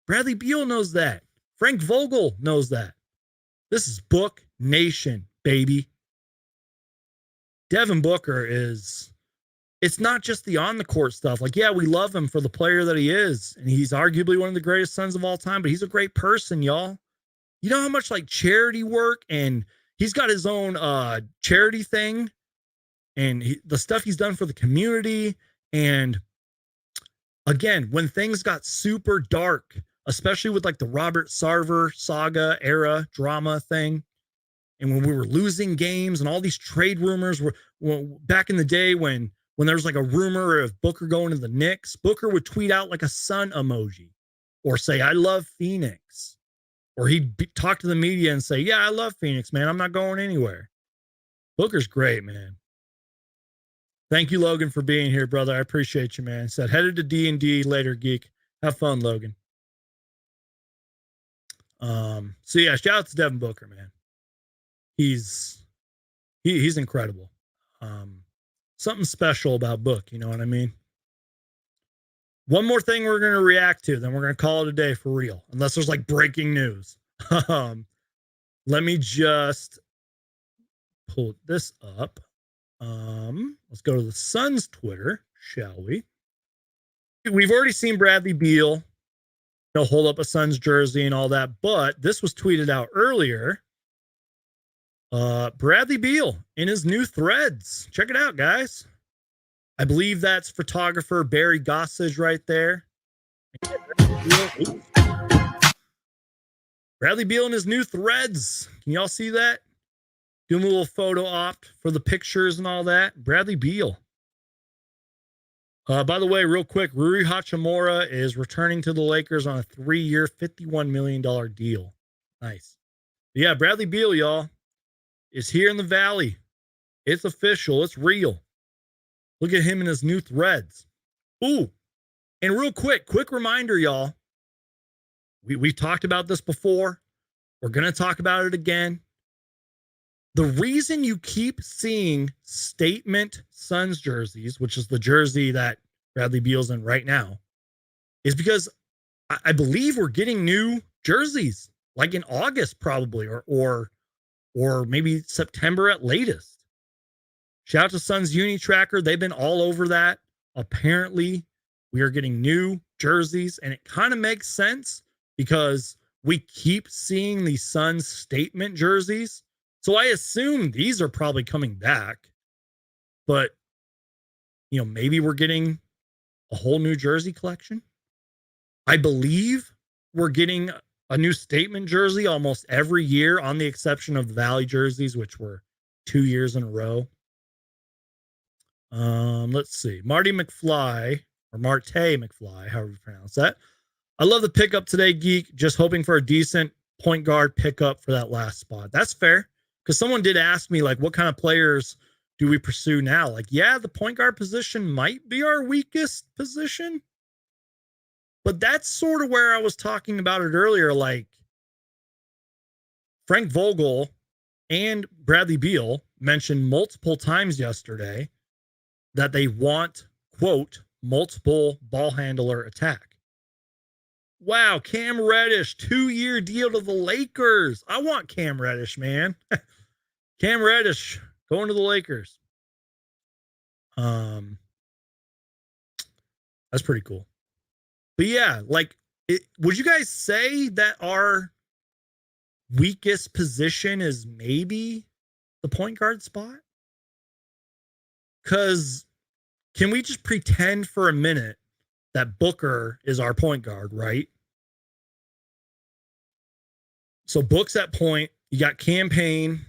Bradley Beal knows that. Frank Vogel knows that. This is Book Nation, baby. Devin Booker it's not just the on-the-court stuff. Like, yeah, we love him for the player that he is, and he's arguably one of the greatest Suns of all time, but he's a great person, y'all. You know how much, charity work, and he's got his own charity thing, and the stuff he's done for the community, and again, when things got super dark, especially with the Robert Sarver saga era drama thing, and when we were losing games and all these trade rumors were back in the day when there was a rumor of Booker going to the Knicks, Booker would tweet out a sun emoji or say, I love Phoenix. Or he'd talk to the media and say, yeah, I love Phoenix, man. I'm not going anywhere. Booker's great, man. Thank you, Logan, for being here, brother. I appreciate you, man. Said, headed to D&D later, Geek. Have fun, Logan. So yeah, shout out to Devin Booker, man. He's incredible. Something special about Book, you know what I mean? One more thing we're going to react to, then we're going to call it a day for real, unless there's breaking news. Let me just pull this up. Let's go to the Suns Twitter, shall we? We've already seen Bradley Beal, hold up a Suns jersey and all that, but this was tweeted out earlier. Bradley Beal in his new threads. Check it out, guys. I believe that's photographer Barry Gossage right there. Bradley Beal in his new threads. Can y'all see that? Doing a little photo op for the pictures and all that. Bradley Beal. By the way, real quick, Rui Hachimura is returning to the Lakers on a 3-year, $51 million deal. Nice. But yeah, Bradley Beal, y'all, is here in the Valley. It's official. It's real. Look at him in his new threads. Ooh. And real quick reminder, y'all. We've talked about this before. We're going to talk about it again. The reason you keep seeing statement Suns jerseys, which is the jersey that Bradley Beal's in right now, is because I believe we're getting new jerseys, in August probably, or maybe September at latest. Shout out to Suns Uni Tracker. They've been all over that. Apparently, we are getting new jerseys, and it kind of makes sense because we keep seeing these Suns statement jerseys. So I assume these are probably coming back. But, maybe we're getting a whole new jersey collection. I believe we're getting a new statement jersey almost every year, on the exception of the Valley jerseys, which were 2 years in a row. Let's see. Marty McFly, or Marte McFly, however you pronounce that. I love the pickup today, Geek. Just hoping for a decent point guard pickup for that last spot. That's fair. Because someone did ask me, like, what kind of players do we pursue now? Like, yeah, the point guard position might be our weakest position. But that's sort of where I was talking about it earlier. Like, Frank Vogel and Bradley Beal mentioned multiple times yesterday that they want, quote, multiple ball handler attack. Wow, Cam Reddish, 2-year deal to the Lakers. I want Cam Reddish, man. Cam Reddish going to the Lakers. That's pretty cool. But yeah, like, would you guys say that our weakest position is maybe the point guard spot? Because can we just pretend for a minute that Booker is our point guard, right? So Book's at point. You got Campaign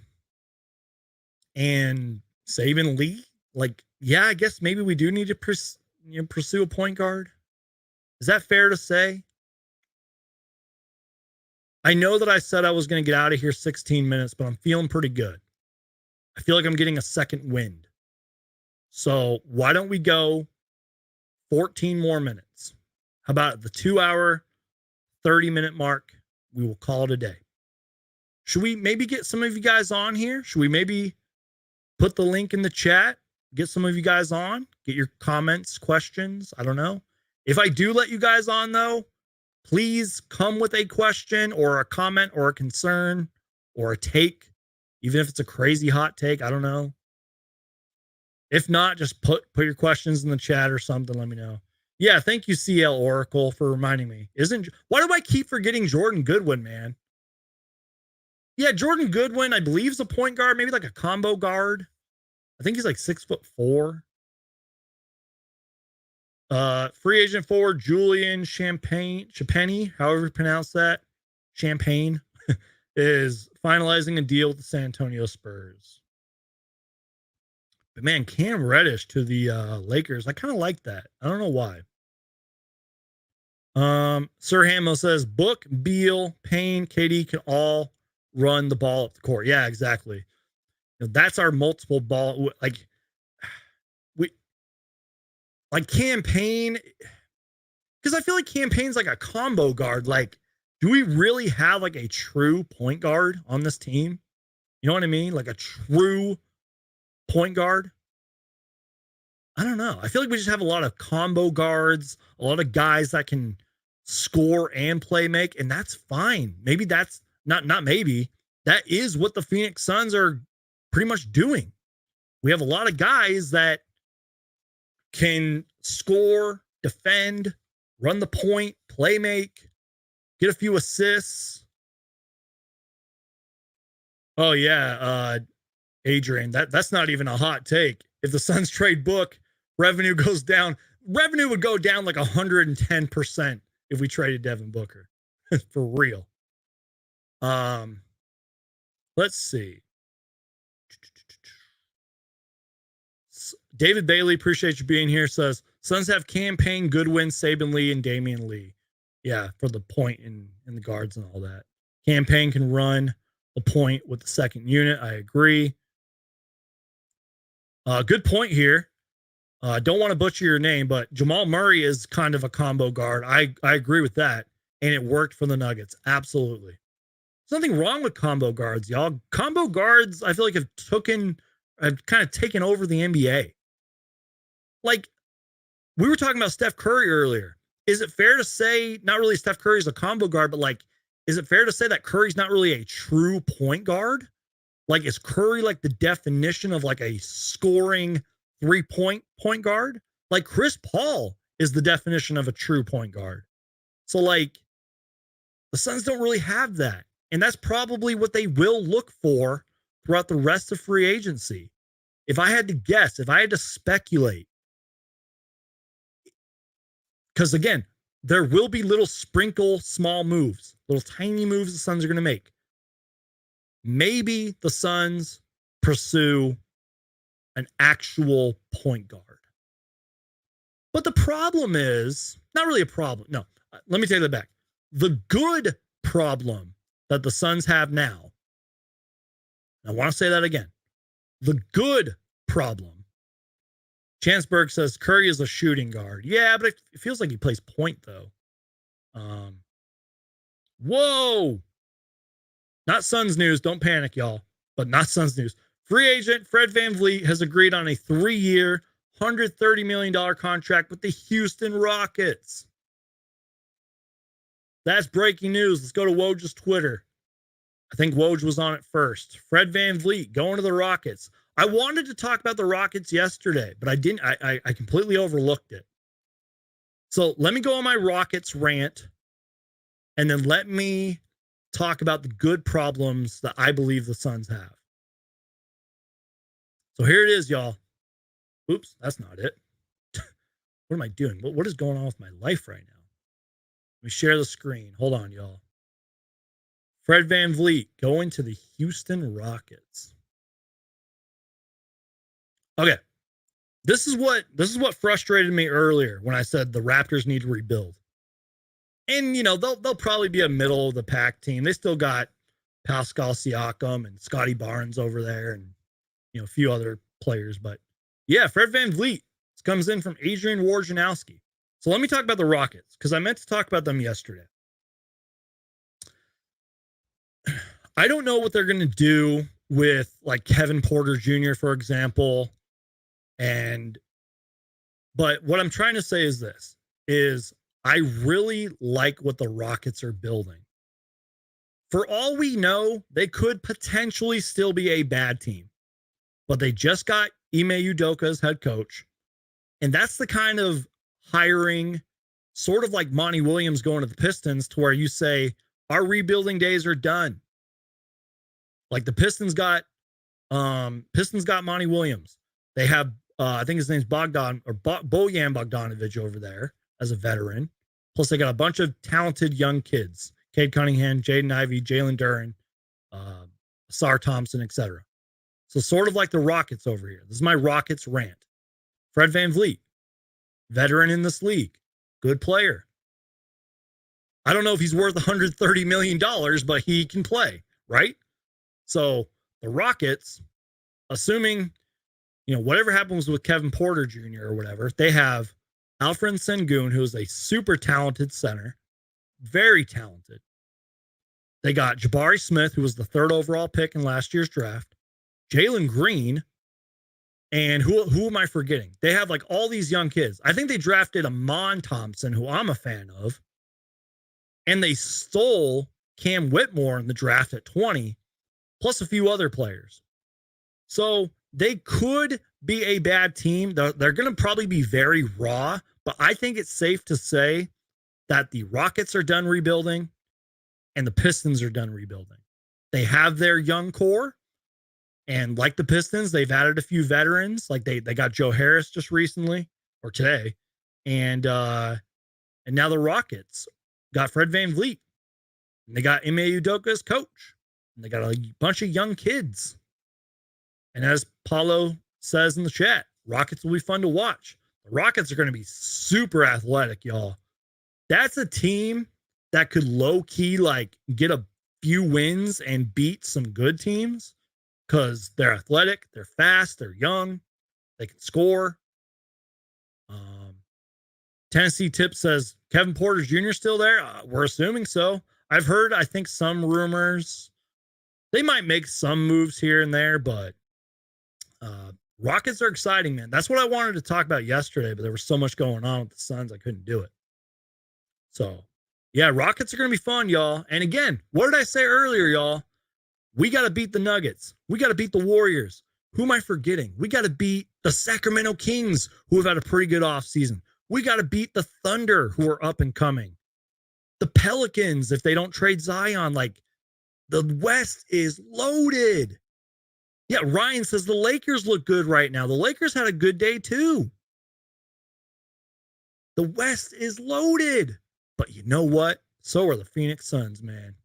and Saban Lee. Like, yeah, I guess maybe we do need to pursue a point guard. Is that fair to say? I know that I said I was going to get out of here 16 minutes, but I'm feeling pretty good. I feel like I'm getting a second wind. So why don't we go 14 more minutes? How about the 2-hour, 30-minute mark? We will call it a day. Should we maybe get some of you guys on here? Should we maybe put the link in the chat? Get some of you guys on? Get your comments, questions? I don't know. If I do let you guys on, though, please come with a question or a comment or a concern or a take, even if it's a crazy hot take. I don't know. If not, just put your questions in the chat or something. Let me know. Yeah, thank you, CL Oracle, for reminding me. Why do I keep forgetting Jordan Goodwin, man? Yeah, Jordan Goodwin, I believe, is a point guard, maybe like a combo guard. I think he's like 6'4". Free agent forward Julian Champagne, however you pronounce that, Champagne, is finalizing a deal with the San Antonio Spurs. But man, Cam Reddish to the Lakers, I kind of like that. I don't know why. Sir Hamo says Book, Beal, Payne, KD can all run the ball up the court. Yeah, exactly. You know, that's our multiple ball. Like Campaign, because I feel like Campaign's like a combo guard. Like, do we really have like a true point guard on this team? You know what I mean? Like a true point guard? I don't know. I feel like we just have a lot of combo guards, a lot of guys that can score and play make, and that's fine. Maybe that's not maybe. That is what the Phoenix Suns are pretty much doing. We have a lot of guys that can score, defend, run the point, play make, get a few assists. Oh yeah, Adrian, that's not even a hot take. If the Suns trade Book, revenue goes down. Revenue would go down like 110% if we traded Devin Booker. For real. Let's see. David Bailey, appreciate you being here, says Suns have Campaign, Goodwin, Saban Lee, and Damian Lee. Yeah, for the point in the guards and all that. Campaign can run the point with the second unit. I agree. Good point here. Don't want to butcher your name, but Jamal Murray is kind of a combo guard. I agree with that. And it worked for the Nuggets. Absolutely. There's nothing wrong with combo guards, y'all. Combo guards, I feel like have kind of taken over the NBA. Like, we were talking about Steph Curry earlier. Is it fair to say, not really Steph Curry's a combo guard, but like, is it fair to say that Curry's not really a true point guard? Like, is Curry like the definition of like a scoring 3-point point guard? Like, Chris Paul is the definition of a true point guard. So like, the Suns don't really have that. And that's probably what they will look for throughout the rest of free agency. If I had to guess, if I had to speculate, because again, there will be little sprinkle small moves. little tiny moves the Suns are going to make. Maybe the Suns pursue an actual point guard. But the problem is, not really a problem. No, let me take that back. The good problem that the Suns have now, I want to say that again. The good problem. Chansberg says Curry is a shooting guard. Yeah, but it feels like he plays point, though. Whoa! Not Suns news. Don't panic, y'all. But not Suns news. Free agent Fred VanVleet has agreed on a 3-year, $130 million contract with the Houston Rockets. That's breaking news. Let's go to Woj's Twitter. I think Woj was on it first. Fred VanVleet going to the Rockets. I wanted to talk about the Rockets yesterday, but I didn't. I completely overlooked it. So let me go on my Rockets rant, and then let me talk about the good problems that I believe the Suns have. So here it is, y'all. Oops, that's not it. What am I doing? What is going on with my life right now? Let me share the screen. Hold on, y'all. Fred VanVleet going to the Houston Rockets. Okay. This is what frustrated me earlier when I said the Raptors need to rebuild. And you know, they'll probably be a middle of the pack team. They still got Pascal Siakam and Scotty Barnes over there and a few other players, but yeah, Fred VanVleet comes in from Adrian Wojnarowski. So let me talk about the Rockets because I meant to talk about them yesterday. I don't know what they're going to do with like Kevin Porter Jr., for example. But what I'm trying to say is this, is I really like what the Rockets are building. For all we know, they could potentially still be a bad team, but they just got Ime Udoka as head coach. And that's the kind of hiring, sort of like Monty Williams going to the Pistons, to where you say, our rebuilding days are done. Like the Pistons got Monty Williams. They have, I think his name's Bojan Bogdanovic over there as a veteran. Plus they got a bunch of talented young kids. Cade Cunningham, Jaden Ivey, Jalen Duren, Sar Thompson, etc. So sort of like the Rockets over here. This is my Rockets rant. Fred VanVleet, veteran in this league, good player. I don't know if he's worth $130 million, but he can play, right? So the Rockets, assuming, whatever happens with Kevin Porter Jr. or whatever, they have Alfred Sengun, who is a super talented center, very talented. They got Jabari Smith, who was the 3rd overall pick in last year's draft, Jalen Green, and who am I forgetting? They have like all these young kids. I think they drafted Amon Thompson, who I'm a fan of, and they stole Cam Whitmore in the draft at 20, plus a few other players. So they could be a bad team. They're going to probably be very raw, but I think it's safe to say that the Rockets are done rebuilding and the Pistons are done rebuilding. They have their young core, and like the Pistons, they've added a few veterans. Like they got Joe Harris just recently or today, and now the Rockets got Fred VanVleet, and they got Ime Udoka as coach, and they got a bunch of young kids. And as Paulo says in the chat, Rockets will be fun to watch. The Rockets are going to be super athletic, y'all. That's a team that could low-key like get a few wins and beat some good teams because they're athletic, they're fast, they're young, they can score. Tennessee Tip says, Kevin Porter Jr. still there? We're assuming so. I've heard, I think, some rumors. They might make some moves here and there, but Rockets are exciting, man. That's what I wanted to talk about yesterday, but there was so much going on with the Suns, I couldn't do it. So, yeah, Rockets are going to be fun, y'all. And again, what did I say earlier, y'all? We got to beat the Nuggets. We got to beat the Warriors. Who am I forgetting? We got to beat the Sacramento Kings, who have had a pretty good offseason. We got to beat the Thunder, who are up and coming. The Pelicans, if they don't trade Zion, like the West is loaded. Yeah, Ryan says the Lakers look good right now. The Lakers had a good day too. The West is loaded. But you know what? So are the Phoenix Suns, man.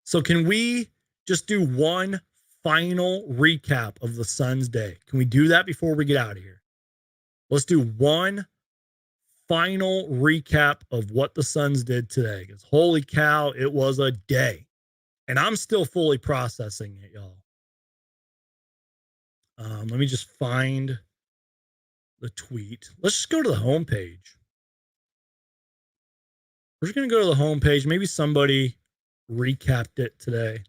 So can we just do one final recap of the Suns' day? Can we do that before we get out of here? Let's do one final recap of what the Suns did today. Because holy cow, it was a day. And I'm still fully processing it, y'all. Let me just find the tweet. Let's just go to the homepage. We're just going to go to the homepage. Maybe somebody recapped it today.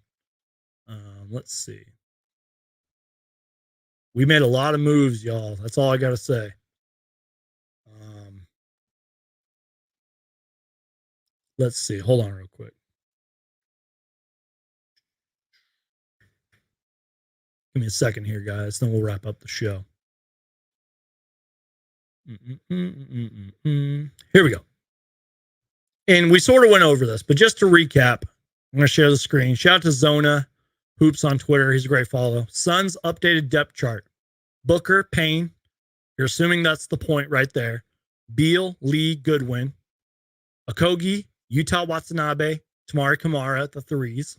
Let's see. We made a lot of moves, y'all. That's all I got to say. Let's see. Hold on real quick. Give me a second here, guys. Then we'll wrap up the show. Here we go. And we sort of went over this, but just to recap, I'm going to share the screen. Shout out to Zona Hoops on Twitter. He's a great follow. Suns updated depth chart. Booker, Payne. You're assuming that's the point right there. Beal, Lee, Goodwin. Okogie, Yuta, Watanabe, Tamari Kamara at the threes.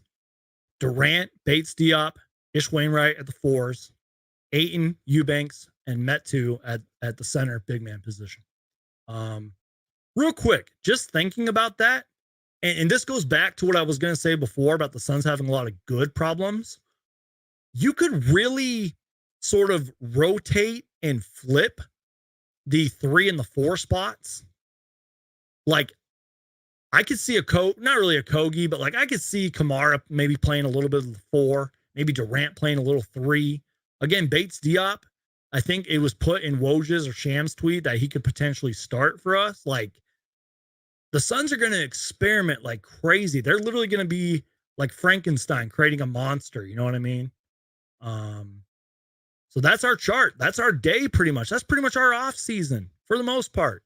Durant, Bates-Diop, Ish Wainwright at the fours. Ayton, Eubanks, and Metu at the center big man position. Real quick, just thinking about that, and this goes back to what I was going to say before about the Suns having a lot of good problems. You could really sort of rotate and flip the 3 and the 4 spots. Like, I could see not really a Kogi, but like I could see Kamara maybe playing a little bit of the 4, maybe Durant playing a little 3. Again, Bates-Diop, I think it was put in Woj's or Sham's tweet that he could potentially start for us. Like, the Suns are going to experiment like crazy. They're literally going to be like Frankenstein creating a monster. You know what I mean? So that's our chart. That's our day pretty much. That's pretty much our off season for the most part.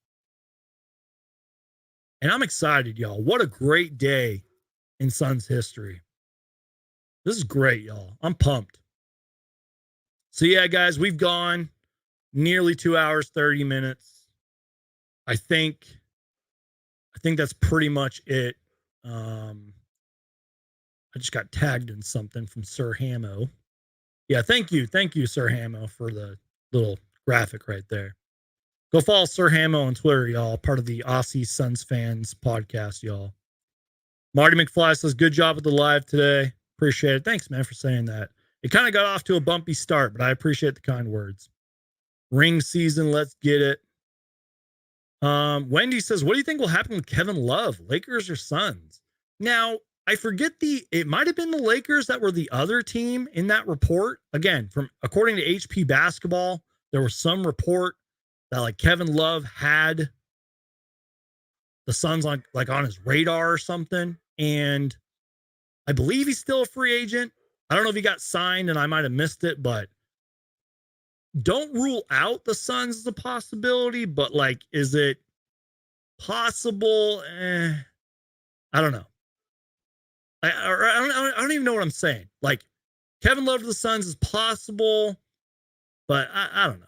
And I'm excited, y'all. What a great day in Suns history. This is great, y'all. I'm pumped. So yeah, guys, we've gone nearly 2 hours, 30 minutes. I think that's pretty much it. I just got tagged in something from Sir Hamo. Yeah, thank you, Sir Hamo, for the little graphic right there. Go follow Sir Hamo on Twitter, y'all. Part of the Aussie Suns fans podcast, y'all. Marty McFly says, good job with the live today. Appreciate it. Thanks, man, for saying that. It kind of got off to a bumpy start, but I appreciate the kind words. Ring season, let's get it. Wendy says, what do you think will happen with Kevin Love, Lakers or Suns? Now, I forget it might have been the Lakers that were the other team in that report. Again, according to HP Basketball, there was some report that like Kevin Love had the Suns on his radar or something. And I believe he's still a free agent. I don't know if he got signed and I might have missed it, but don't rule out the Suns as a possibility. But like, is it possible? I don't know. I don't even know what I'm saying. Like, Kevin Love to the Suns is possible, but I don't know.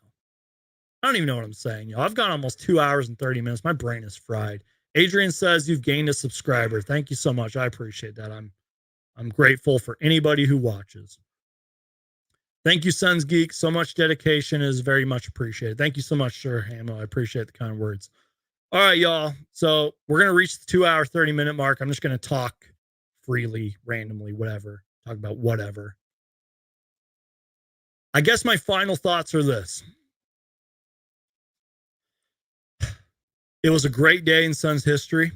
I don't even know what I'm saying. Y'all, I've gone almost 2 hours and 30 minutes. My brain is fried. Adrian says you've gained a subscriber. Thank you so much. I appreciate that. I'm grateful for anybody who watches. Thank you, Suns Geek. So much dedication is very much appreciated. Thank you so much, Sir Hamo. I appreciate the kind words. All right, y'all. So we're going to reach the 2 hour, 30 minute mark. I'm just going to talk freely, randomly, whatever. Talk about whatever. I guess my final thoughts are this. It was a great day in Suns history.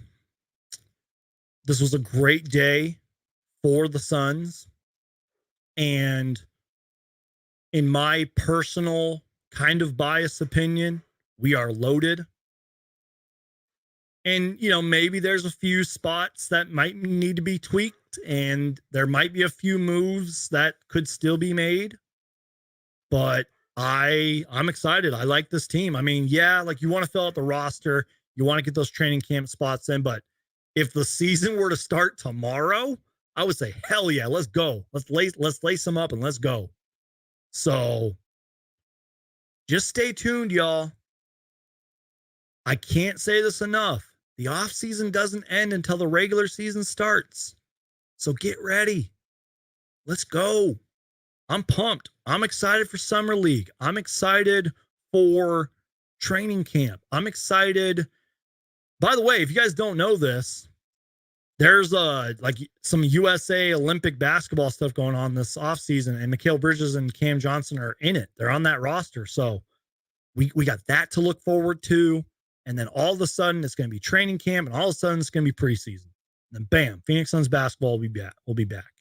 This was a great day for the Suns. And in my personal kind of biased opinion, we are loaded. And, you know, maybe there's a few spots that might need to be tweaked, and there might be a few moves that could still be made. But I'm excited. I like this team. I mean, yeah, like you want to fill out the roster, you want to get those training camp spots in, but if the season were to start tomorrow, I would say, hell yeah, let's go. Let's lace them up and let's go. So just stay tuned, y'all. I can't say this enough. The off season doesn't end until the regular season starts. So get ready. Let's go. I'm pumped. I'm excited for Summer League. I'm excited for training camp. I'm excited. By the way, if you guys don't know this, there's like some USA Olympic basketball stuff going on this offseason, and Mikal Bridges and Cam Johnson are in it. They're on that roster. So we got that to look forward to. And then all of a sudden it's going to be training camp, and all of a sudden it's going to be preseason. And then bam, Phoenix Suns basketball will be back. We'll be back.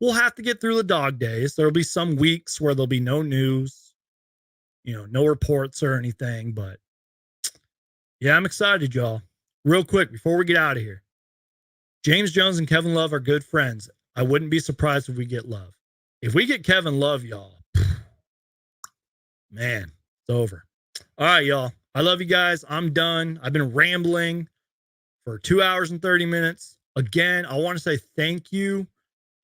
We'll have to get through the dog days. There'll be some weeks where there'll be no news, no reports or anything. But yeah, I'm excited, y'all. Real quick, before we get out of here, James Jones and Kevin Love are good friends. I wouldn't be surprised if we get Love. If we get Kevin Love, y'all, man, it's over. All right, y'all. I love you guys. I'm done. I've been rambling for 2 hours and 30 minutes. Again, I want to say thank you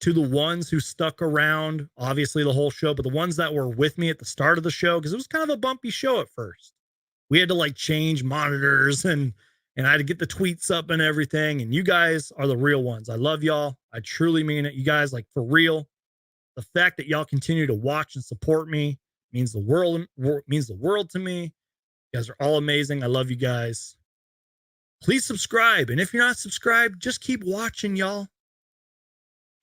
to the ones who stuck around, obviously the whole show, but the ones that were with me at the start of the show, because it was kind of a bumpy show at first. We had to change monitors and I had to get the tweets up and everything. And you guys are the real ones. I love y'all. I truly mean it. You guys, for real. The fact that y'all continue to watch and support me means the world to me. You guys are all amazing. I love you guys. Please subscribe. And if you're not subscribed, just keep watching, y'all.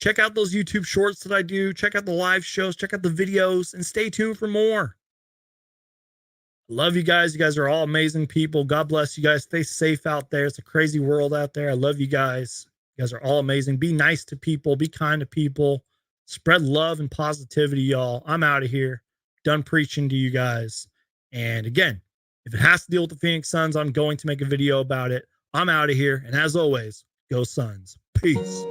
Check out those YouTube shorts that I do. Check out the live shows. Check out the videos and stay tuned for more. I love you guys. You guys are all amazing people. God bless you guys. Stay safe out there. It's a crazy world out there. I love you guys. You guys are all amazing. Be nice to people. Be kind to people. Spread love and positivity, y'all. I'm out of here. Done preaching to you guys. And again, if it has to deal with the Phoenix Suns, I'm going to make a video about it. I'm out of here. And as always, go Suns. Peace.